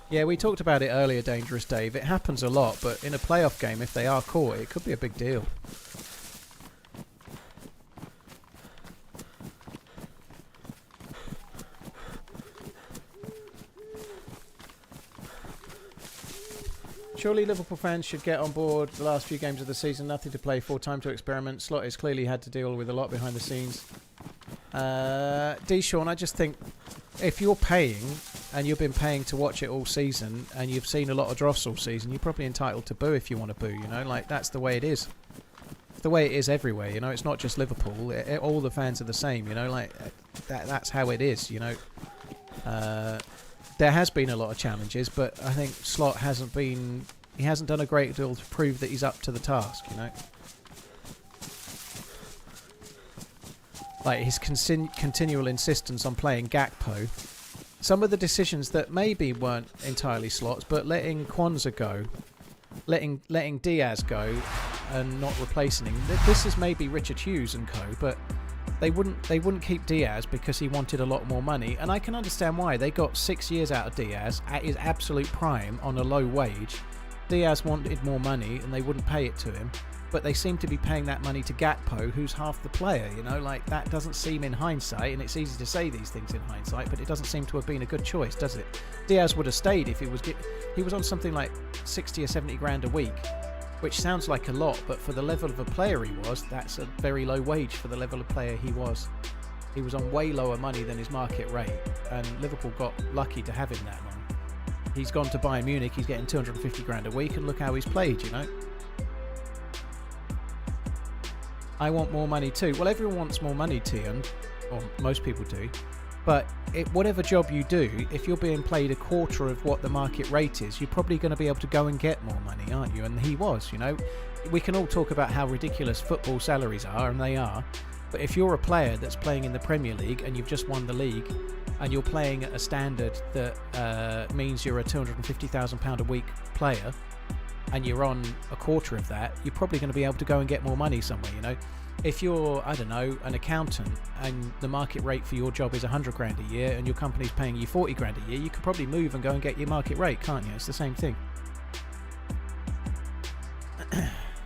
Yeah, we talked about it earlier, Dangerous Dave. It happens a lot, but in a playoff game, if they are caught, it could be a big deal. Surely Liverpool fans should get on board the last few games of the season. Nothing to play for, time to experiment. Slot has clearly had to deal with a lot behind the scenes. Sean, I just think if you're paying and you've been paying to watch it all season and you've seen a lot of dross all season, you're probably entitled to boo if you want to boo, you know? Like, that's the way it is. It's the way it is everywhere, you know? It's not just Liverpool. All the fans are the same, you know? Like, that's how it is, you know? There has been a lot of challenges, but I think Slot hasn't done a great deal to prove that he's up to the task, you know. Like his continual insistence on playing Gakpo, some of the decisions that maybe weren't entirely Slot's, but letting Kwanzaa go, letting Diaz go, and not replacing him. This is maybe Richard Hughes and co, but they wouldn't keep Diaz because he wanted a lot more money, and I can understand why. They got 6 years out of Diaz at his absolute prime on a low wage, Diaz wanted more money and they wouldn't pay it to him, but they seem to be paying that money to Gakpo, who's half the player, you know, like that doesn't seem in hindsight, and it's easy to say these things in hindsight, but it doesn't seem to have been a good choice, does it? Diaz would have stayed if he was on something like 60 or 70 grand a week, which sounds like a lot, but for the level of a player he was, that's a very low wage for the level of player he was. He was on way lower money than his market rate, and Liverpool got lucky to have him that long. He's gone to Bayern Munich, he's getting 250 grand a week, and look how he's played, you know? I want more money too. Well, everyone wants more money, Tian, or most people do, but whatever job you do, if you're being paid a quarter of what the market rate is, you're probably going to be able to go and get more money, aren't you? And he was, you know? We can all talk about how ridiculous football salaries are, and they are, but if you're a player that's playing in the Premier League and you've just won the league, and you're playing at a standard that means you're a £250,000 a week player, and you're on a quarter of that, you're probably going to be able to go and get more money somewhere, you know. If you're, I don't know, an accountant and the market rate for your job is 100 grand a year and your company's paying you 40 grand a year, you could probably move and go and get your market rate, can't you? It's the same thing.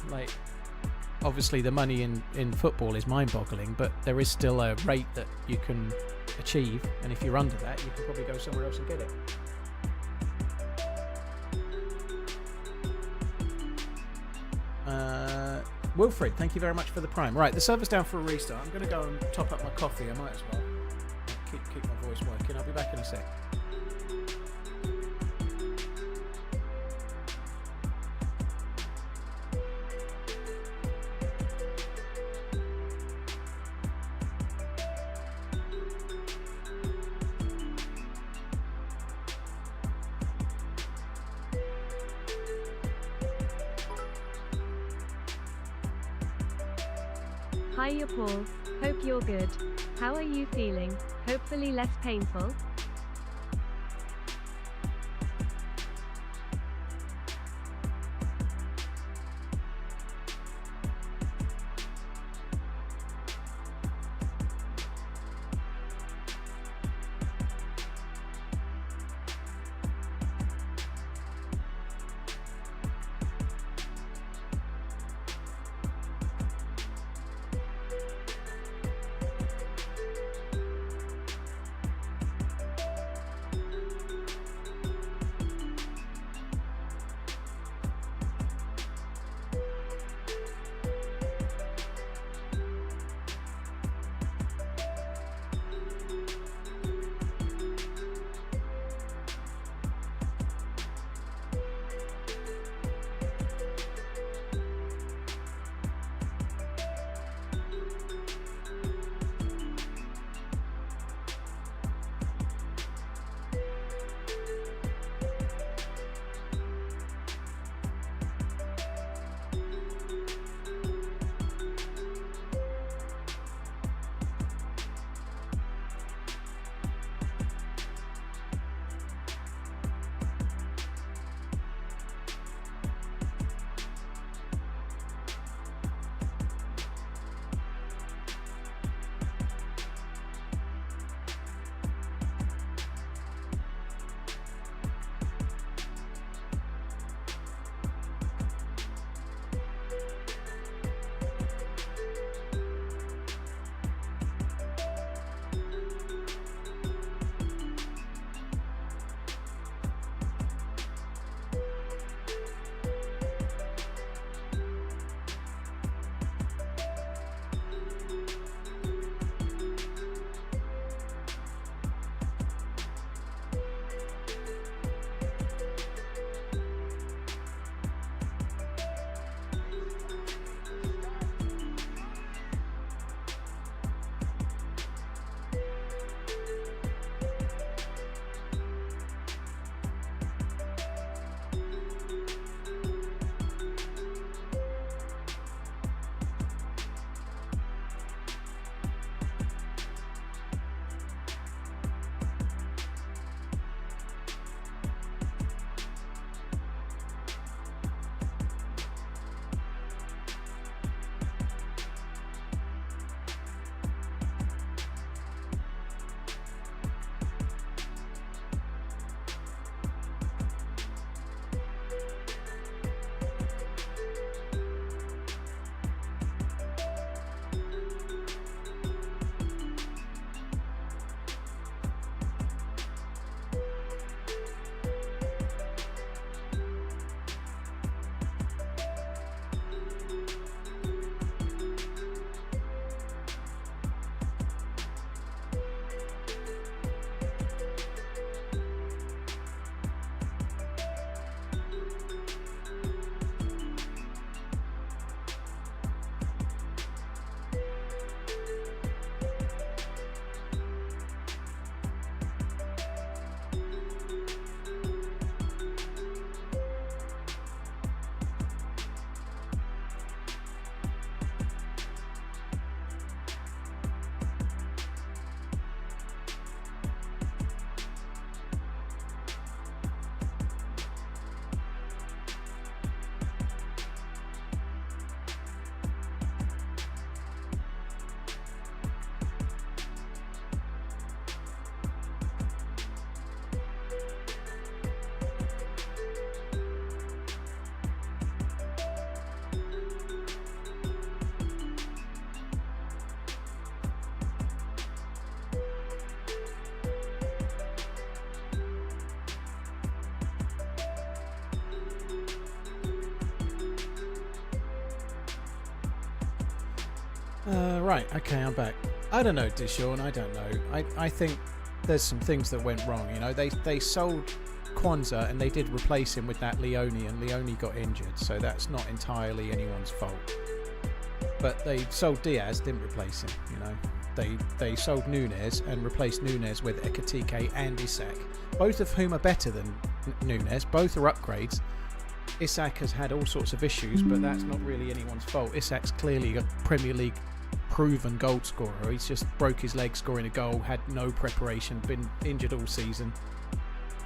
Like, obviously the money in football is mind-boggling, but there is still a rate that you can achieve, and if you're under that, you can probably go somewhere else and get it. Wilfred, thank you very much for the prime. Right, the server's down for a restart. I'm going to go and top up my coffee. I might as well keep my voice working. I'll be back in a sec. Hiya Paul, hope you're good. How are you feeling? Hopefully less painful? Right, okay, I'm back. I don't know, Dishon, I don't know. I think there's some things that went wrong, you know. They sold Kwanzaa and they did replace him with that Leone, and Leone got injured, so that's not entirely anyone's fault. But they sold Diaz, didn't replace him, you know. They sold Nunes and replaced Nunes with Ekatike and Isak, both of whom are better than Nunes. Both are upgrades. Isak has had all sorts of issues, but that's not really anyone's fault. Isak's clearly a Premier League proven goal scorer. He's just broke his leg scoring a goal, had no preparation, been injured all season.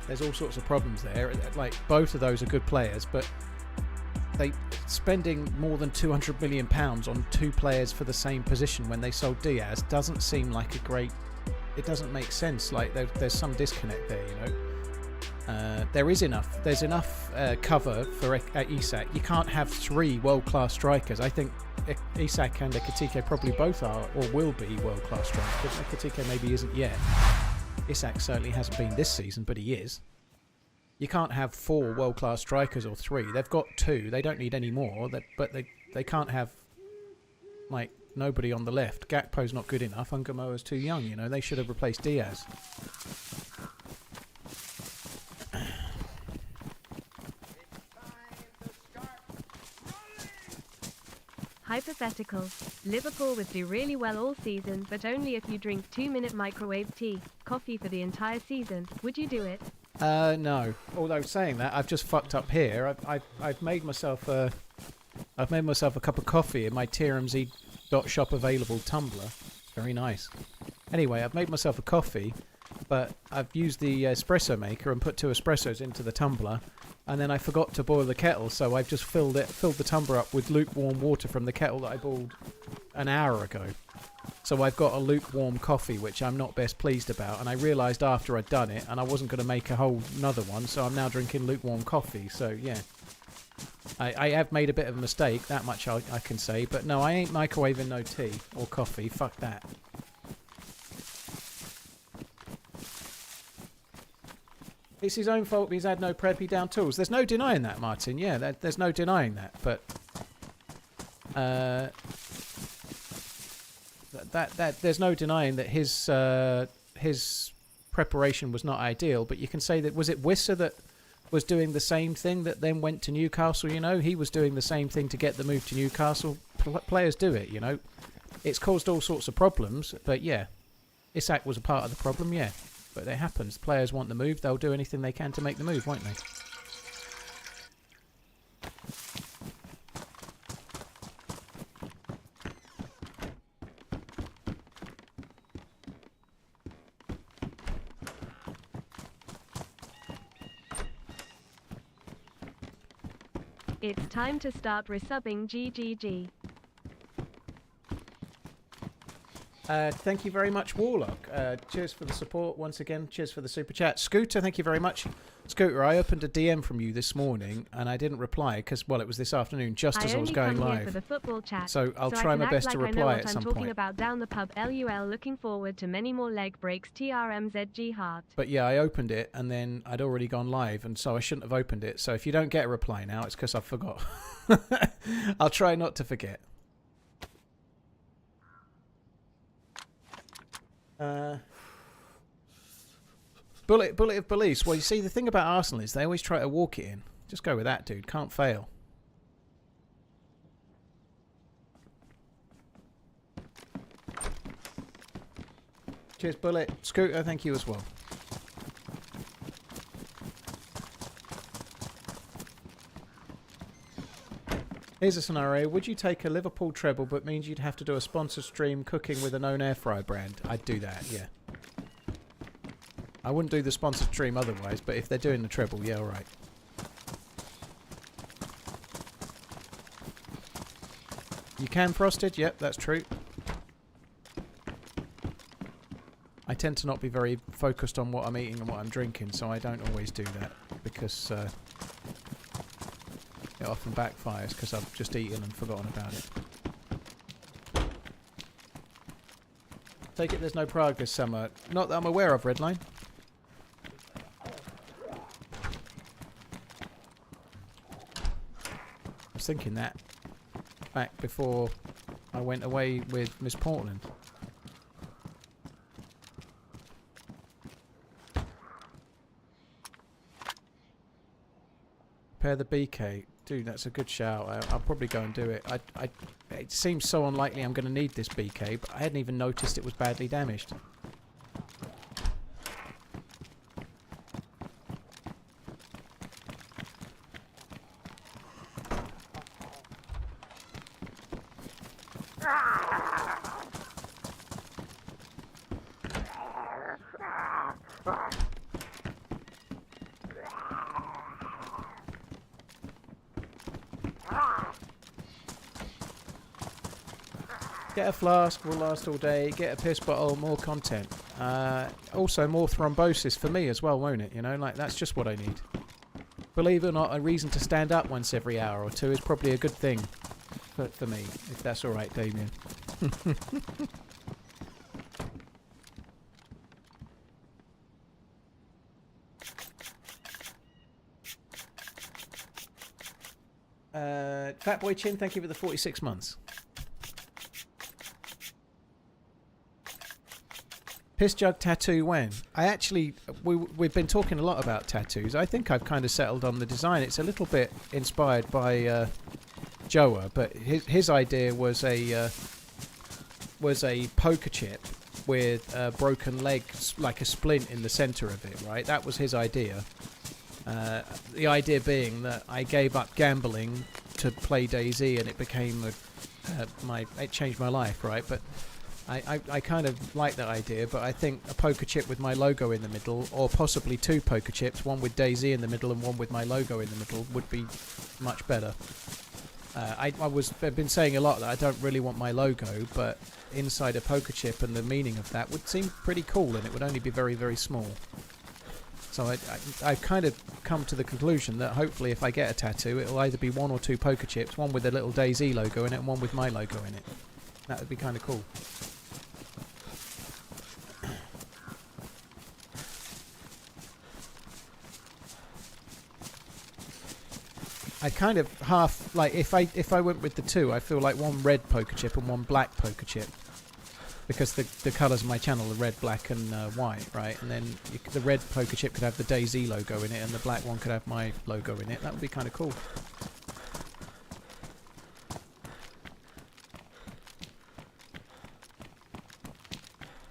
There's all sorts of problems there. Like, both of those are good players, but they spending more than £200 million on two players for the same position when they sold Diaz doesn't seem like a great. It doesn't make sense. Like, there's some disconnect there, you know. There's enough cover for Isak. You can't have three world-class strikers. I think Isak and Ekatike probably both are or will be world-class strikers. Ekatike maybe isn't yet. Isak certainly hasn't been this season, but he is. You can't have four world-class strikers or three. They've got two. They don't need any more. But they can't have, like, nobody on the left. Gakpo's not good enough. Ungamoa's too young, you know. They should have replaced Diaz. Hypothetical. Liverpool would do really well all season, but only if you drink 2-minute microwave tea, coffee for the entire season. Would you do it? No. Although saying that, I've just fucked up here. I've made myself a cup of coffee in my TRMZ.shop available tumbler. Very nice. Anyway, I've made myself a coffee, but I've used the espresso maker and put 2 espressos into the tumbler, and then I forgot to boil the kettle, so I've just filled the tumbler up with lukewarm water from the kettle that I boiled an hour ago. So I've got a lukewarm coffee, which I'm not best pleased about, and I realised after I'd done it, and I wasn't going to make a whole another one, so I'm now drinking lukewarm coffee. So yeah, I have made a bit of a mistake, that much I can say, but no, I ain't microwaving no tea or coffee. Fuck that. It's his own fault. He's had no prep. He down tools. There's no denying that, Martin. Yeah, there's no denying that. But that there's no denying that his preparation was not ideal. But you can say that, was it Wissa that was doing the same thing that then went to Newcastle? You know, he was doing the same thing to get the move to Newcastle. Players do it. You know, it's caused all sorts of problems. But yeah, Isak was a part of the problem. Yeah. But it happens. Players want the move. They'll do anything they can to make the move, won't they? It's time to start resubbing GGG. Thank you very much, Warlock. Cheers for the support once again. Cheers for the super chat. Scooter, thank you very much. Scooter, I opened a DM from you this morning and I didn't reply because, well, it was this afternoon just as I was going live. For the football chat, so I'll try my best to reply at some point. I'm talking about down the pub. LUL. Looking forward to many more leg breaks. TRMZ Jihad. But yeah, I opened it and then I'd already gone live, and so I shouldn't have opened it. So if you don't get a reply now, it's because I forgot. I'll try not to forget. Bullet of Belize. Well, you see, the thing about Arsenal is they always try to walk it in. Just go with that, dude. Can't fail. Cheers, Bullet. Scooter, thank you as well. Here's a scenario. Would you take a Liverpool treble but means you'd have to do a sponsor stream cooking with a known air fryer brand? I'd do that, yeah. I wouldn't do the sponsored stream otherwise, but if they're doing the treble, yeah, alright. You can frosted? Yep, that's true. I tend to not be very focused on what I'm eating and what I'm drinking, so I don't always do that, because it often backfires because I've just eaten and forgotten about it. Take it there's no Prague this summer. Not that I'm aware of, Redline. I was thinking that back before I went away with Miss Portland. Repair the BK. Dude, that's a good shout. I'll probably go and do it. It seems so unlikely I'm going to need this BK, but I hadn't even noticed it was badly damaged. Get a flask, will last all day. Get a piss bottle, more content. Also more thrombosis for me as well, won't it? You know, like that's just what I need. Believe it or not, a reason to stand up once every hour or two is probably a good thing for me, if that's alright, Damien. Fatboy Chin, thank you for the 46 months. Piss jug tattoo when? I actually, we've been talking a lot about tattoos. I think I've kind of settled on the design. It's a little bit inspired by Joa, but his idea was a poker chip with a broken leg, like a splint in the centre of it, right? That was his idea. The idea being that I gave up gambling to play DayZ, and it became it changed my life, right? But I kind of like that idea, but I think a poker chip with my logo in the middle, or possibly two poker chips, one with DayZ in the middle and one with my logo in the middle, would be much better. I've been saying a lot that I don't really want my logo, but inside a poker chip and the meaning of that would seem pretty cool, and it would only be very, very small. So I've kind of come to the conclusion that hopefully if I get a tattoo, it'll either be one or two poker chips, one with a little DayZ logo in it and one with my logo in it. That would be kind of cool. I kind of half like if I went with the two, I feel like one red poker chip and one black poker chip, because the colours of my channel are red, black, and white, right? And then the red poker chip could have the DayZ logo in it, and the black one could have my logo in it. That would be kind of cool.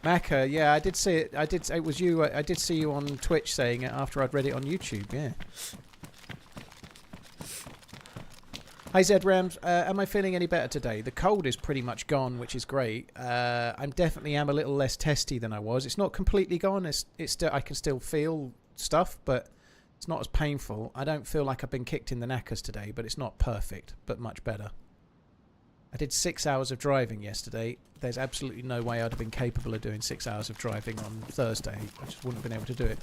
Macca, yeah, I did see it. It was you. I did see you on Twitch saying it after I'd read it on YouTube. Yeah. Hi ZRams, am I feeling any better today? The cold is pretty much gone, which is great. I definitely am a little less testy than I was. It's not completely gone. It's still, I can still feel stuff, but it's not as painful. I don't feel like I've been kicked in the knackers today, but it's not perfect, but much better. I did 6 hours of driving yesterday. There's absolutely no way I'd have been capable of doing 6 hours of driving on Thursday. I just wouldn't have been able to do it.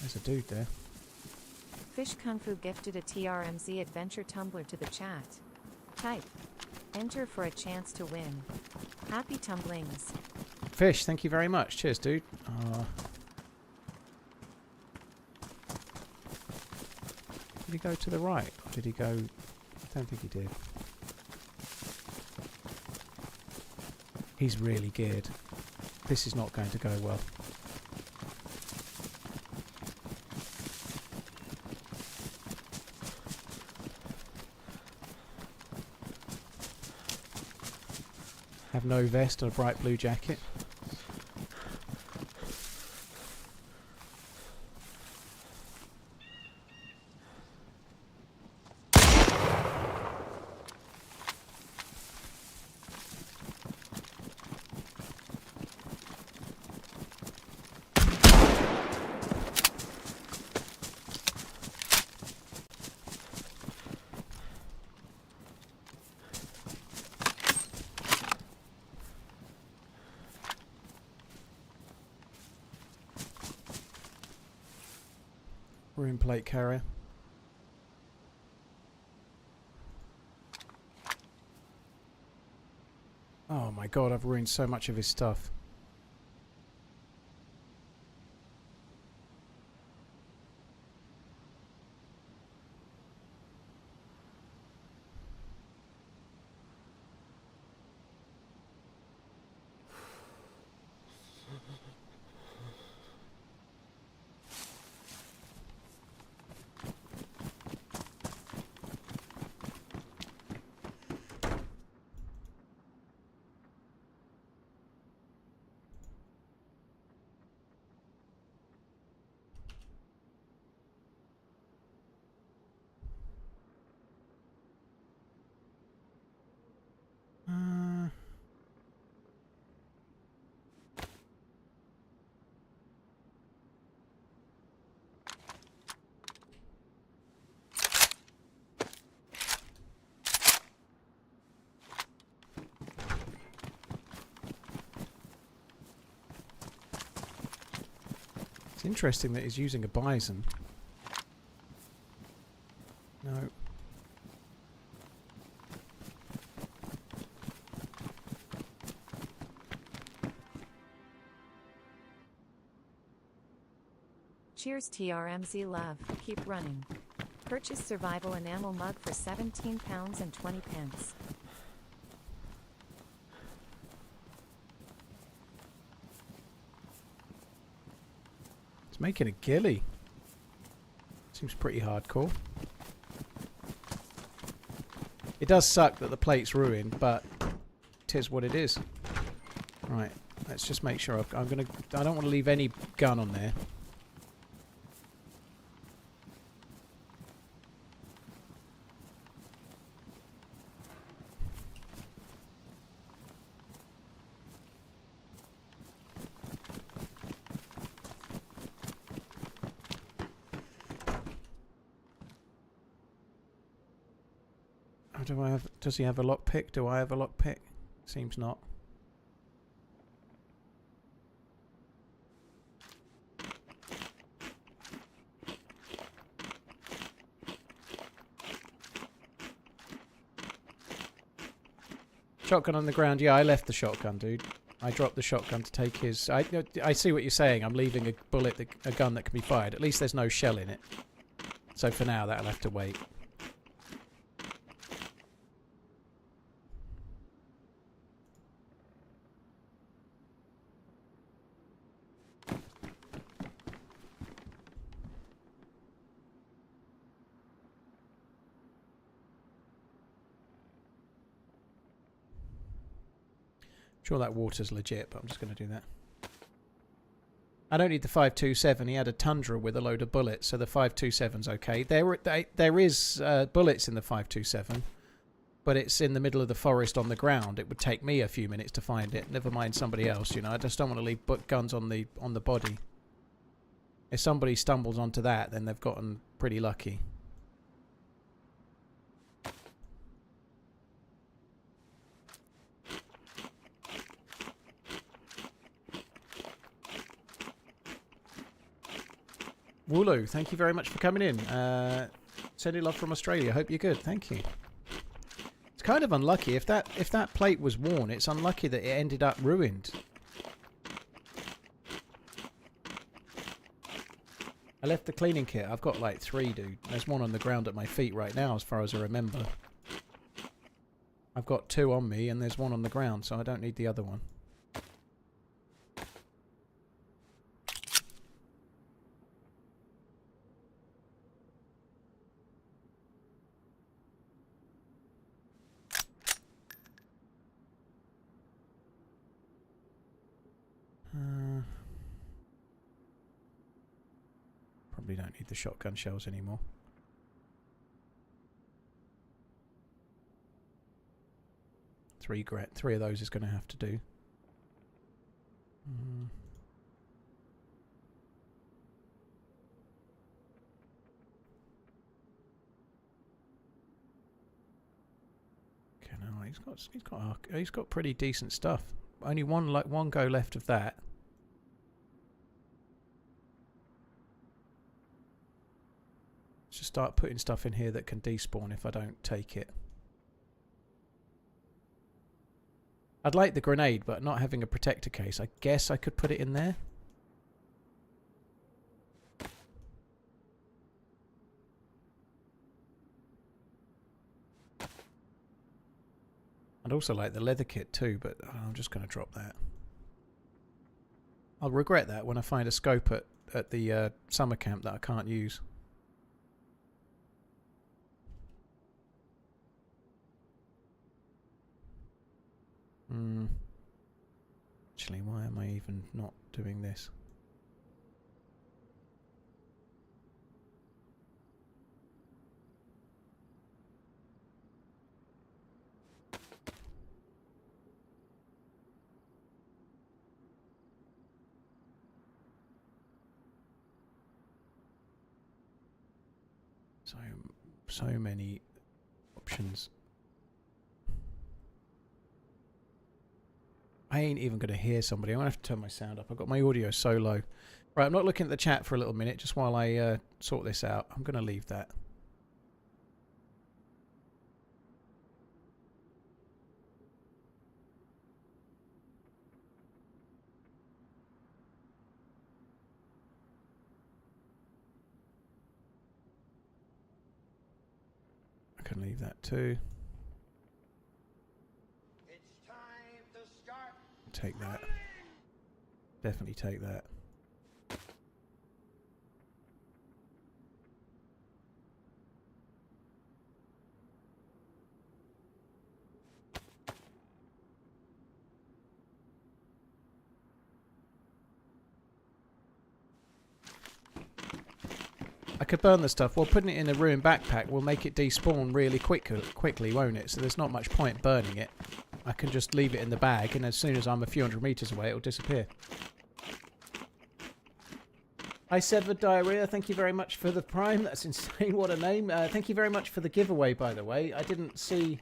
There's a dude there. Fish Kung Fu gifted a TRMZ adventure tumbler to the chat. Type. Enter for a chance to win. Happy tumblings. Fish, thank you very much. Cheers, dude. Did he go to the right? Or did he go... I don't think he did. He's really geared. This is not going to go well. Have no vest or a bright blue jacket. Room plate carrier. Oh my god, I've ruined so much of his stuff. It's interesting that he's using a bison. No. Cheers TRMZ love, keep running. Purchase survival enamel mug for £17 and 20 pence. It's making a ghillie. Seems pretty hardcore. It does suck that the plate's ruined, but it is what it is. Right, let's just make sure I don't want to leave any gun on there. Does he have a lockpick? Do I have a lockpick? Seems not. Shotgun on the ground. Yeah, I left the shotgun, dude. I dropped the shotgun to take his... I see what you're saying. I'm leaving a bullet, a gun that can be fired. At least there's no shell in it. So for now, that'll have to wait. Sure that water's legit, but I'm just going to do that. I don't need the 5.27. He had a Tundra with a load of bullets, so the 5.27's okay. There is bullets in the 5.27, but it's in the middle of the forest on the ground. It would take me a few minutes to find it. Never mind somebody else, you know. I just don't want to leave guns on the body. If somebody stumbles onto that, then they've gotten pretty lucky. Wooloo, thank you very much for coming in. Sending love from Australia. Hope you're good. Thank you. It's kind of unlucky. If that plate was worn, it's unlucky that it ended up ruined. I left the cleaning kit. I've got like 3, dude. There's one on the ground at my feet right now, as far as I remember. I've got 2 on me, and there's 1 on the ground, so I don't need the other one. Probably don't need the shotgun shells anymore. Three of those is going to have to do. Okay, no, he's got pretty decent stuff. Only one go left of that. Just start putting stuff in here that can despawn if I don't take it. I'd like the grenade, but not having a protector case. I guess I could put it in there. I'd also like the leather kit too, but I'm just going to drop that. I'll regret that when I find a scope at the summer camp that I can't use. Actually, why am I even not doing this? So many options. I ain't even going to hear somebody. I'm going to have to turn my sound up. I've got my audio so low. Right, I'm not looking at the chat for a little minute, just while I sort this out. I'm going to leave that. I can leave that too. It's time to start. Take that. Definitely take that. I could burn the stuff. Well, putting it in a ruined backpack will make it despawn really quickly, won't it? So there's not much point burning it. I can just leave it in the bag, and as soon as I'm a few hundred meters away, it'll disappear. Hi, Severed Diarrhea. Thank you very much for the Prime. That's insane. What a name. Thank you very much for the giveaway, by the way. I didn't see...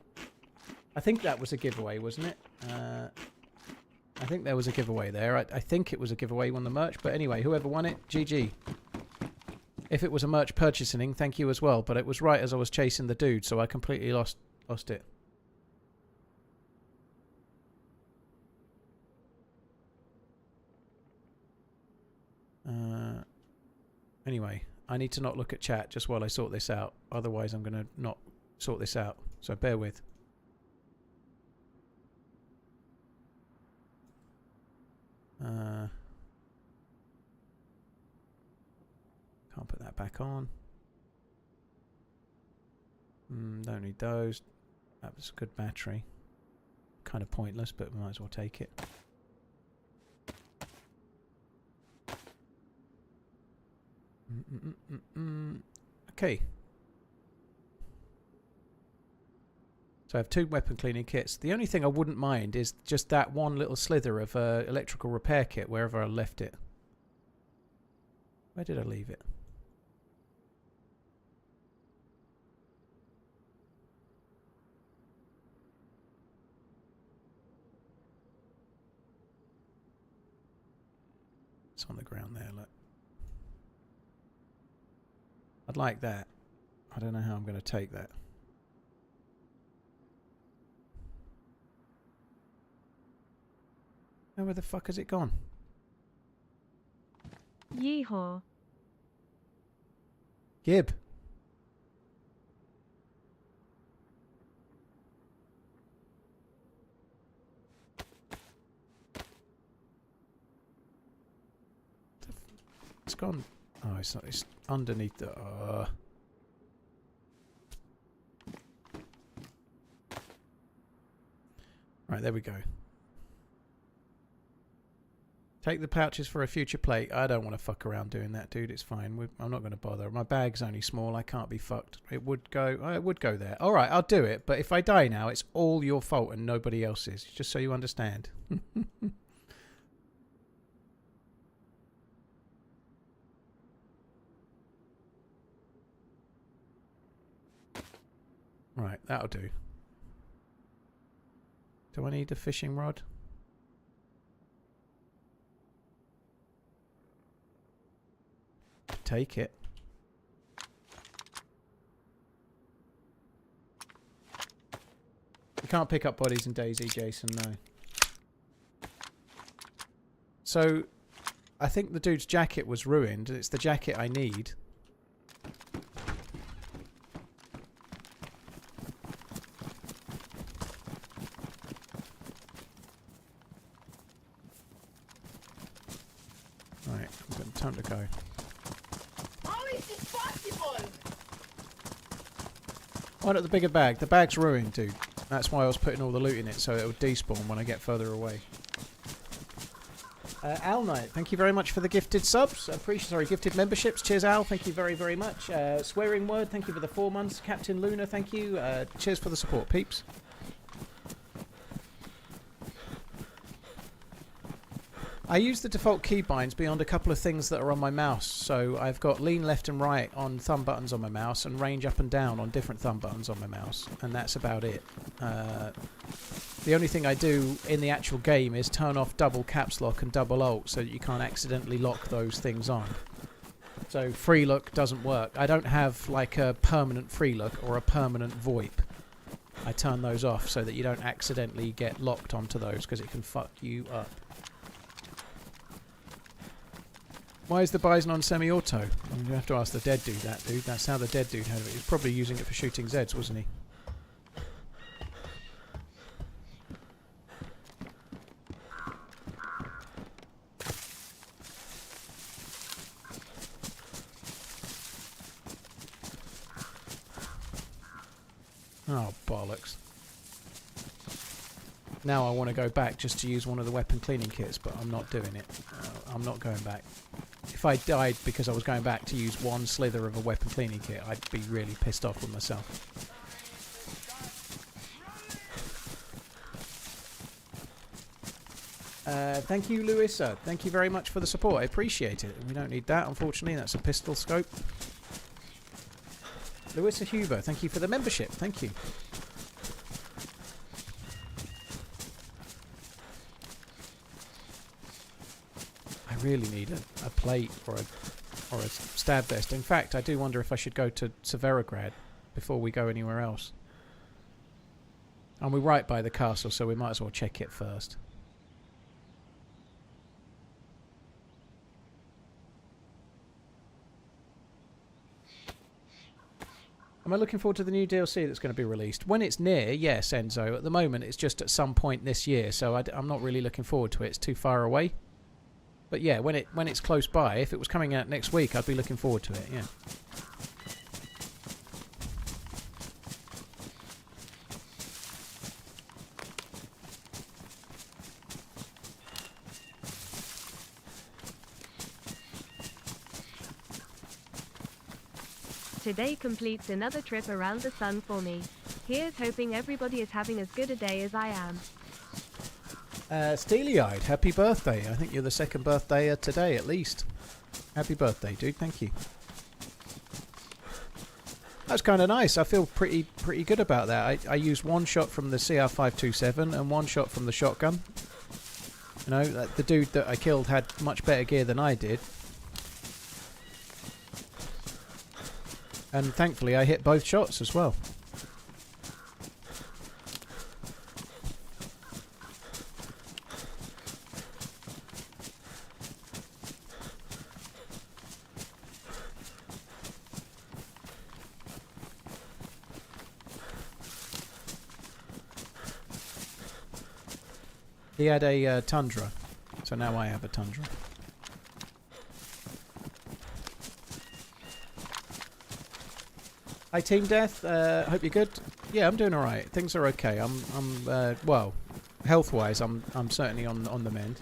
I think that was a giveaway, wasn't it? I think there was a giveaway there. I think it was a giveaway. Won the merch. But anyway, whoever won it, GG. If it was a merch purchasing, thank you as well. But it was right as I was chasing the dude, so I completely lost it. Anyway, I need to not look at chat just while I sort this out. Otherwise, I'm going to not sort this out. So bear with. Can't put that back on. Don't need those. That was a good battery. Kind of pointless, but we might as well take it. Okay. So I have 2 weapon cleaning kits. The only thing I wouldn't mind is just that one little slither of electrical repair kit wherever I left it. Where did I leave it? It's on the ground there, look. I'd like that. I don't know how I'm going to take that. Now where the fuck has it gone? Yeehaw. Gib. It's gone. Oh, it's not. It's underneath the. Right, there we go. Take the pouches for a future plate. I don't want to fuck around doing that, dude. It's fine. I'm not going to bother. My bag's only small. I can't be fucked. It would go. It would go there. All right, I'll do it. But if I die now, it's all your fault and nobody else's. Just so you understand. Right, that'll do. Do I need a fishing rod? Take it. You can't pick up bodies in DayZ, Jason, no. So, I think the dude's jacket was ruined. It's the jacket I need. Right, I've got time to go. How is this possible? Why not the bigger bag? The bag's ruined, dude. That's why I was putting all the loot in it, so it'll despawn when I get further away. Al Knight, thank you very much for the gifted subs. Gifted memberships. Cheers, Al. Thank you very, very much. Swearing Word, thank you for the 4 months. Captain Luna, thank you. Cheers for the support, peeps. I use the default keybinds beyond a couple of things that are on my mouse. So I've got lean left and right on thumb buttons on my mouse and range up and down on different thumb buttons on my mouse. And that's about it. The only thing I do in the actual game is turn off double caps lock and double alt so that you can't accidentally lock those things on. So free look doesn't work. I don't have like a permanent free look or a permanent VoIP. I turn those off so that you don't accidentally get locked onto those because it can fuck you up. Why is the Bison on semi-auto? You have to ask the dead dude that, dude. That's how the dead dude had it. He was probably using it for shooting Zeds, wasn't he? Oh, bollocks. Now I want to go back just to use one of the weapon cleaning kits, but I'm not doing it. I'm not going back. If I died because I was going back to use one slither of a weapon cleaning kit, I'd be really pissed off with myself. Thank you, Louisa. Thank you very much for the support. I appreciate it. We don't need that, unfortunately. That's a pistol scope. Louisa Huber, thank you for the membership. Thank you. I really need a plate or a stab vest. In fact, I do wonder if I should go to Severograd before we go anywhere else. And we're right by the castle, so we might as well check it first. Am I looking forward to the new DLC that's going to be released? When it's near, yes, Enzo. At the moment, it's just at some point this year, so I'm not really looking forward to it. It's too far away. But yeah, when it's close by, if it was coming out next week, I'd be looking forward to it, yeah. Today completes another trip around the sun for me. Here's hoping everybody is having as good a day as I am. Steely-eyed, happy birthday. I think you're the second birthday today, at least. Happy birthday, dude. Thank you. That's kind of nice. I feel pretty good about that. I used one shot from the CR527 and one shot from the shotgun. You know, the dude that I killed had much better gear than I did. And thankfully I hit both shots as well. He had a Tundra, so now I have a Tundra. Hi Team Death, hope you're good. Yeah, I'm doing alright. Things are okay. Well, health-wise, I'm certainly on the mend.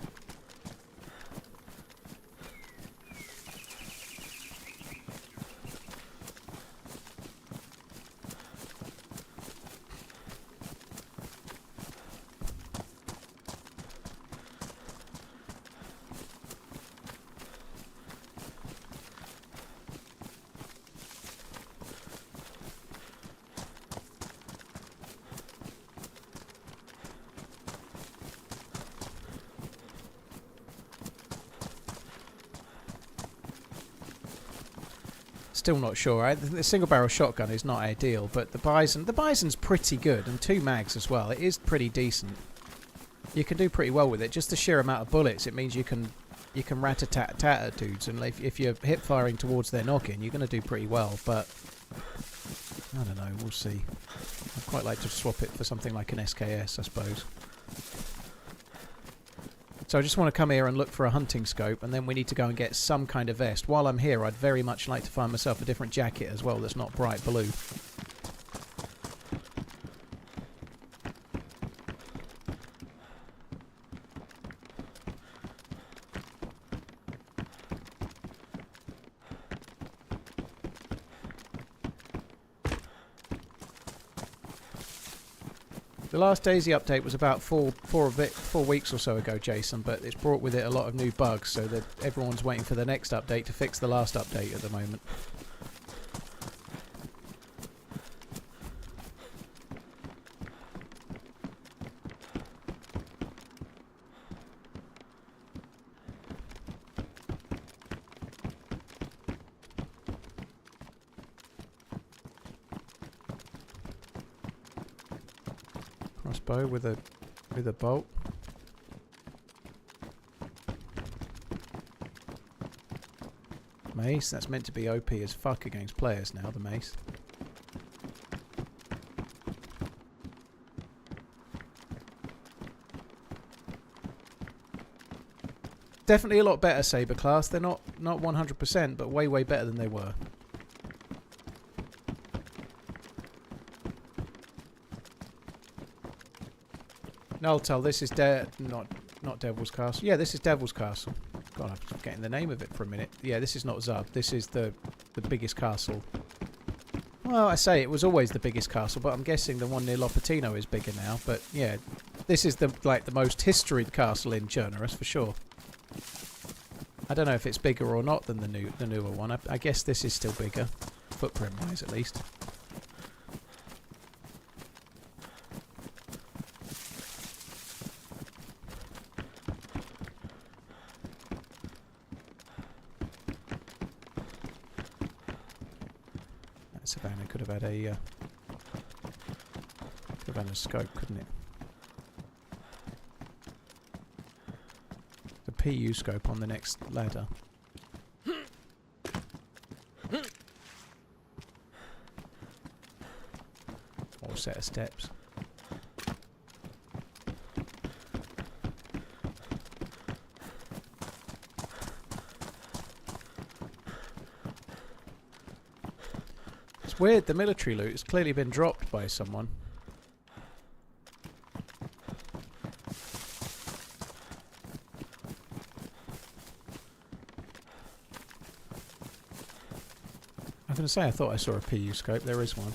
Still not sure. The single barrel shotgun is not ideal, but the Bison's pretty good, and 2 mags as well. It is pretty decent. you can do pretty well with it. Just the sheer amount of bullets, it means you can rat-a-tat-tat at dudes, and if you're hip firing towards their noggin, you're going to do pretty well. But I don't know, we'll see. I'd quite like to swap it for something like an SKS, I suppose. So I just want to come here and look for a hunting scope, and then we need to go and get some kind of vest. While I'm here, I'd very much like to find myself a different jacket as well that's not bright blue. The last DayZ update was about four weeks or so ago, Jason, but it's brought with it a lot of new bugs, so that everyone's waiting for the next update to fix the last update at the moment. Crossbow with a bolt. Mace, that's meant to be OP as fuck against players now, the mace. Definitely a lot better saber class. They're not 100%, but way better than they were. Nulltull, this is not Devil's Castle. Yeah, this is Devil's Castle. God, I'm forgetting the name of it for a minute. Yeah, this is not Zub. This is the biggest castle. Well, I say it was always the biggest castle, but I'm guessing the one near Lopatino is bigger now. But yeah, this is the most historied castle in Chernarus for sure. I don't know if it's bigger or not than the newer one. I guess this is still bigger, footprint-wise at least. Savannah could have had a scope, couldn't it? The PU scope on the next ladder. Or set of steps. Weird, the military loot has clearly been dropped by someone. I was going to say I thought I saw a PU scope, there is one.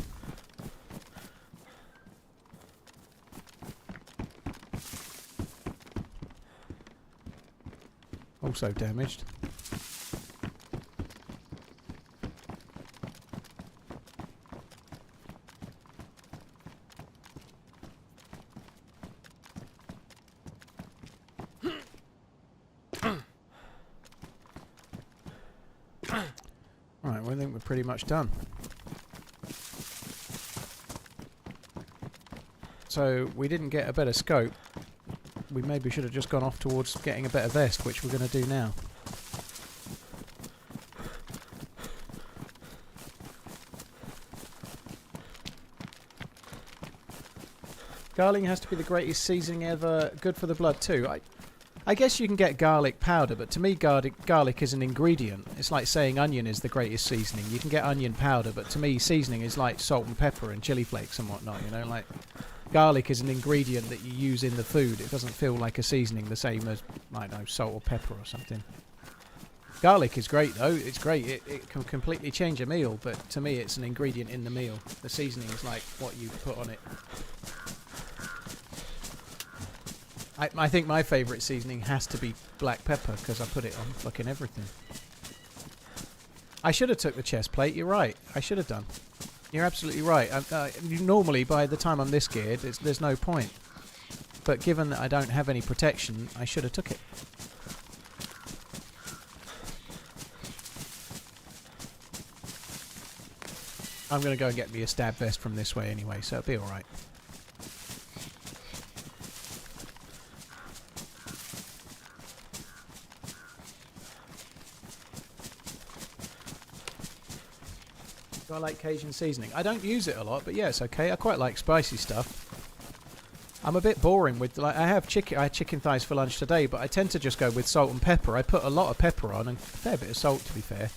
Also damaged. Right, well, I think we're pretty much done. So, we didn't get a better scope. We maybe should have just gone off towards getting a better vest, which we're going to do now. Garlic has to be the greatest seasoning ever. Good for the blood too. I guess you can get garlic powder, but to me garlic is an ingredient. It's like saying onion is the greatest seasoning. You can get onion powder, but to me seasoning is like salt and pepper and chili flakes and whatnot, you know, like garlic is an ingredient that you use in the food. It doesn't feel like a seasoning the same as, I don't know, salt or pepper or something. Garlic is great though, it's great. It can completely change a meal, but to me it's an ingredient in the meal. The seasoning is like what you put on it. I think my favourite seasoning has to be black pepper because I put it on fucking everything. I should have took the chest plate, you're right. I should have done. You're absolutely right. Normally, by the time I'm this geared, there's no point. But given that I don't have any protection, I should have took it. I'm going to go and get me a stab vest from this way anyway, so it'll be alright. Do I like Cajun seasoning? I don't use it a lot, but yeah, it's okay. I quite like spicy stuff. I'm a bit boring with, like, I had chicken thighs for lunch today, but I tend to just go with salt and pepper. I put a lot of pepper on and a fair bit of salt, to be fair.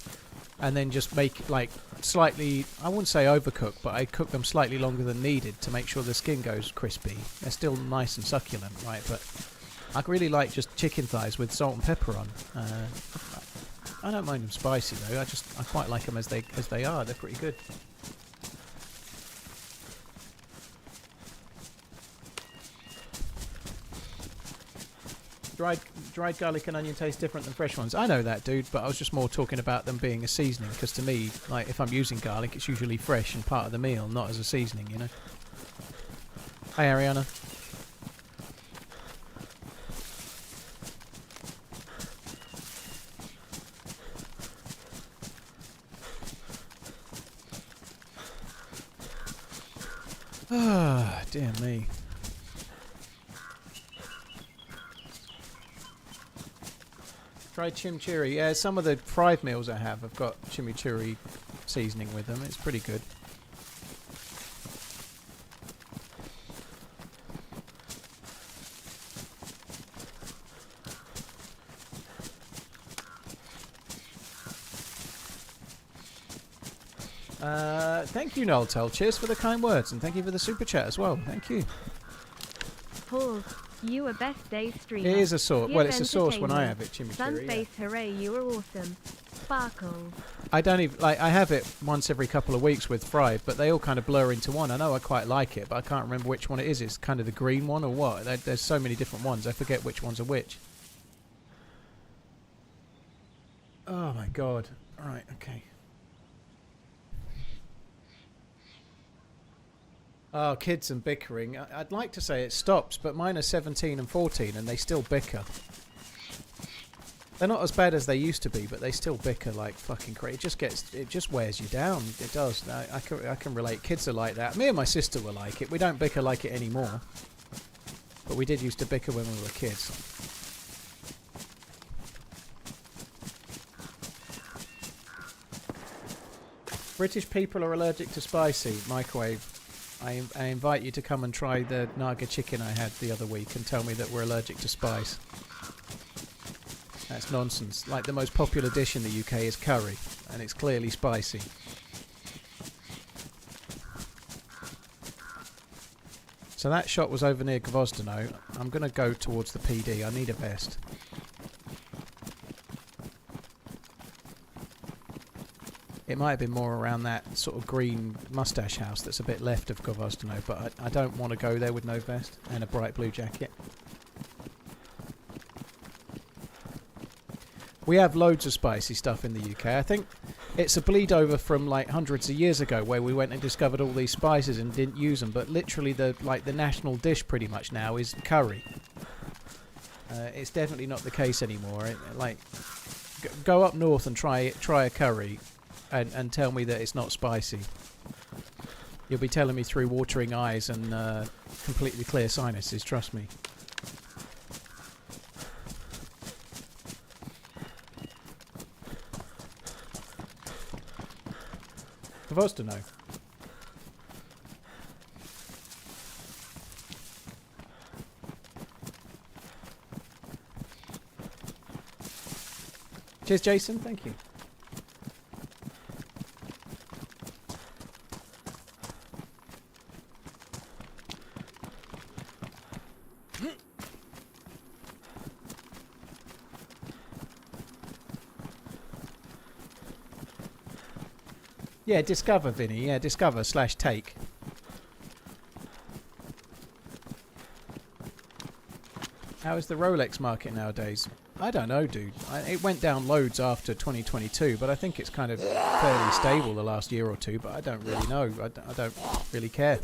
And then just make, like, slightly, I wouldn't say overcooked, but I cook them slightly longer than needed to make sure the skin goes crispy. They're still nice and succulent, right? But I really like just chicken thighs with salt and pepper on. I don't mind them spicy, though. I quite like them as they are. They're pretty good. Dried garlic and onion taste different than fresh ones. I know that, dude, but I was just more talking about them being a seasoning, because to me, like, if I'm using garlic, it's usually fresh and part of the meal, not as a seasoning, you know? Hi, Ariana. Ah, dear me. Tried chimichurri. Yeah, some of the fried meals I have got chimichurri seasoning with them. It's pretty good. Thank you, Noltel. Cheers for the kind words, and thank you for the super chat as well. Thank you. Pause. You are best day streamer. It is a sauce. Well, it's a sauce when I have it, Sunface, chimichurri. Yeah. hooray, you are awesome. Sparkles. I don't even like. I have it once every couple of weeks with fried, but they all kind of blur into one. I know I quite like it, but I can't remember which one it is. It's kind of the green one or what? There's so many different ones. I forget which ones are which. Oh my god! All right, okay. Oh, kids and bickering. I'd like to say it stops, but mine are 17 and 14, and they still bicker. They're not as bad as they used to be, but they still bicker like fucking crazy. It just wears you down. It does. I can relate. Kids are like that. Me and my sister were like it. We don't bicker like it anymore, but we did used to bicker when we were kids. British people are allergic to spicy. Microwave. I invite you to come and try the Naga chicken I had the other week and tell me that we're allergic to spice. That's nonsense. Like, the most popular dish in the UK is curry, and it's clearly spicy. So that shot was over near Gvozdeno. I'm going to go towards the PD. I need a vest. It might have been more around that sort of green moustache house that's a bit left of Gvozdeno, but I don't want to go there with no vest and a bright blue jacket. We have loads of spicy stuff in the UK. I think it's a bleed over from like hundreds of years ago where we went and discovered all these spices and didn't use them, but literally the national dish pretty much now is curry. It's definitely not the case anymore. Go up north and try a curry. And tell me that it's not spicy. You'll be telling me through watering eyes and completely clear sinuses, trust me. Gvozdeno. Cheers, Jason. Thank you. Yeah, discover, Vinny. Yeah, discover/take. How is the Rolex market nowadays? I don't know, dude. It went down loads after 2022, but I think it's kind of fairly stable the last year or two, but I don't really know. I don't really care.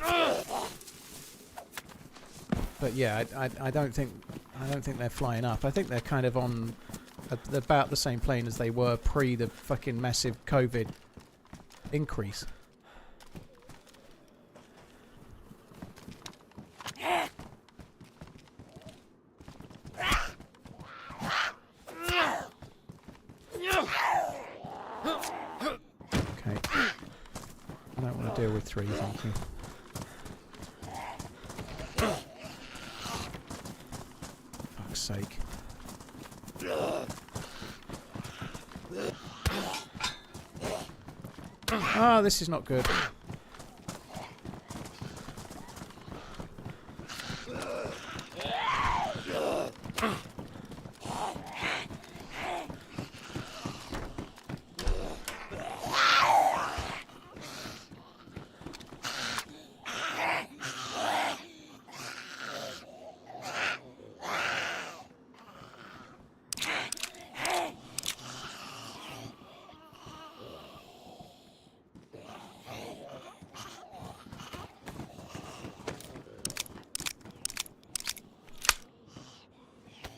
But yeah, I don't think they're flying up. I think they're kind of on about the same plane as they were pre the fucking massive COVID increase. Okay. deal with 3, thank you. Fuck's sake. Ah, this is not good.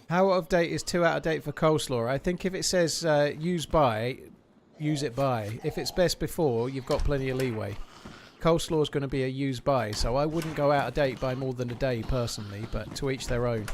How out of date is 2 out of date for coleslaw? I think if it says use by, use it by. If it's best before, you've got plenty of leeway. Coleslaw is going to be a use by, so I wouldn't go out of date by more than a day personally, but to each their own.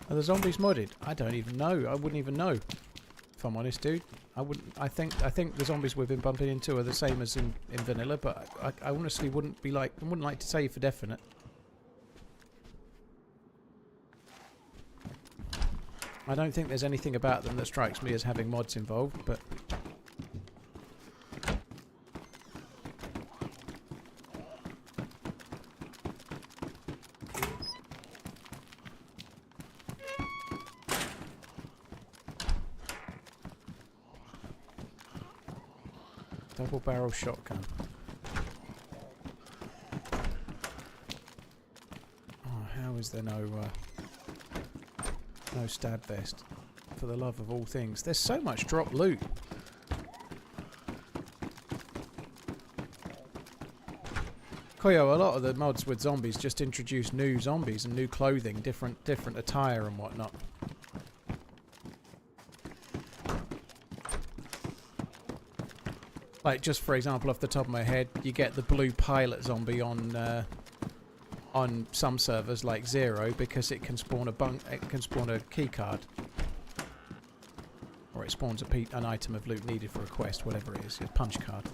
Are the zombies modded? I don't even know. I wouldn't even know. If I'm honest, dude. I wouldn't. I think the zombies we've been bumping into are the same as in vanilla, but I honestly wouldn't like to say for definite. I don't think there's anything about them that strikes me as having mods involved, but double barrel shotgun. Oh, how is there no stab vest? For the love of all things. There's so much drop loot. Koyo, a lot of the mods with zombies just introduce new zombies and new clothing, different attire and whatnot. Like, just for example, off the top of my head, you get the blue pilot zombie on some servers like 0 because it can spawn a key card, or it spawns an item of loot needed for a quest, whatever it is, a punch card.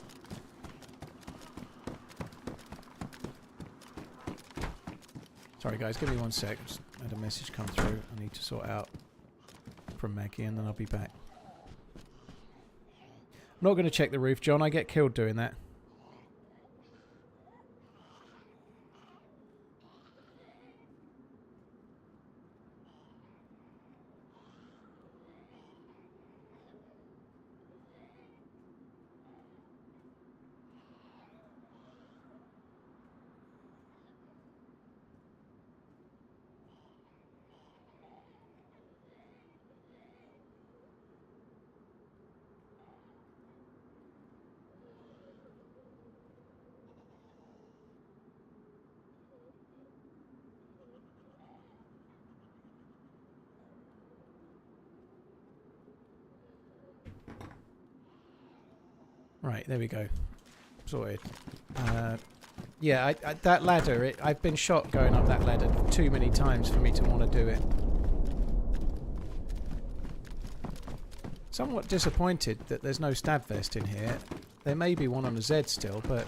Sorry guys, give me 1 sec. Just had a message come through. I need to sort out from Maggie, and then I'll be back. I'm not going to check the roof, John. I get killed doing that. Right, there we go. Sorted. Yeah, that ladder, I've been shot going up that ladder too many times for me to want to do it. Somewhat disappointed that there's no stab vest in here. There may be one on the Z still, but...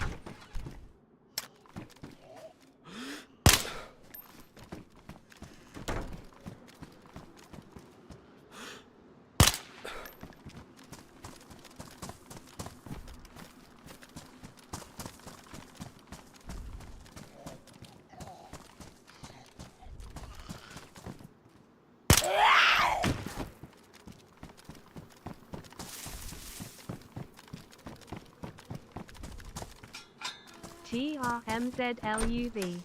TRMZ.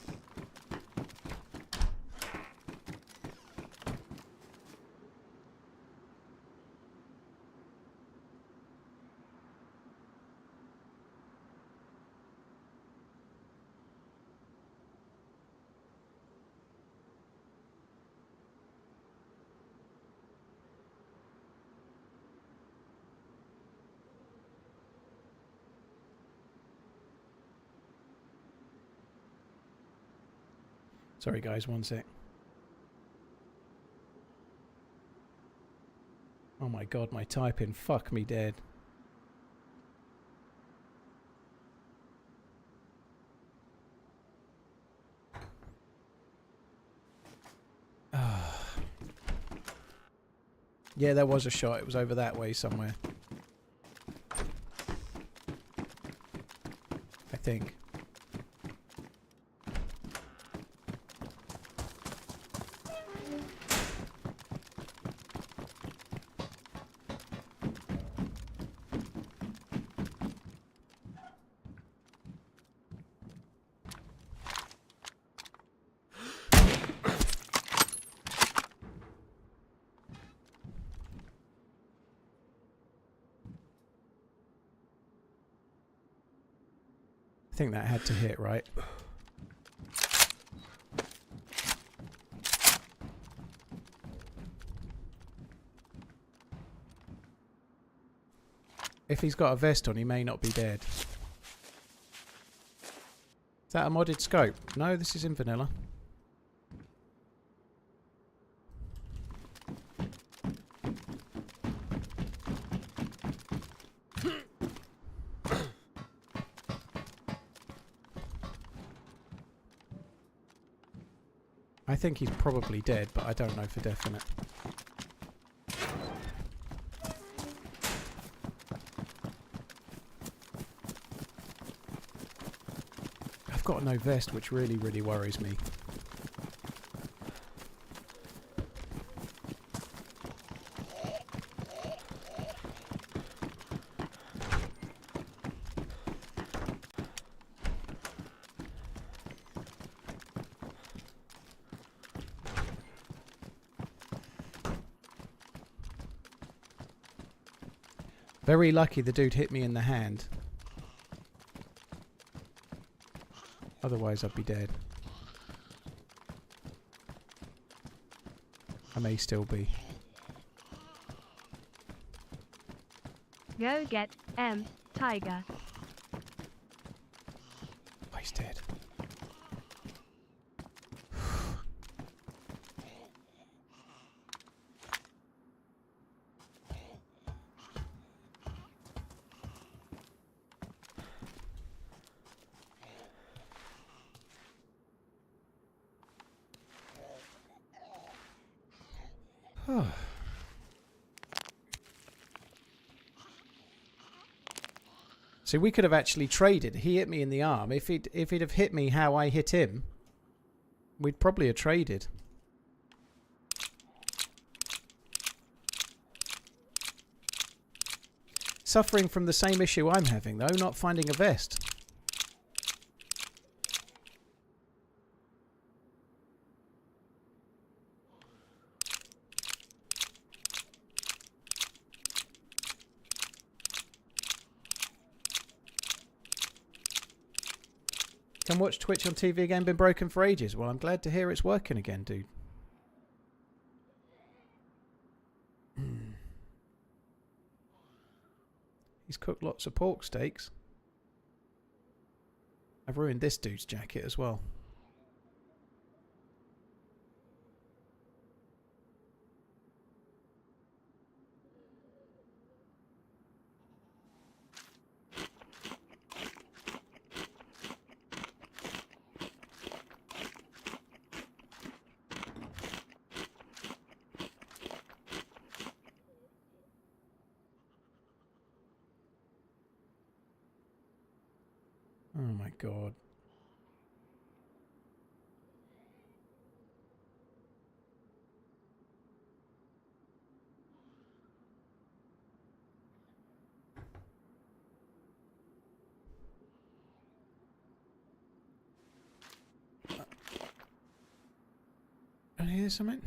Sorry guys, one sec. Oh my god, my typing. Fuck me dead. Yeah, there was a shot. It was over that way somewhere. I think. I think that had to hit, right? If he's got a vest on, he may not be dead. Is that a modded scope? No, this is in vanilla. I think he's probably dead, but I don't know for definite. I've got no vest, which really, really worries me. Very lucky the dude hit me in the hand. Otherwise I'd be dead. I may still be. Go get Tiger. Oh, he's dead. See, we could have actually traded. He hit me in the arm. If he'd have hit me how I hit him, we'd probably have traded. Suffering from the same issue I'm having, though, not finding a vest. Can watch Twitch on TV again, been broken for ages. Well, I'm glad to hear it's working again, dude. He's cooked lots of pork steaks. I've ruined this dude's jacket as well. Oh my god. hear something?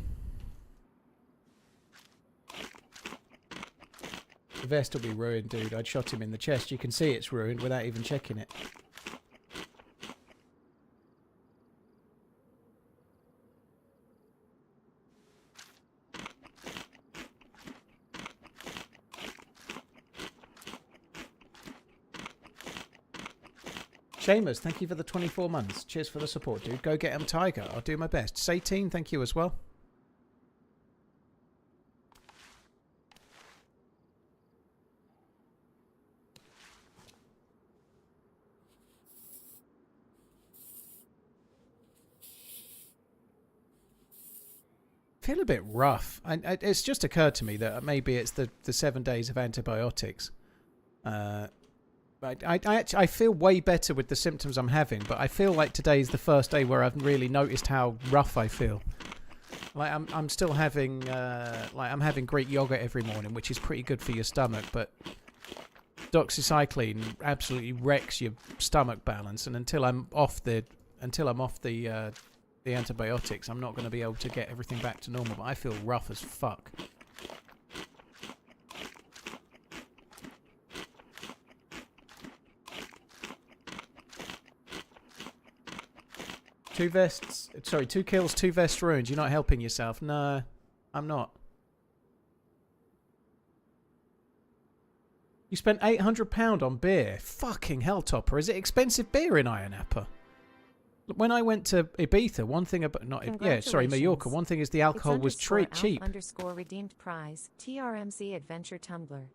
The vest will be ruined, dude. I'd shot him in the chest. You can see it's ruined without even checking it. Seamus, thank you for the 24 months. Cheers for the support, dude. Go get him, Tiger. I'll do my best. Satine, thank you as well. Feel a bit rough. It's just occurred to me that maybe it's the 7 days of antibiotics. I feel way better with the symptoms I'm having, but I feel like today's the first day where I've really noticed how rough I feel. Like I'm still having I'm having Greek yogurt every morning, which is pretty good for your stomach, but doxycycline absolutely wrecks your stomach balance, and until I'm off the antibiotics, I'm not going to be able to get everything back to normal. But I feel rough as fuck. Two kills, 2 vests ruined. You're not helping yourself. No, I'm not. You spent £800 on beer. Fucking hell, Topper. Is it expensive beer in Iron Apple? When I went to Ibiza, one thing about Mallorca. One thing is the alcohol was cheap. _ redeemed prize TRMZ adventure Tumblr.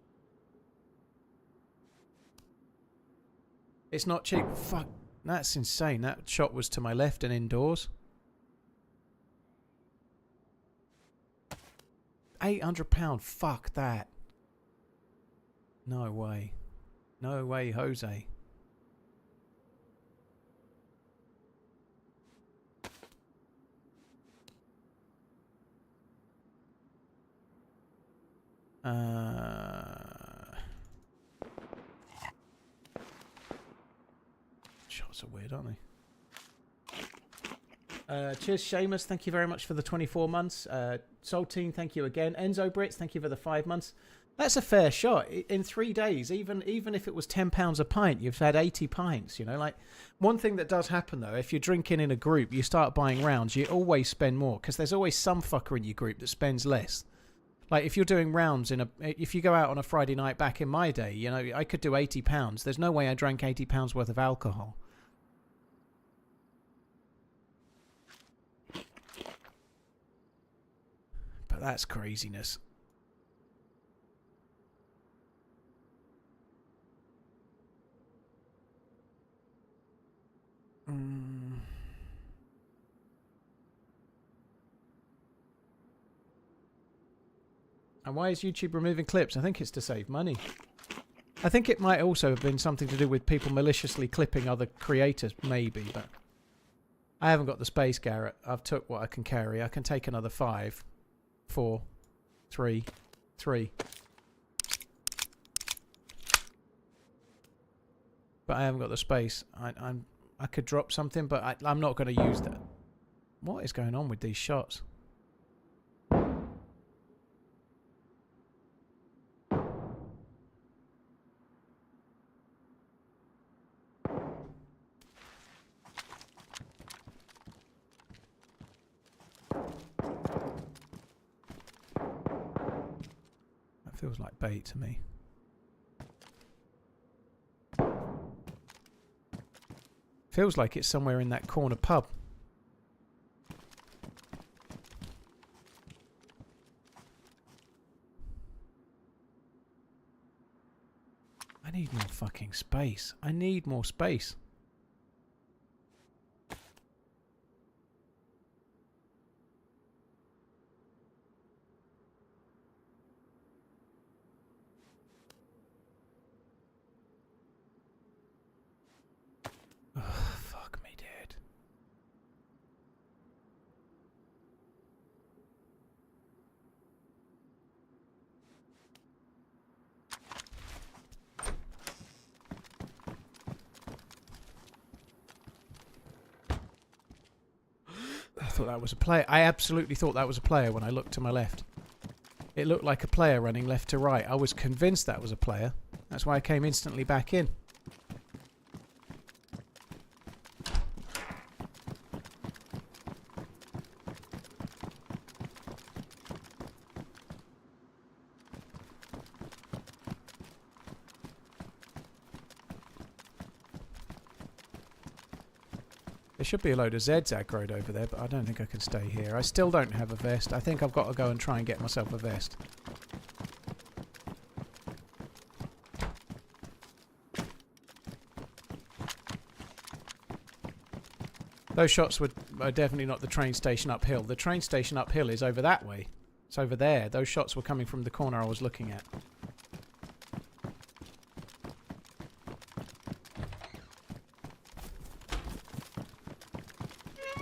It's not cheap. Fuck. That's insane. That shot was to my left and indoors. £800. Fuck that. No way. No way, Jose. Shots are weird, aren't they? Cheers, Seamus. Thank you very much for the 24 months. Saltine, thank you again. Enzo Brits, thank you for the 5 months. That's a fair shot. In 3 days, even if it was £10 a pint, you've had 80 pints, you know? Like, one thing that does happen, though, if you're drinking in a group, you start buying rounds, you always spend more, because there's always some fucker in your group that spends less. Like, if you're doing rounds if you go out on a Friday night back in my day, you know, I could do £80. There's no way I drank £80 worth of alcohol. But that's craziness. And why is YouTube removing clips? I think it's to save money. I think it might also have been something to do with people maliciously clipping other creators, maybe, but I haven't got the space, Garrett. I've took what I can carry. I can take another 5, 4, 3. But I haven't got the space. I could drop something, but I'm not going to use that. What is going on with these shots? That feels like bait to me. Feels like it's somewhere in that corner pub. I need more fucking space. I need more space. Fuck me, dude. thought that was a player. I absolutely thought that was a player when I looked to my left. It looked like a player running left to right. I was convinced that was a player. That's why I came instantly back in. There should be a load of Zeds aggroed over there, but I don't think I can stay here. I still don't have a vest. I think I've got to go and try and get myself a vest. Those shots are definitely not the train station uphill. The train station uphill is over that way. It's over there. Those shots were coming from the corner I was looking at.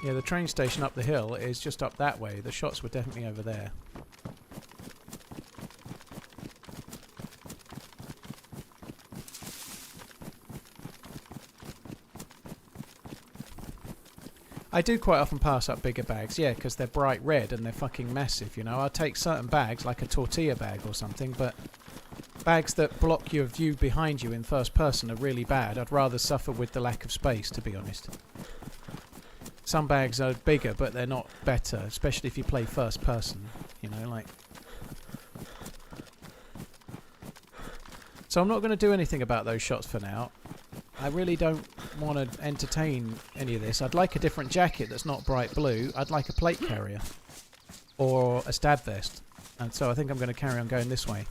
Yeah, the train station up the hill is just up that way. The shots were definitely over there. I do quite often pass up bigger bags, yeah, because they're bright red and they're fucking massive, you know. I'll take certain bags, like a tortilla bag or something, but bags that block your view behind you in first person are really bad. I'd rather suffer with the lack of space, to be honest. Some bags are bigger, but they're not better, especially if you play first person, you know, like... So I'm not going to do anything about those shots for now. I really don't want to entertain any of this. I'd like a different jacket that's not bright blue. I'd like a plate carrier. Or a stab vest. And so I think I'm going to carry on going this way.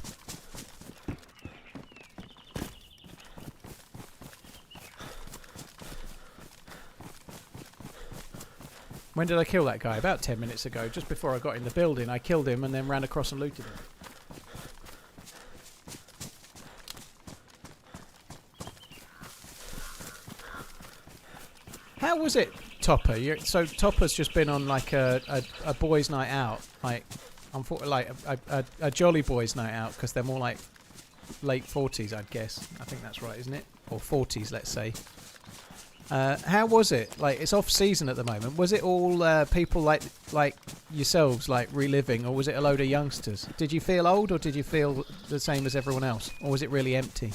When did I kill that guy? About 10 minutes ago, just before I got in the building. I killed him and then ran across and looted him. How was it, Topper? So Topper's just been on like a boys' night out, like a jolly boys' night out, because they're more like late 40s, I'd guess. I think that's right, isn't it? Or 40s, let's say. How was it? Like, it's off season at the moment. Was it all people like yourselves, like reliving, or was it a load of youngsters? Did you feel old, or did you feel the same as everyone else, or was it really empty?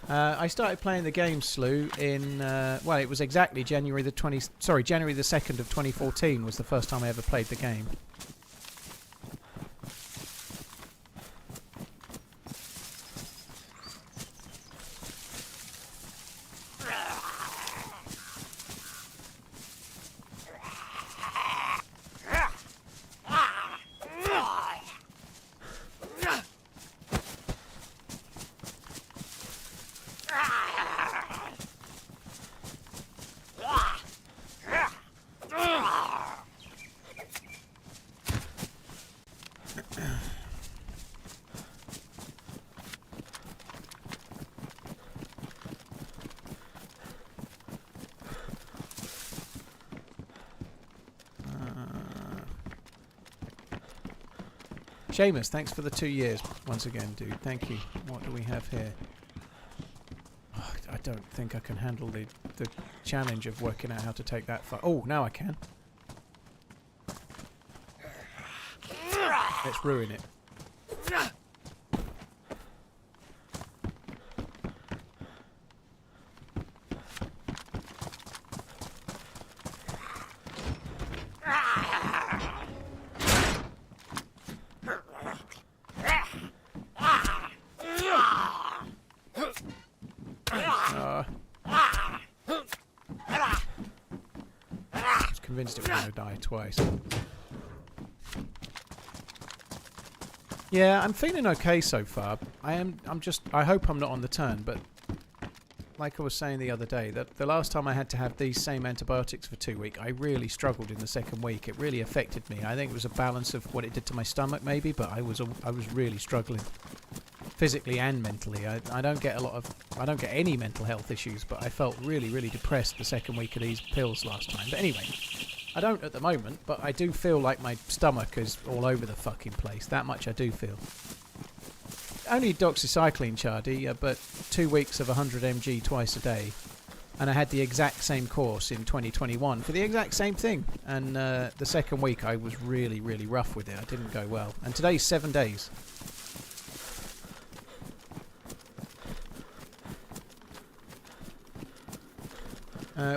I started playing the game, Slew, in well, it was exactly January the 2nd of 2014 was the first time I ever played the game. Seamus, thanks for the 2 years once again, dude. Thank you. What do we have here? Oh, I don't think I can handle the challenge of working out how to take that far. Oh, now I can. Let's ruin it. Convinced it was going to die twice. Yeah, I'm feeling okay so far. I hope I'm not on the turn, but like I was saying the other day, that the last time I had to have these same antibiotics for 2 weeks, I really struggled in the second week. It really affected me. I think it was a balance of what it did to my stomach maybe, but I was really struggling. Physically and mentally. I don't get any mental health issues, but I felt really, really depressed the second week of these pills last time. But anyway, I don't at the moment, but I do feel like my stomach is all over the fucking place. That much I do feel. only doxycycline, Chardy, but 2 weeks of 100 mg twice a day. And I had the exact same course in 2021 for the exact same thing. And the second week I was really, really rough with it. I didn't go well. And today's 7 days.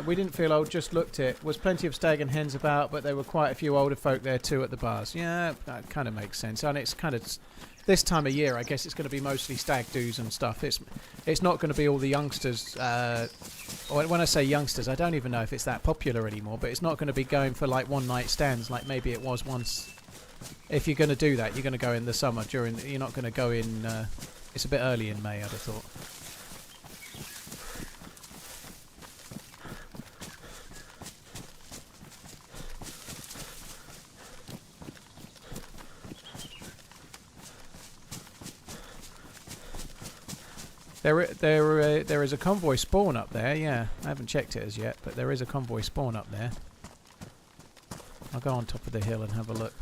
We didn't feel old, just looked it. Was plenty of stag and hens about, but there were quite a few older folk there too at the bars. Yeah, that kind of makes sense. And it's kind of... This time of year, I guess it's going to be mostly stag do's and stuff. It's not going to be all the youngsters. When I say youngsters, I don't even know if it's that popular anymore. But it's not going to be going for like one night stands like maybe it was once. If you're going to do that, you're going to go in the summer. You're not going to go in. It's a bit early in May, I'd have thought. There is a convoy spawn up there, yeah. I haven't checked it as yet, but there is a convoy spawn up there. I'll go on top of the hill and have a look.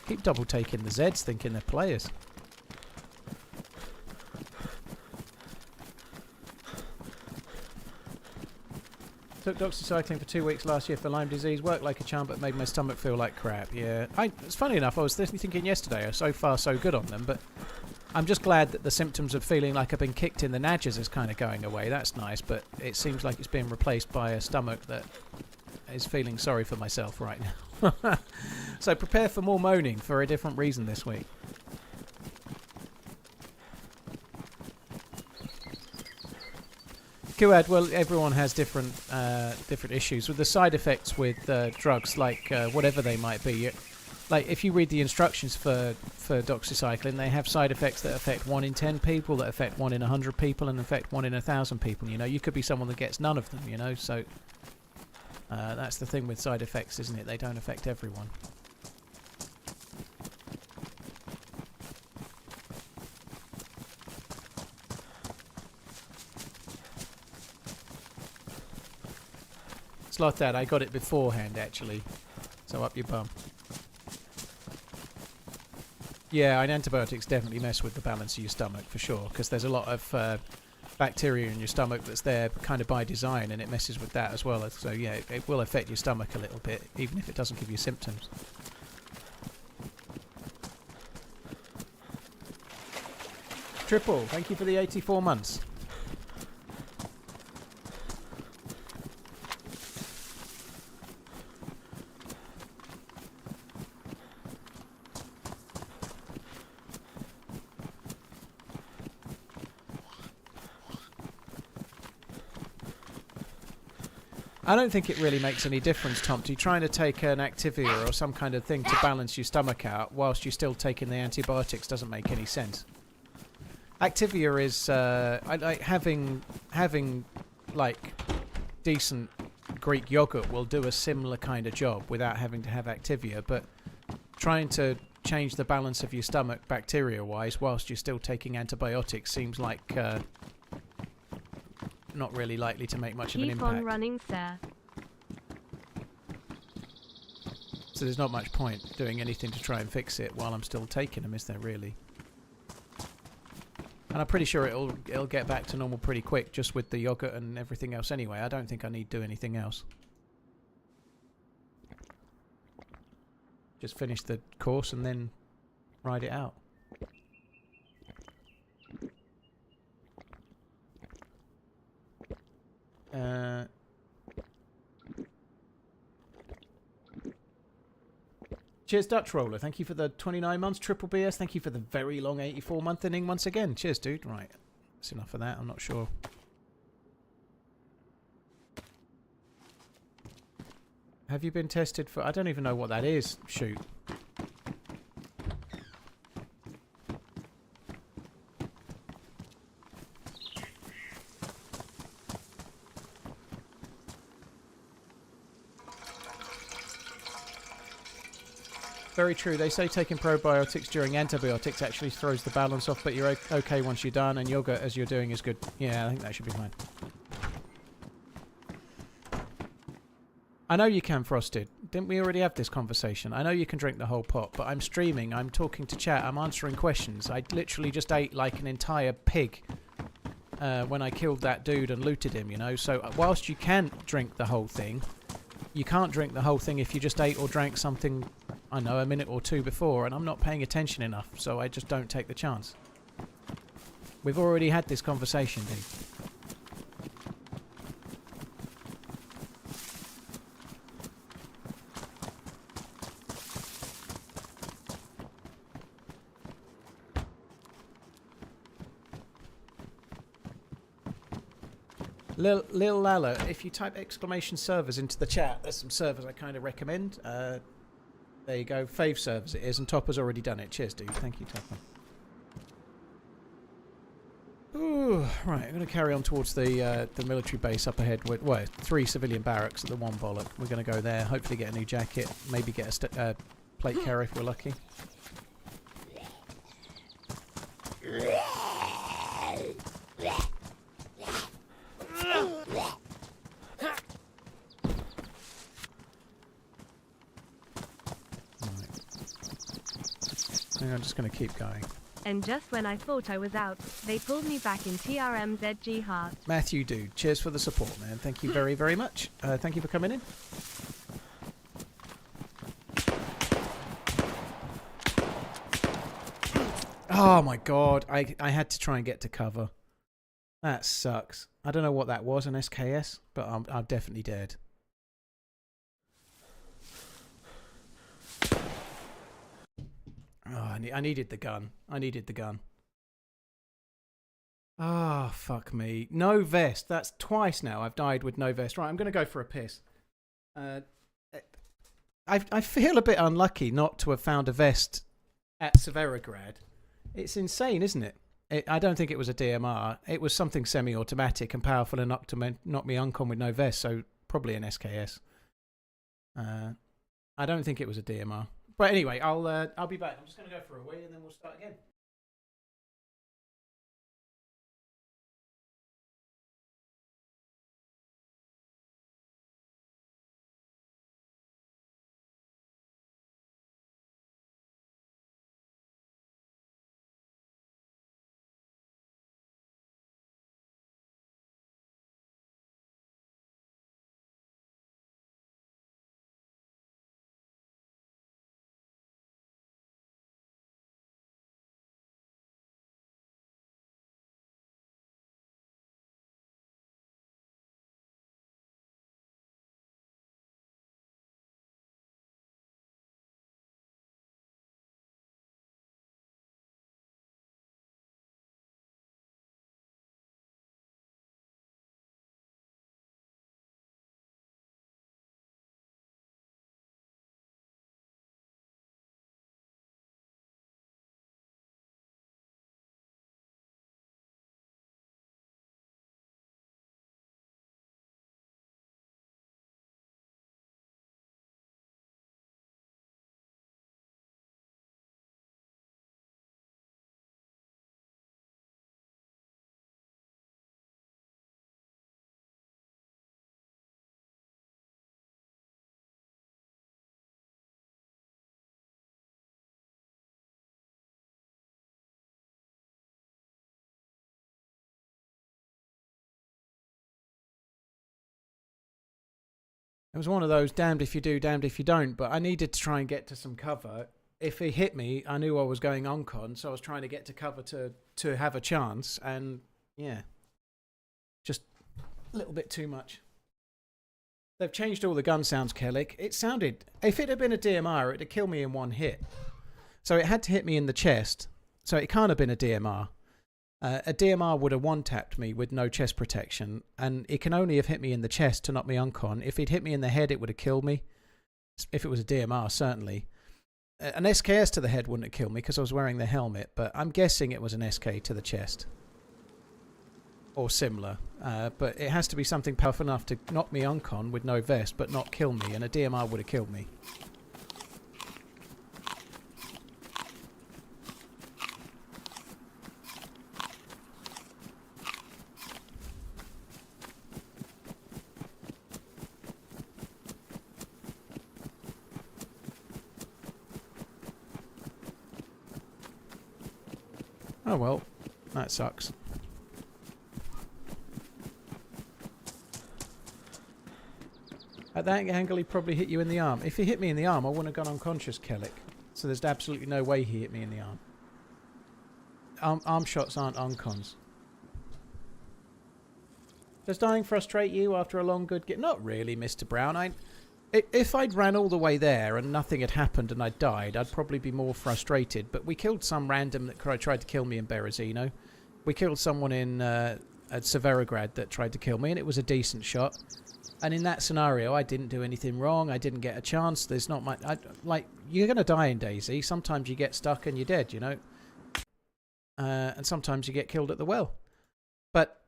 Keep double taking the Zeds thinking they're players. Took doxycycline for 2 weeks last year for Lyme disease. Worked like a charm, but made my stomach feel like crap. Yeah, it's funny enough. I was thinking yesterday. So far, so good on them. But I'm just glad that the symptoms of feeling like I've been kicked in the nadgers is kind of going away. That's nice. But it seems like it's being replaced by a stomach that is feeling sorry for myself right now. So prepare for more moaning for a different reason this week. Kuad, well, everyone has different issues with the side effects with drugs, like whatever they might be. Like if you read the instructions for doxycycline, they have side effects that affect 1 in 10 people, that affect 1 in 100 people, and affect 1 in 1,000 people. You know, you could be someone that gets none of them. You know, so that's the thing with side effects, isn't it? They don't affect everyone. It's like that. I got it beforehand, actually. So up your bum. Yeah, and antibiotics definitely mess with the balance of your stomach, for sure. Because there's a lot of bacteria in your stomach that's there kind of by design, and it messes with that as well. So yeah, it will affect your stomach a little bit, even if it doesn't give you symptoms. Triple, thank you for the 84 months. I don't think it really makes any difference, Tomty, trying to take an Activia or some kind of thing to balance your stomach out whilst you're still taking the antibiotics doesn't make any sense. Activia is like having like decent Greek yogurt will do a similar kind of job without having to have Activia, but trying to change the balance of your stomach bacteria-wise whilst you're still taking antibiotics seems like not really likely to make much of an impact. Keep on running, sir. So there's not much point doing anything to try and fix it while I'm still taking them, is there really? And I'm pretty sure it'll get back to normal pretty quick just with the yogurt and everything else anyway. I don't think I need to do anything else. Just finish the course and then ride it out. Cheers, Dutch Roller. Thank you for the 29 months. Triple BS. Thank you for the very long 84-month inning once again. Cheers, dude. Right. That's enough of that. I'm not sure. Have you been tested for... I don't even know what that is. Shoot. Very true. They say taking probiotics during antibiotics actually throws the balance off, but you're okay once you're done, and yogurt as you're doing is good. Yeah, I think that should be fine. I know you can, Frosted. Didn't we already have this conversation? I know you can drink the whole pot, but I'm streaming, I'm talking to chat, I'm answering questions. I literally just ate like an entire pig when I killed that dude and looted him, you know? So whilst you can drink the whole thing, you can't drink the whole thing if you just ate or drank something, I know, a minute or two before, and I'm not paying attention enough, so I just don't take the chance. We've already had this conversation, dude. Lil Lala, if you type exclamation servers into the chat, there's some servers I kind of recommend. There you go, fave servers it is, and Topper's already done it. Cheers, dude. Thank you, Topper. Ooh, right, I'm going to carry on towards the military base up ahead. With, well, 3 civilian barracks at the one bollock. We're going to go there, hopefully get a new jacket, maybe get a plate carrier if we're lucky. I'm just going to keep going. And just when I thought I was out, they pulled me back in TRMZ heart. Matthew, dude, cheers for the support, man. Thank you very, very much. Thank you for coming in. Oh my god, I had to try and get to cover. That sucks. I don't know what that was, an SKS, but I'm definitely dead. Oh, I needed the gun. I needed the gun. Ah, oh, fuck me. No vest. That's twice now I've died with no vest. Right, I'm going to go for a piss. I feel a bit unlucky not to have found a vest at Severograd. It's insane, isn't it? I don't think it was a DMR. It was something semi-automatic and powerful enough to knock me uncon with no vest, so probably an SKS. I don't think it was a DMR. But anyway, I'll be back. I'm just going to go for a wee and then we'll start again. It was one of those damned if you do, damned if you don't, but I needed to try and get to some cover. If he hit me, I knew I was going uncon, so I was trying to get to cover to have a chance, and yeah. Just a little bit too much. They've changed all the gun sounds, Kellic. It sounded... If it had been a DMR, it'd have killed me in one hit. So it had to hit me in the chest, so it can't have been a DMR. A DMR would have one-tapped me with no chest protection, and it can only have hit me in the chest to knock me uncon. If it hit me in the head, it would have killed me. If it was a DMR, certainly. An SKS to the head wouldn't have killed me because I was wearing the helmet, but I'm guessing it was an SK to the chest. Or similar. But it has to be something powerful enough to knock me uncon with no vest, but not kill me, and a DMR would have killed me. Oh well, that sucks. At that angle, he probably hit you in the arm. If he hit me in the arm, I wouldn't have gone unconscious, Kellic. So there's absolutely no way he hit me in the arm. Arm shots aren't uncons. Does dying frustrate you after a long good game? Not really, Mr. Brown. If I'd ran all the way there and nothing had happened and I died, I'd probably be more frustrated. But we killed some random that tried to kill me in Berezino. We killed someone in at Severograd that tried to kill me, and it was a decent shot. And in that scenario, I didn't do anything wrong. I didn't get a chance. There's not much... like, you're going to die in DayZ. Sometimes you get stuck and you're dead, you know. And sometimes you get killed at the well. But,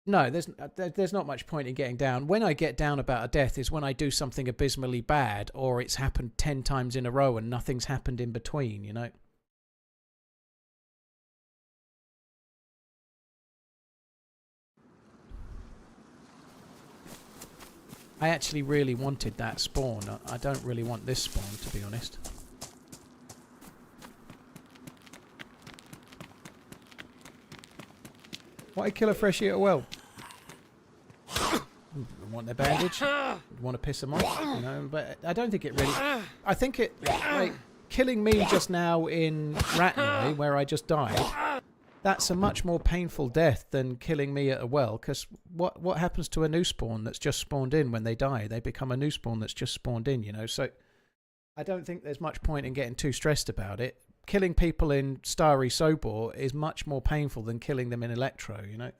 no, there's not much point in getting down. When I get down about a death is when I do something abysmally bad, or it's happened 10 times in a row and nothing's happened in between, you know. I actually really wanted that spawn. I don't really want this spawn, to be honest. Why kill a freshie at a well? Want their bandage? Want to piss them off? You know, but I don't think it really... I think it... like, killing me just now in Ratnoi, where I just died... That's a much more painful death than killing me at a well, because what happens to a new spawn that's just spawned in when they die? They become a new spawn that's just spawned in, you know. So I don't think there's much point in getting too stressed about it. Killing people in Starry Sobor is much more painful than killing them in Electro, you know.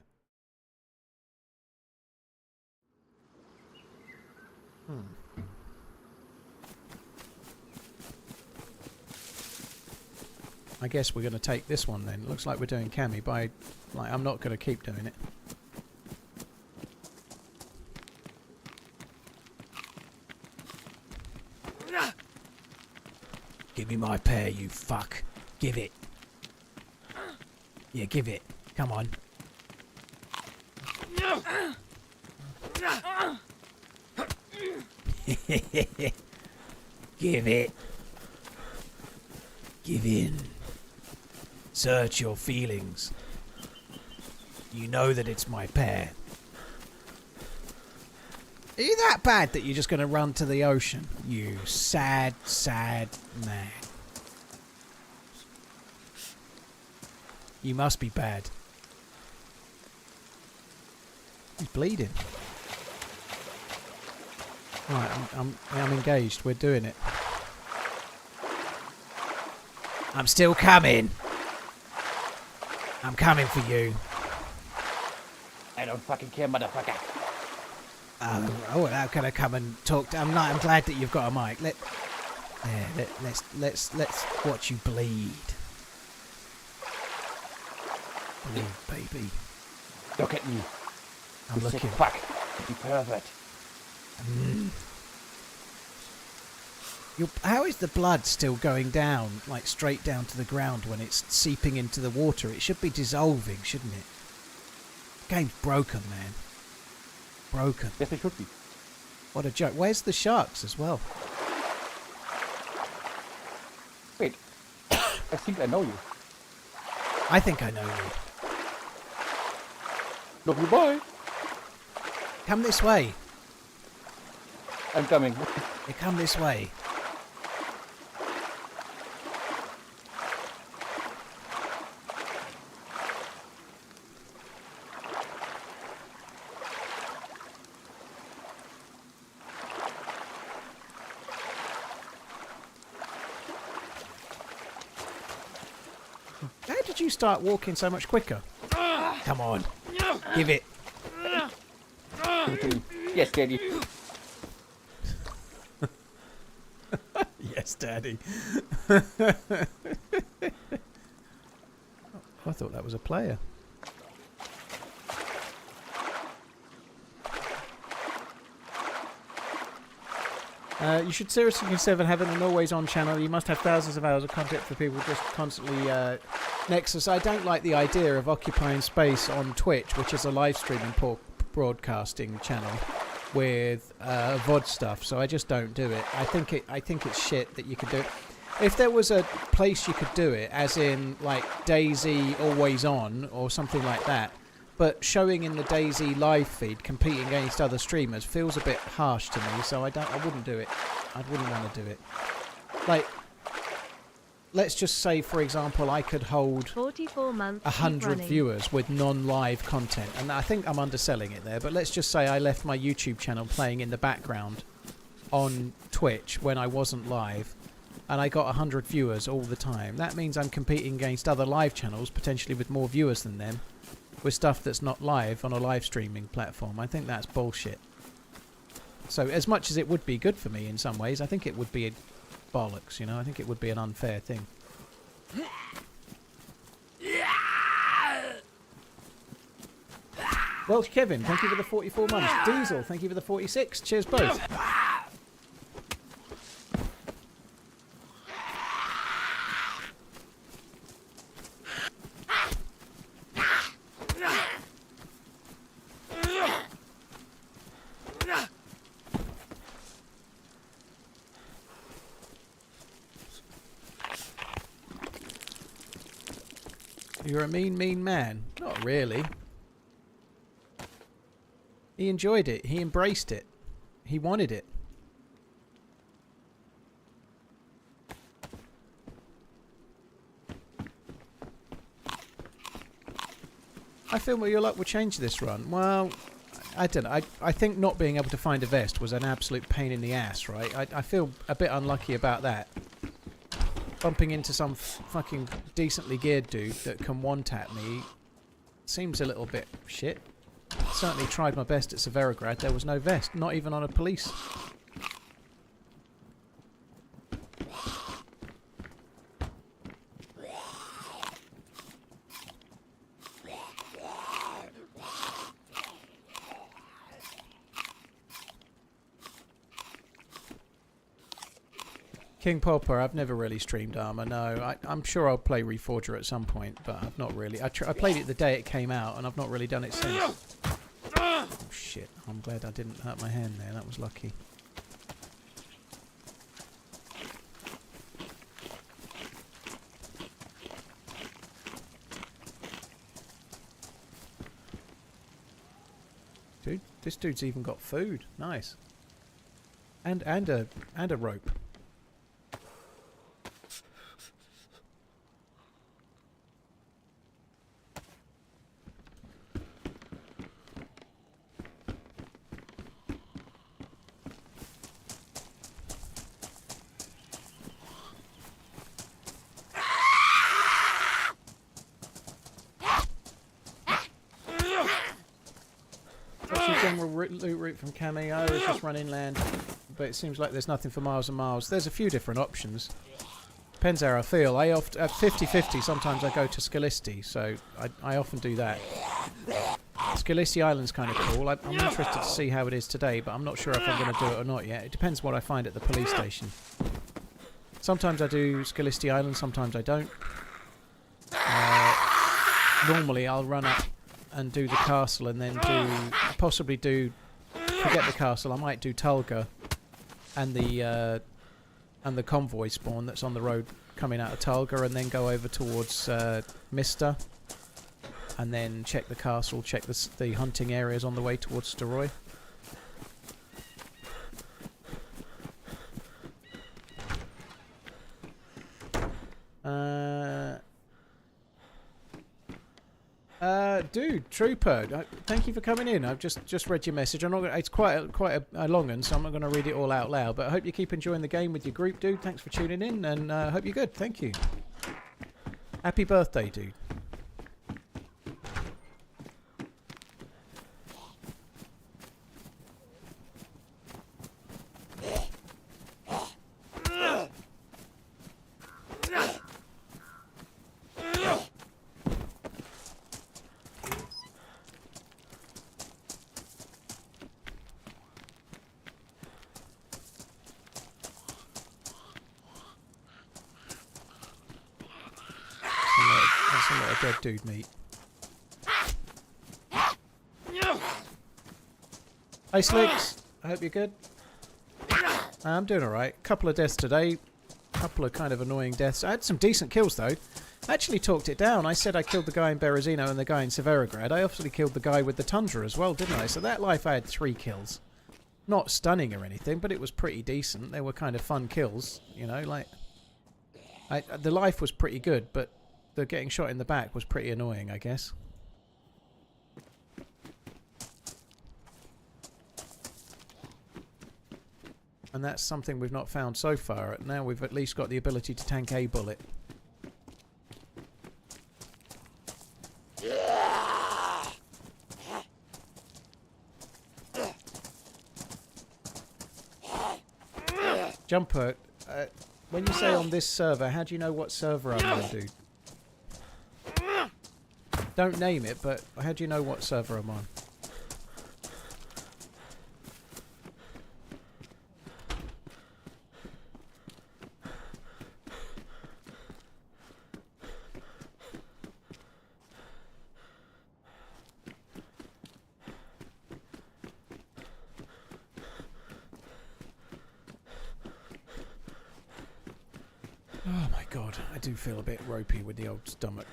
I guess we're going to take this one then. Looks like we're doing Cami, but I'm not going to keep doing it. Give me my pair, you fuck. Give it. Yeah, give it. Come on. Give it. Give in. Search your feelings. You know that it's my pair. Are you that bad that you're just going to run to the ocean? You sad, sad man. You must be bad. He's bleeding. Right, I'm engaged. We're doing it. I'm still coming. I'm coming for you. I don't fucking care, motherfucker. Oh, how can I come and talk to... I'm glad that you've got a mic. Let's watch you bleed. Bleed, baby. Look at me. I'm looking. Sick fuck. You pervert. How is the blood still going down, like straight down to the ground when it's seeping into the water? It should be dissolving, shouldn't it? The game's broken, man. Broken. Yes, it should be. What a joke. Where's the sharks as well? Wait. I think I know you. I think I know you. Love you, boy. Come this way. I'm coming. You come this way. How did you start walking so much quicker? Come on. Give it. Yes, Daddy. Yes, Daddy. I thought that was a player. You should seriously consider having an always-on channel. You must have thousands of hours of content for people just constantly... Nexus, I don't like the idea of occupying space on Twitch, which is a live streaming broadcasting channel, with VOD stuff. So I just don't do it. I think it's shit that you can do it. If there was a place you could do it, as in like DayZ Always On or something like that, but showing in the DayZ live feed competing against other streamers feels a bit harsh to me, so I wouldn't do it. I wouldn't want to do it. Like, let's just say, for example, I could hold 44 months 100 viewers with non-live content, and I think I'm underselling it there, but let's just say I left my YouTube channel playing in the background on Twitch when I wasn't live, and I got 100 viewers all the time. That means I'm competing against other live channels, potentially with more viewers than them, with stuff that's not live on a live streaming platform. I think that's bullshit. So as much as it would be good for me in some ways, I think it would be bollocks, you know? I think it would be an unfair thing. Welsh Kevin, thank you for the 44 months. Diesel, thank you for the 46. Cheers both. You're a mean, mean man. Not really. He enjoyed it. He embraced it. He wanted it. I feel your luck will change this run. Well, I don't know. I think not being able to find a vest was an absolute pain in the ass, right? I feel a bit unlucky about that. Bumping into some fucking decently geared dude that can one-tap me seems a little bit shit. Certainly tried my best at Severograd. There was no vest, not even on a police. King Popper, I've never really streamed Armour, no. I'm sure I'll play Reforger at some point, but I've not really. I played it the day it came out, and I've not really done it since. Oh, shit. I'm glad I didn't hurt my hand there. That was lucky. Dude, this dude's even got food. Nice. And a rope. Loot route from Cameo is just run inland, but it seems like there's nothing for miles and miles. There's a few different options. Depends how I feel. I often at 50-50. Sometimes I go to Scalisti, so I often do that. Scalisti Island's kind of cool. I'm interested to see how it is today, but I'm not sure if I'm going to do it or not yet. It depends what I find at the police station. Sometimes I do Scalisti Island, sometimes I don't. Normally I'll run up and do the castle, and then possibly forget the castle. I might do Tulga and the convoy spawn that's on the road coming out of Tulga, and then go over towards Mista, and then check the castle, check the hunting areas on the way towards Steroy. Dude, Trooper, thank you for coming in. I've just read your message. I'm not gonna, it's quite a long one, so I'm not going to read it all out loud. But I hope you keep enjoying the game with your group, dude. Thanks for tuning in, and I hope you're good. Thank you. Happy birthday, dude. Dead dude meat. Hey Slicks, I hope you're good. I'm doing alright. Couple of deaths today. couple of kind of annoying deaths. I had some decent kills though. I actually talked it down. I said I killed the guy in Berezino and the guy in Severograd. I obviously killed the guy with the Tundra as well, didn't I? So that life I had 3 kills. Not stunning or anything, but it was pretty decent. They were kind of fun kills, you know, like... the life was pretty good, but the getting shot in the back was pretty annoying, I guess. And that's something we've not found so far. Now we've at least got the ability to tank a bullet. Jumper, when you say on this server, how do you know what server I'm on, dude? Don't name it, but how do you know what server I'm on? Oh my god, I do feel a bit ropey with the old stomach.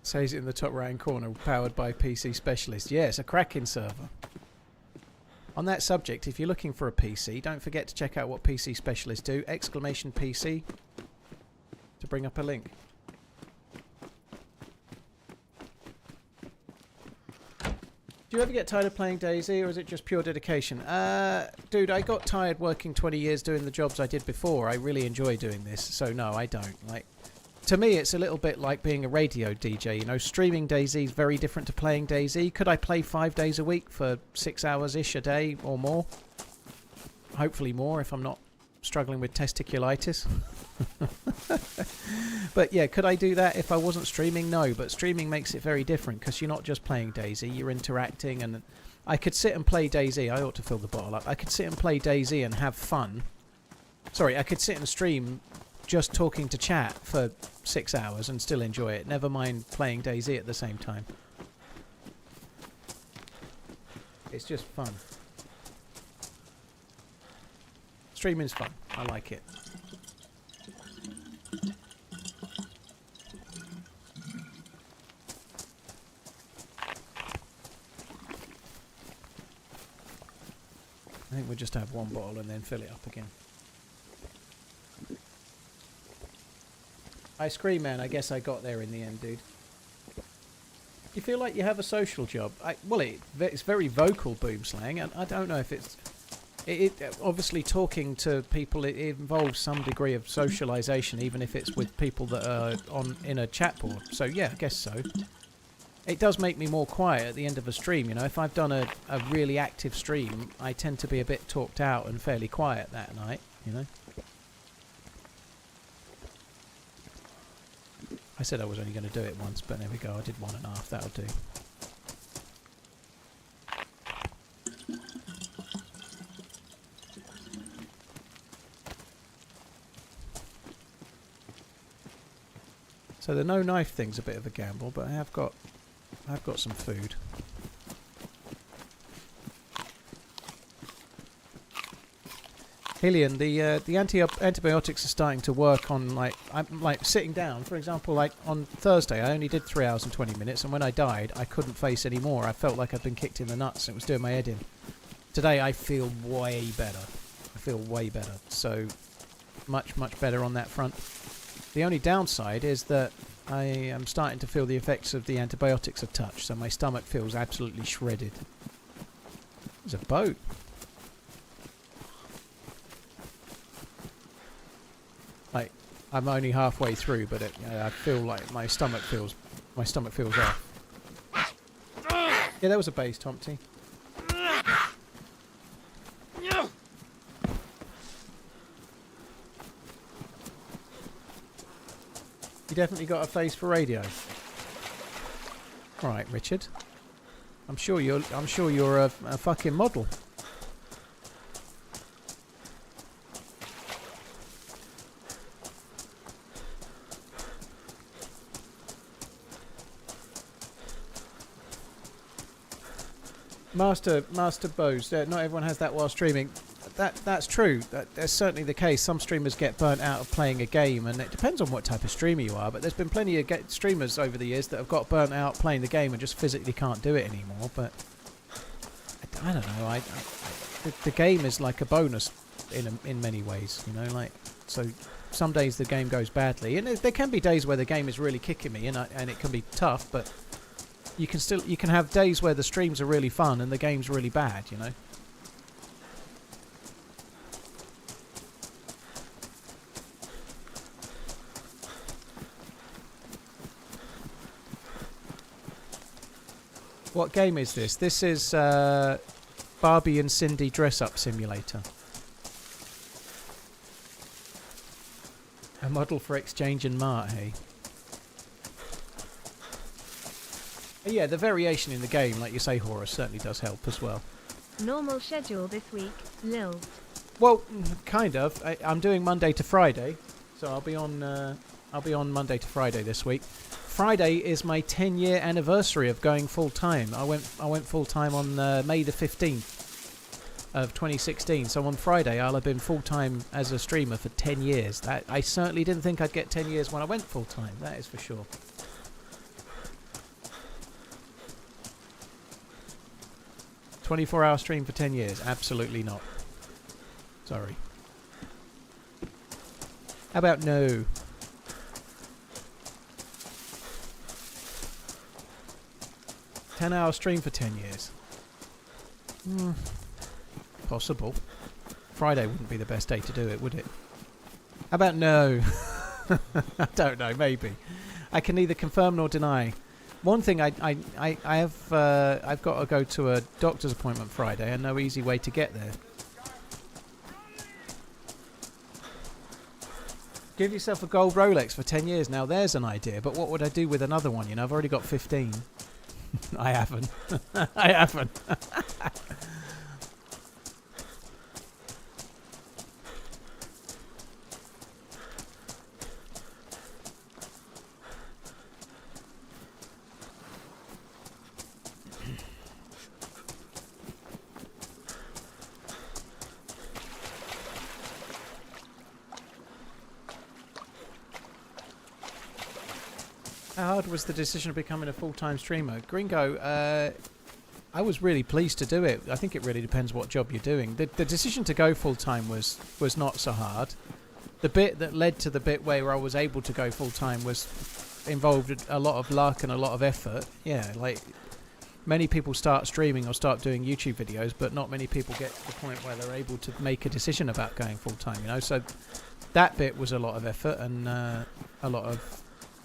Says it in the top right hand corner, powered by PC Specialist. Yeah, it's a cracking server. On that subject, if you're looking for a PC, don't forget to check out what PC Specialists do. Exclamation PC to bring up a link. Do you ever get tired of playing DayZ, or is it just pure dedication? Dude, I got tired working 20 years doing the jobs I did before. I really enjoy doing this, so no, I don't. Like, to me, it's a little bit like being a radio DJ. You know, streaming DayZ is very different to playing DayZ. Could I play 5 days a week for 6 hours-ish a day or more? Hopefully more if I'm not struggling with testiculitis. But yeah, could I do that if I wasn't streaming? No, but streaming makes it very different because you're not just playing DayZ, you're interacting. And I could sit and play DayZ. I ought to fill the bottle up. I could sit and play DayZ and have fun. Sorry, I could sit and stream just talking to chat for 6 hours and still enjoy it. Never mind playing DayZ at the same time. It's just fun. Streaming's fun. I like it. I think we'll just have one bottle and then fill it up again. Ice cream man, I guess I got there in the end, dude. You feel like you have a social job? Well, it's very vocal boom slang, and I don't know if it's... obviously, talking to people, it involves some degree of socialisation, even if it's with people that are in a chat board. So, yeah, I guess so. It does make me more quiet at the end of a stream, you know. If I've done a really active stream, I tend to be a bit talked out and fairly quiet that night, you know. I said I was only going to do it once, but there we go. I did 1.5. That'll do. So the no knife thing's a bit of a gamble, but I've got some food. Hillian, the antibiotics are starting to work on, I'm sitting down. For example, like on Thursday, I only did 3 hours and 20 minutes, and when I died, I couldn't face any more. I felt like I'd been kicked in the nuts. It was doing my head in. Today, I feel way better. I feel way better. So, much better on that front. The only downside is that I am starting to feel the effects of the antibiotics a touch, so my stomach feels absolutely shredded. There's a boat. Like, I'm only halfway through, but I feel like my stomach feels off. Yeah, there was a base, Tomty. You definitely got a face for radio. Right, Richard. I'm sure you're a fucking model. Master Bose, not everyone has that while streaming. That's true. That's certainly the case. Some streamers get burnt out of playing a game, and it depends on what type of streamer you are. But there's been plenty of streamers over the years that have got burnt out playing the game and just physically can't do it anymore. But I don't know. The game is like a bonus in many ways, you know. Like, so some days the game goes badly, and there can be days where the game is really kicking me, and it can be tough. But you can have days where the streams are really fun and the game's really bad, you know. What game is this? This is Barbie and Cindy dress-up simulator. A model for Exchange and Mart, hey? Yeah, the variation in the game, like you say, Horus, certainly does help as well. Normal schedule this week, Lil. Well, kind of. I'm doing Monday to Friday, so I'll be on Monday to Friday this week. Friday is my 10-year anniversary of going full-time. I went full-time on May the 15th of 2016. So on Friday, I'll have been full-time as a streamer for 10 years. I certainly didn't think I'd get 10 years when I went full-time. That is for sure. "24-hour stream for 10 years? Absolutely not. Sorry. How about no? "10-hour stream for 10 years. Possible. Friday wouldn't be the best day to do it, would it? How about no? I don't know, maybe. I can neither confirm nor deny. One thing I've got to go to a doctor's appointment Friday, and no easy way to get there. Give yourself a gold Rolex for 10 years. Now there's an idea, but what would I do with another one? You know, I've already got 15. I haven't. I haven't. How hard was the decision of becoming a full-time streamer? Gringo, I was really pleased to do it. I think it really depends what job you're doing. The decision to go full-time was not so hard. The bit that led to the bit where I was able to go full-time involved a lot of luck and a lot of effort. Yeah, like many people start streaming or start doing YouTube videos, but not many people get to the point where they're able to make a decision about going full-time, you know? So that bit was a lot of effort and a lot of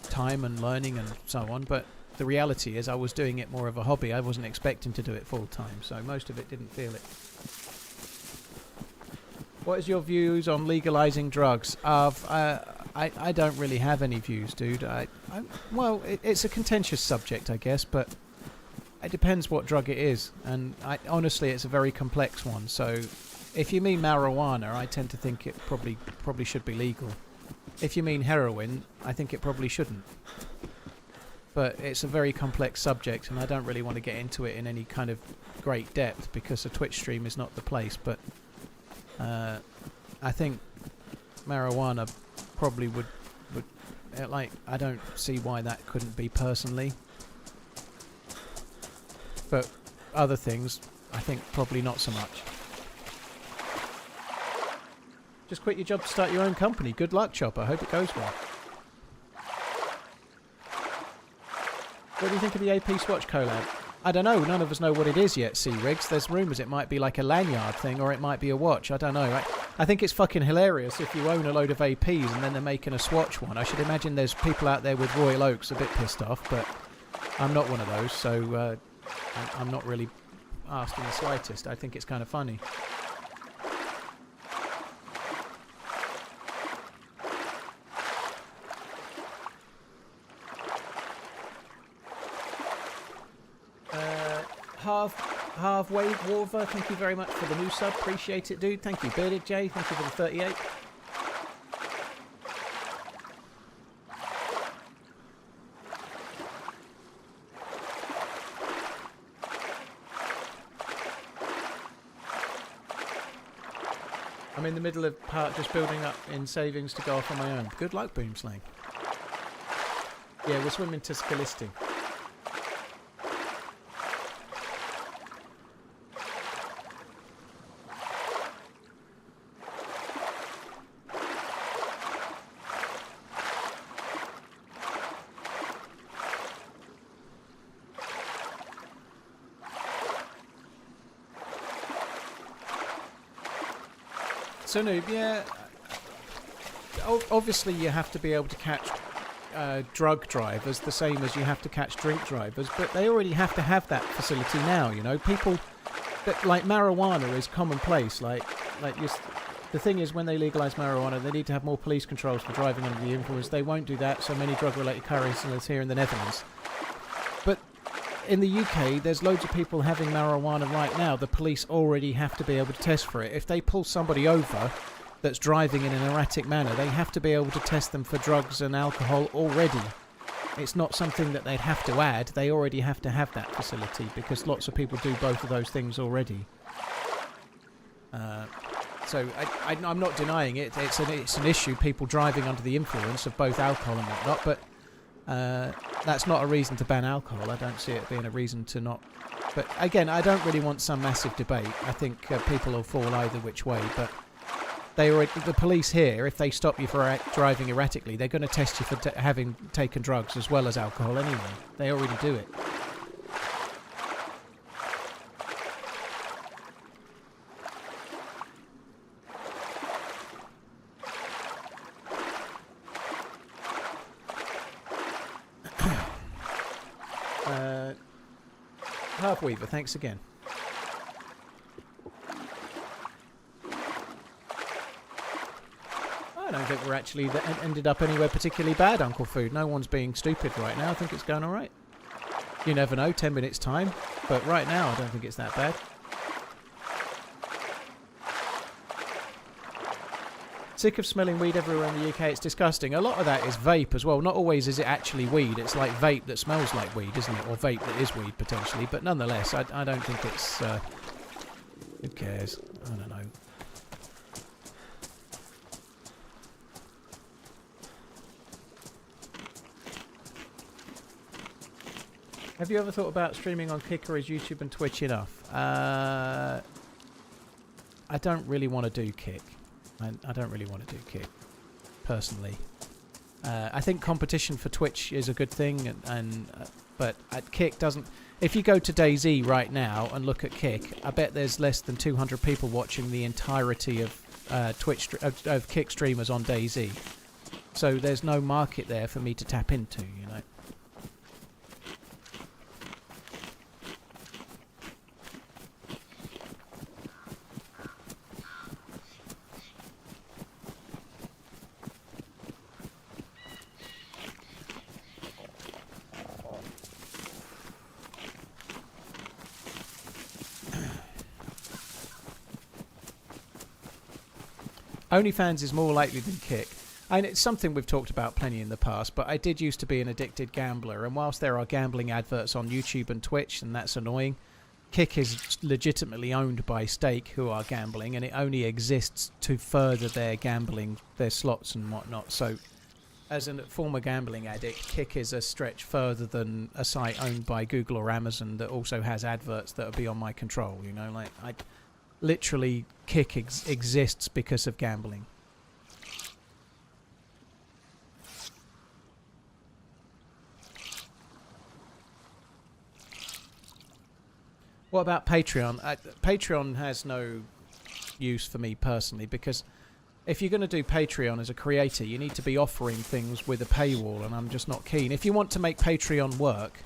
time and learning and so on, but the reality is I was doing it more of a hobby. I wasn't expecting to do it full time, so most of it didn't feel it. What is your views on legalizing drugs? I don't really have any views, dude. Well, it's a contentious subject, I guess, but it depends what drug it is, and honestly it's a very complex one. So if you mean marijuana, I tend to think it probably should be legal. If you mean heroin, I think it probably shouldn't. But it's a very complex subject, and I don't really want to get into it in any kind of great depth because a Twitch stream is not the place. But I think marijuana probably would like, I don't see why that couldn't be personally. But other things, I think probably not so much. Just quit your job to start your own company. Good luck, Chopper. Hope it goes well. What do you think of the AP Swatch collab? I don't know. None of us know what it is yet, C-Riggs. There's rumours it might be like a lanyard thing or it might be a watch. I don't know. I think it's fucking hilarious if you own a load of APs and then they're making a Swatch one. I should imagine there's people out there with Royal Oaks a bit pissed off, but I'm not one of those, so I'm not really asked in the slightest. I think it's kind of funny. Halfway Warver, thank you very much for the new sub. Appreciate it, dude. Thank you, Bearded J. Thank you for the 38. I'm in the middle of part just building up in savings to go off on my own. Good luck, Boomslang. Yeah, we're swimming to Skalisty. So Noob, yeah, obviously you have to be able to catch drug drivers the same as you have to catch drink drivers, but they already have to have that facility now, you know. People, that, like marijuana is commonplace, the thing is when they legalise marijuana they need to have more police controls for driving under the influence. They won't do that, so many drug related car incidents here in the Netherlands. But in the UK, there's loads of people having marijuana right now. The police already have to be able to test for it. If they pull somebody over that's driving in an erratic manner, they have to be able to test them for drugs and alcohol already. It's not something that they'd have to add. They already have to have that facility because lots of people do both of those things already. So I'm not denying it. It's an issue, people driving under the influence of both alcohol and whatnot, but that's not a reason to ban alcohol. I don't see it being a reason to not. But again, I don't really want some massive debate. I think people will fall either which way. But the police here, if they stop you for driving erratically, they're going to test you for having taken drugs as well as alcohol anyway. They already do it. Half-Weaver, thanks again. I don't think we're actually ended up anywhere particularly bad, Uncle Food. No one's being stupid right now. I think it's going alright. You never know, 10 minutes time. But right now, I don't think it's that bad. Sick of smelling weed everywhere in the UK. It's disgusting. A lot of that is vape as well. Not always is it actually weed. It's like vape that smells like weed, isn't it? Or vape that is weed, potentially. But nonetheless, I don't think it's... who cares? I don't know. Have you ever thought about streaming on Kick, or is YouTube and Twitch enough? I don't really want to do Kick. I don't really want to do Kick, personally. I think competition for Twitch is a good thing, but at Kick doesn't... If you go to DayZ right now and look at Kick, I bet there's less than 200 people watching the entirety of of Kick streamers on DayZ. So there's no market there for me to tap into, you know. OnlyFans is more likely than Kick. And it's something we've talked about plenty in the past, but I did used to be an addicted gambler, and whilst there are gambling adverts on YouTube and Twitch, and that's annoying, Kick is legitimately owned by Stake, who are gambling, and it only exists to further their gambling, their slots and whatnot. So, as a former gambling addict, Kick is a stretch further than a site owned by Google or Amazon that also has adverts that are beyond my control, you know, like... Literally, Kick exists because of gambling. What about Patreon? Patreon has no use for me personally, because if you're going to do Patreon as a creator, you need to be offering things with a paywall, and I'm just not keen. If you want to make Patreon work,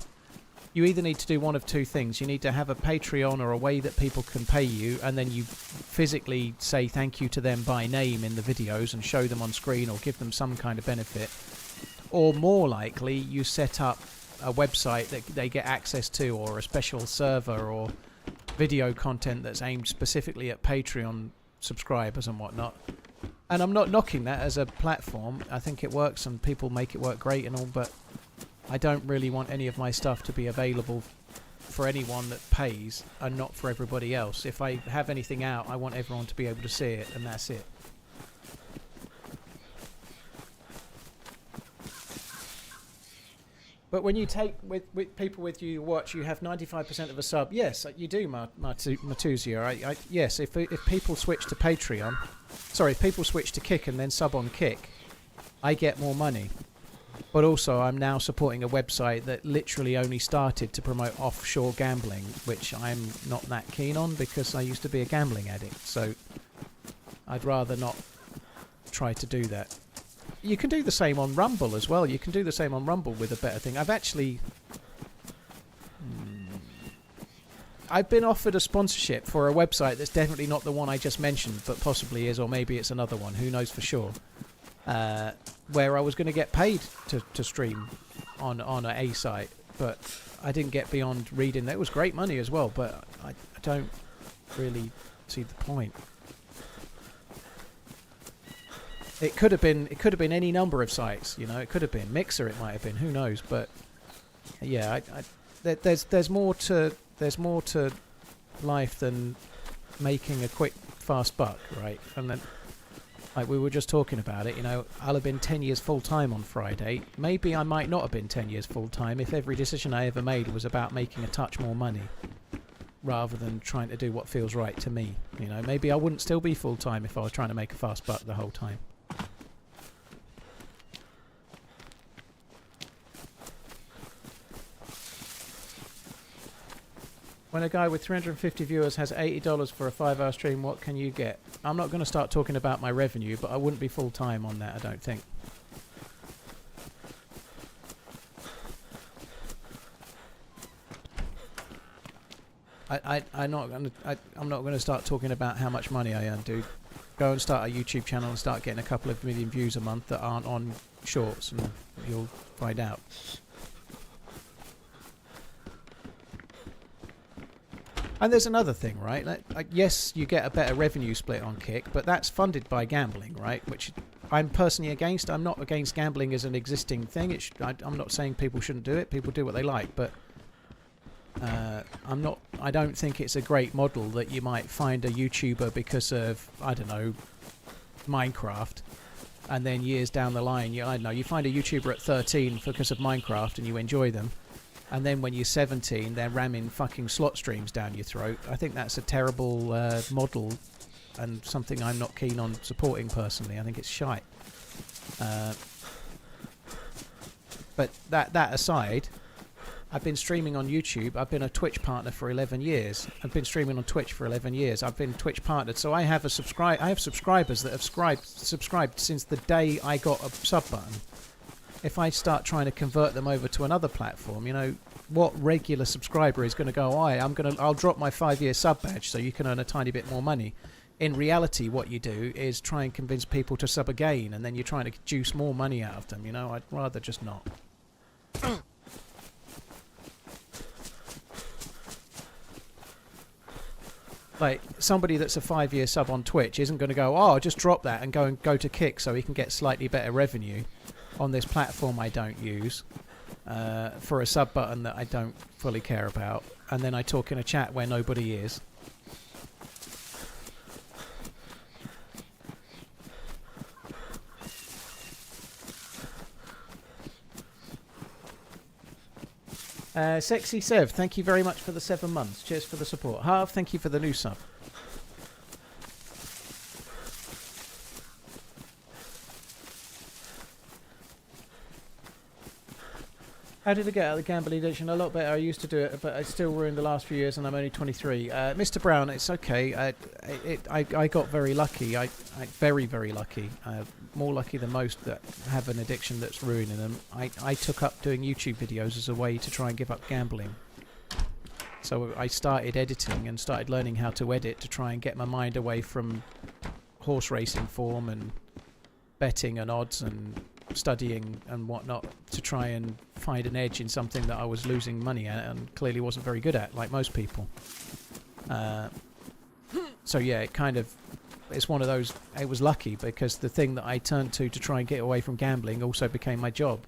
you either need to do one of two things. You need to have a Patreon or a way that people can pay you, and then you physically say thank you to them by name in the videos and show them on screen or give them some kind of benefit. Or more likely, you set up a website that they get access to, or a special server, or video content that's aimed specifically at Patreon subscribers and whatnot. And I'm not knocking that as a platform. I think it works and people make it work great and all, but I don't really want any of my stuff to be available for anyone that pays and not for everybody else. If I have anything out, I want everyone to be able to see it, and that's it. But when you take with people with you watch, you have 95% of a sub. Yes, you do, Matuzia. Yes, if people switch to Patreon, sorry, if people switch to Kick and then sub on Kick, I get more money. But also, I'm now supporting a website that literally only started to promote offshore gambling, which I'm not that keen on because I used to be a gambling addict. So I'd rather not try to do that. You can do the same on Rumble as well. You can do the same on Rumble with a better thing. I've actually... I've been offered a sponsorship for a website that's definitely not the one I just mentioned, but possibly is, or maybe it's another one. Who knows for sure. Where I was going to get paid to stream on a site, but I didn't get beyond reading. That was great money as well, but I don't really see the point. It could have been any number of sites, you know. It could have been Mixer. It might have been. Who knows? But yeah, there's more to life than making a quick, fast buck, right? And then, like we were just talking about it, you know, I'll have been 10 years full time on Friday. Maybe I might not have been 10 years full time if every decision I ever made was about making a touch more money, rather than trying to do what feels right to me. You know, maybe I wouldn't still be full time if I was trying to make a fast buck the whole time. When a guy with 350 viewers has $80 for a 5-hour stream, what can you get? I'm not going to start talking about my revenue, but I wouldn't be full time on that, I don't think. I'm not going to start talking about how much money I earn, dude. Go and start a YouTube channel and start getting a couple of million views a month that aren't on shorts, and you'll find out. And there's another thing, right? Like, yes, you get a better revenue split on Kick, but that's funded by gambling, right? Which I'm personally against. I'm not against gambling as an existing thing. I'm not saying people shouldn't do it. People do what they like, but I don't think it's a great model that you might find a YouTuber because of, I don't know, Minecraft, and then years down the line, I don't know, you find a YouTuber at 13 because of Minecraft and you enjoy them. And then when you're 17, they're ramming fucking slot streams down your throat. I think that's a terrible model and something I'm not keen on supporting personally. I think it's shite. But that aside, I've been streaming on YouTube. I've been a Twitch partner for 11 years. I've been streaming on Twitch for 11 years. I've been Twitch partnered, so I have subscribers that have subscribed since the day I got a sub button. If I start trying to convert them over to another platform, you know, what regular subscriber is going to go, I'll drop my 5-year sub badge so you can earn a tiny bit more money. In reality, what you do is try and convince people to sub again, and then you're trying to juice more money out of them. You know, I'd rather just not. Like, somebody that's a 5-year sub on Twitch isn't going to go, oh, just drop that and go to Kick so he can get slightly better revenue on this platform I don't use for a sub button that I don't fully care about, and then I talk in a chat where nobody is. Sexy Sev, thank you very much for the 7 months. Cheers for the support. Harv, thank you for the new sub. How did I get out of the gambling addiction? A lot better. I used to do it, but I still ruined the last few years, and I'm only 23. Mr. Brown, it's okay. I got very lucky. I very, very lucky. More lucky than most that have an addiction that's ruining them. I took up doing YouTube videos as a way to try and give up gambling. So I started editing and started learning how to edit to try and get my mind away from horse racing form and betting and odds and studying and whatnot, to try and find an edge in something that I was losing money at and clearly wasn't very good at, like most people. So yeah, it's one of those. It was lucky because the thing that I turned to try and get away from gambling also became my job.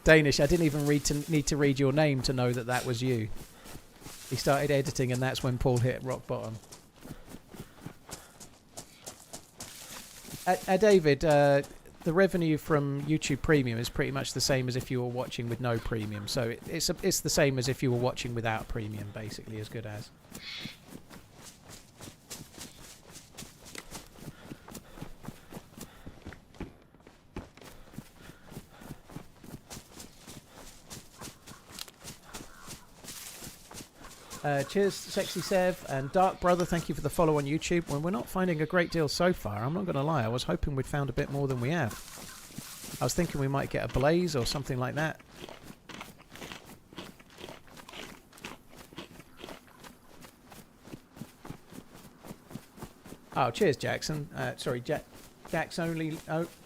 Danish, I didn't even need to read your name to know that that was you. He started editing and that's when Paul hit rock bottom. David, the revenue from YouTube Premium is pretty much the same as if you were watching with no Premium. So it's the same as if you were watching without Premium, basically, as good as. Cheers, Sexy Sev and Dark Brother. Thank you for the follow on YouTube. When we're not finding a great deal so far, I'm not going to lie. I was hoping we'd found a bit more than we have. I was thinking we might get a blaze or something like that. Oh, cheers, Jackson. Sorry,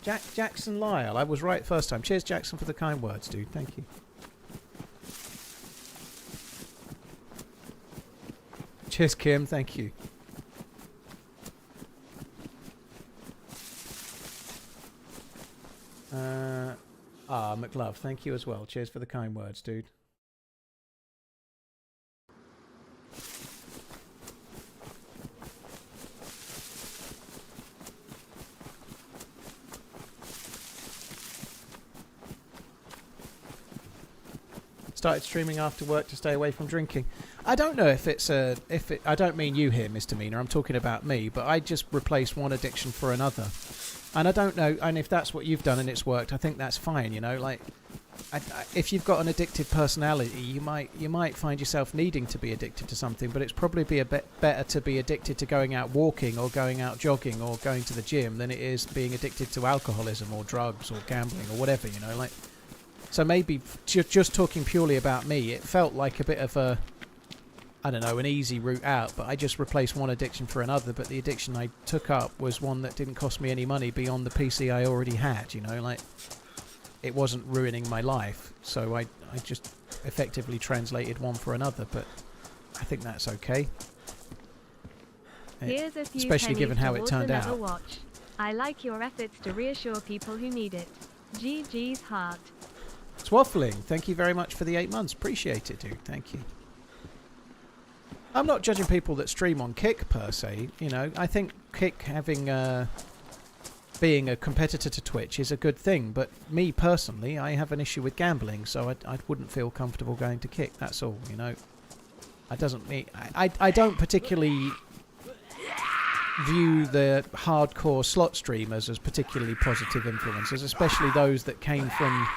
Jackson Lyle. I was right first time. Cheers, Jackson, for the kind words, dude. Thank you. Cheers, Kim. Thank you. McLove. Thank you as well. Cheers for the kind words, dude. Started streaming after work to stay away from drinking. I don't know if it's I don't mean you here, Mr. Meaner. I'm talking about me. But I just replaced one addiction for another, and I don't know. And if that's what you've done and it's worked, I think that's fine. You know, like if you've got an addictive personality, you might find yourself needing to be addicted to something. But it's probably be a bit better to be addicted to going out walking or going out jogging or going to the gym than it is being addicted to alcoholism or drugs or gambling or whatever. You know, like. So maybe just talking purely about me, it felt like a bit of a, I don't know, an easy route out. But I just replaced one addiction for another. But the addiction I took up was one that didn't cost me any money beyond the PC I already had. You know, like it wasn't ruining my life. So I just effectively translated one for another. But I think that's okay. Here's a few especially given how it turned out. Watch. I like your efforts to reassure people who need it. GG's heart. Swaffling, thank you very much for the 8 months. Appreciate it, dude. Thank you. I'm not judging people that stream on Kick per se. You know, I think Kick having being a competitor to Twitch is a good thing. But me personally, I have an issue with gambling, so I wouldn't feel comfortable going to Kick. That's all. You know, I don't particularly view the hardcore slot streamers as particularly positive influencers, especially those that came from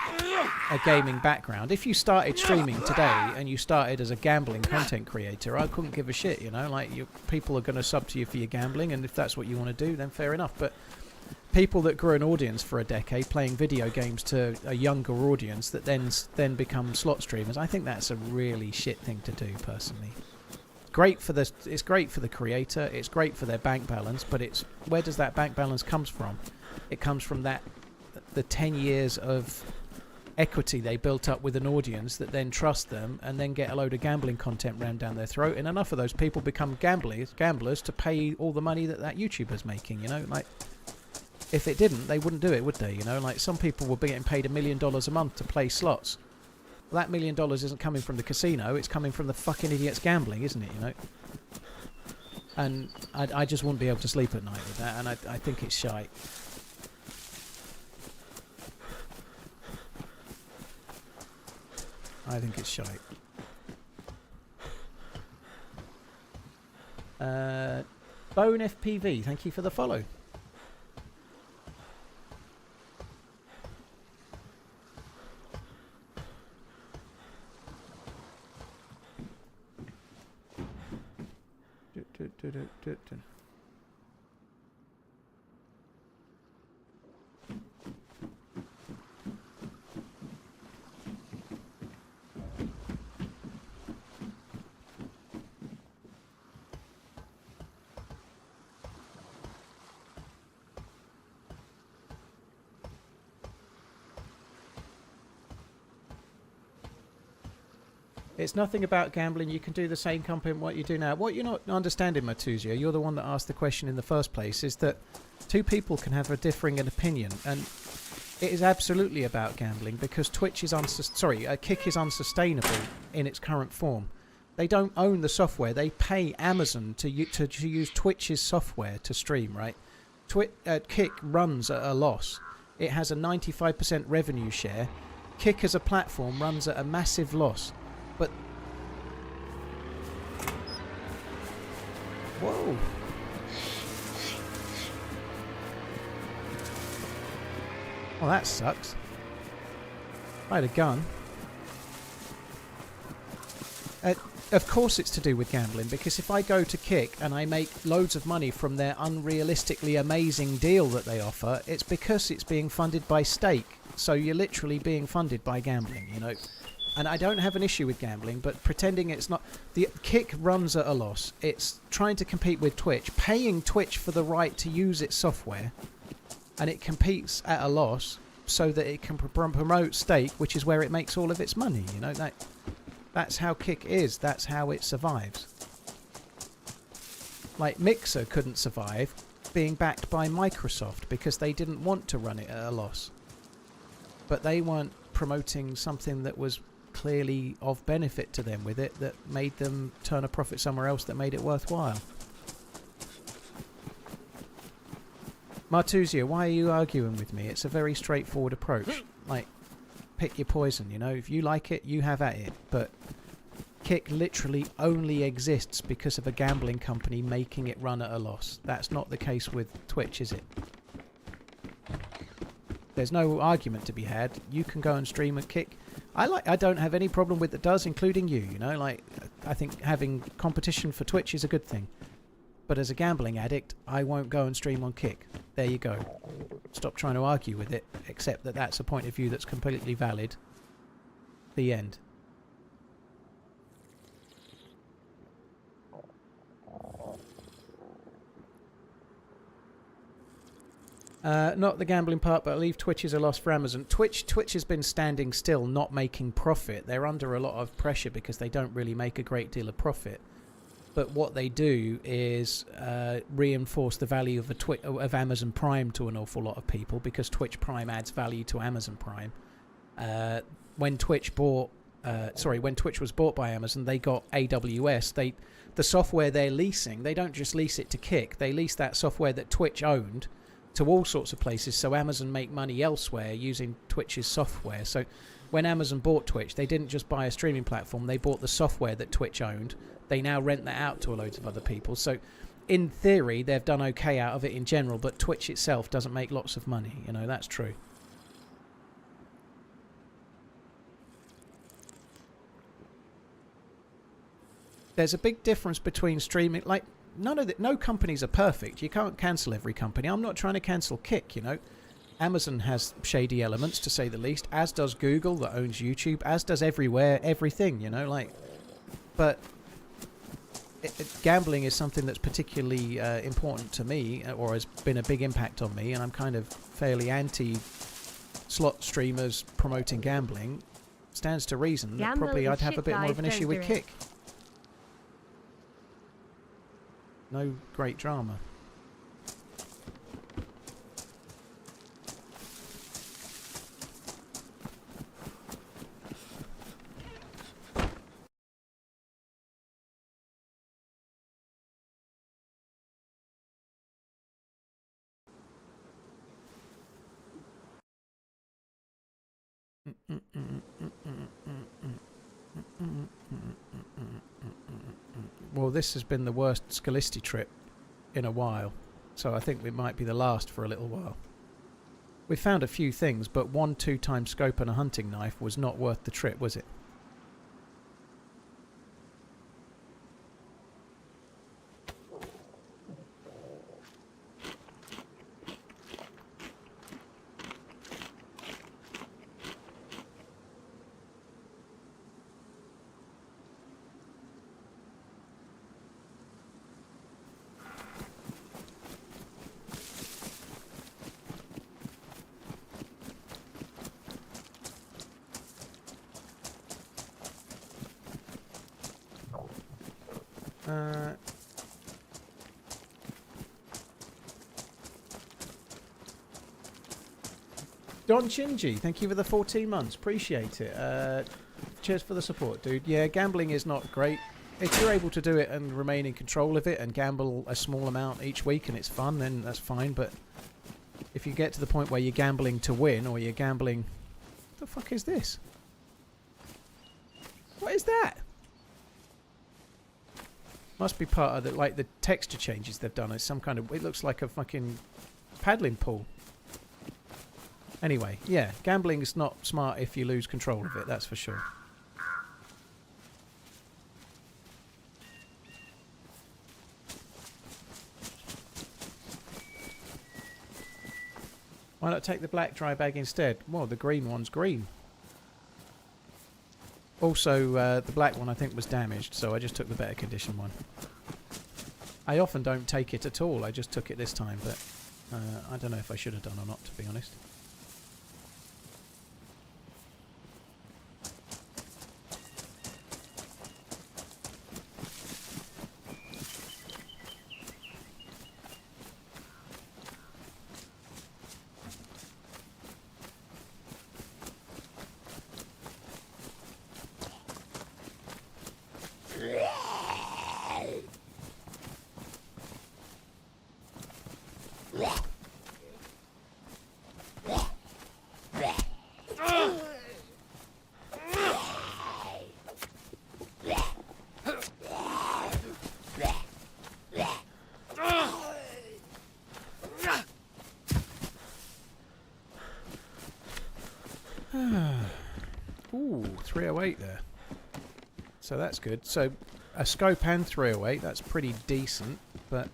a gaming background. If you started streaming today and you started as a gambling content creator, I couldn't give a shit, you know, like people are going to sub to you for your gambling, and if that's what you want to do, then fair enough. But people that grew an audience for a decade playing video games to a younger audience that then become slot streamers, I think that's a really shit thing to do personally. It's great for the creator, it's great for their bank balance, but where does that bank balance comes from? It comes from the 10 years of equity they built up with an audience that then trust them and then get a load of gambling content rammed down their throat, and enough of those people become gamblers to pay all the money that YouTuber's making, you know, like if it didn't, they wouldn't do it, would they? You know, like some people will be getting paid $1 million a month to play slots. Well, that $1 million isn't coming from the casino, it's coming from the fucking idiots gambling, isn't it, you know? And I just wouldn't be able to sleep at night with that, and I think it's shite. I think it's shite. Bone FPV, thank you for the follow. It's nothing about gambling. You can do the same content what you do now. What you're not understanding, Matuzia, you're the one that asked the question in the first place, is that two people can have a differing opinion. And It is absolutely about gambling because Twitch is Kick is unsustainable in its current form. They don't own the software. They pay Amazon to use Twitch's software to stream, right? Kick runs at a loss. It has a 95% revenue share. Kick as a platform runs at a massive loss. But... Whoa. Well, that sucks. I had a gun. Of course it's to do with gambling, because if I go to Kick and I make loads of money from their unrealistically amazing deal that they offer, it's because it's being funded by stake. So you're literally being funded by gambling, you know. And I don't have an issue with gambling, but pretending it's not... The Kick runs at a loss. It's trying to compete with Twitch, paying Twitch for the right to use its software, and it competes at a loss so that it can promote stake, which is where it makes all of its money, you know. That's how Kick is. That's how it survives. Like, Mixer couldn't survive being backed by Microsoft because they didn't want to run it at a loss. But they weren't promoting something that was clearly of benefit to them with it, that made them turn a profit somewhere else, that made it worthwhile. Martuzia, why are you arguing with me? It's a very straightforward approach. Like, pick your poison, you know. If you like it, you have at it. But Kick literally only exists because of a gambling company making it run at a loss. That's not the case with Twitch, is it? There's no argument to be had. You can go and stream at Kick. I don't have any problem with it does, including you, you know. Like, I think having competition for Twitch is a good thing. But as a gambling addict, I won't go and stream on Kick. There you go. Stop trying to argue with it, except that that's a point of view that's completely valid. The end. Not the gambling part, but I believe Twitch is a loss for Amazon. Twitch has been standing still, not making profit. They're under a lot of pressure because they don't really make a great deal of profit. But what they do is reinforce the value of Amazon Prime to an awful lot of people, because Twitch Prime adds value to Amazon Prime. When Twitch was bought by Amazon, they got AWS. The software they're leasing, they don't just lease it to Kick. They lease that software that Twitch owned to all sorts of places, so Amazon make money elsewhere using Twitch's software. So when Amazon bought Twitch, they didn't just buy a streaming platform. They bought the software that Twitch owned. They now rent that out to loads of other people. So in theory, they've done okay out of it in general, but Twitch itself doesn't make lots of money. You know, that's true. There's a big difference between streaming... Like, no companies are perfect. You can't cancel every company. I'm not trying to cancel Kick, you know. Amazon has shady elements, to say the least, as does Google, that owns YouTube, as does everything, you know, like... But... gambling is something that's particularly important to me, or has been a big impact on me, and I'm kind of fairly anti-slot streamers promoting gambling. Stands to reason that probably I'd have a bit more of an issue with Kick. No great drama. Well, this has been the worst Scalisti trip in a while, so I think it might be the last for a little while. We found a few things, but 1 2-time scope and a hunting knife was not worth the trip, was it? Don Shinji, thank you for the 14 months. Appreciate it. Cheers for the support, dude. Yeah, gambling is not great. If you're able to do it and remain in control of it and gamble a small amount each week and it's fun, then that's fine. But if you get to the point where you're gambling to win or you're gambling... What the fuck is this? What is that? Must be part of the, like, the texture changes they've done. It's some kind of... It looks like a fucking paddling pool. Anyway, yeah, gambling is not smart if you lose control of it, that's for sure. Why not take the black dry bag instead? Well, the green one's green. Also, the black one I think was damaged, so I just took the better condition one. I often don't take it at all, I just took it this time, but I don't know if I should have done or not, to be honest. Ooh, 308 there. So that's good. So a scope and 308, that's pretty decent, but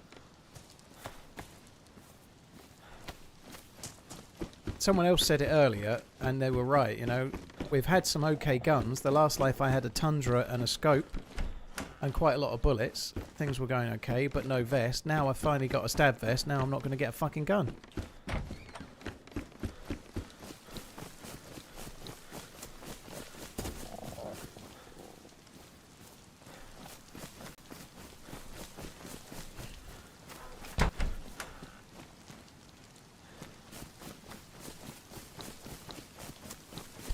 someone else said it earlier and they were right, you know. We've had some okay guns. The last life I had a Tundra and a scope and quite a lot of bullets. Things were going okay, but no vest. Now I've finally got a stab vest. Now I'm not going to get a fucking gun.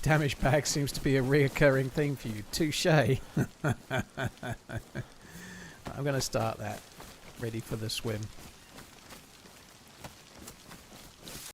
Damage bag seems to be a reoccurring theme for you. Touché. I'm going to start that. Ready for the swim.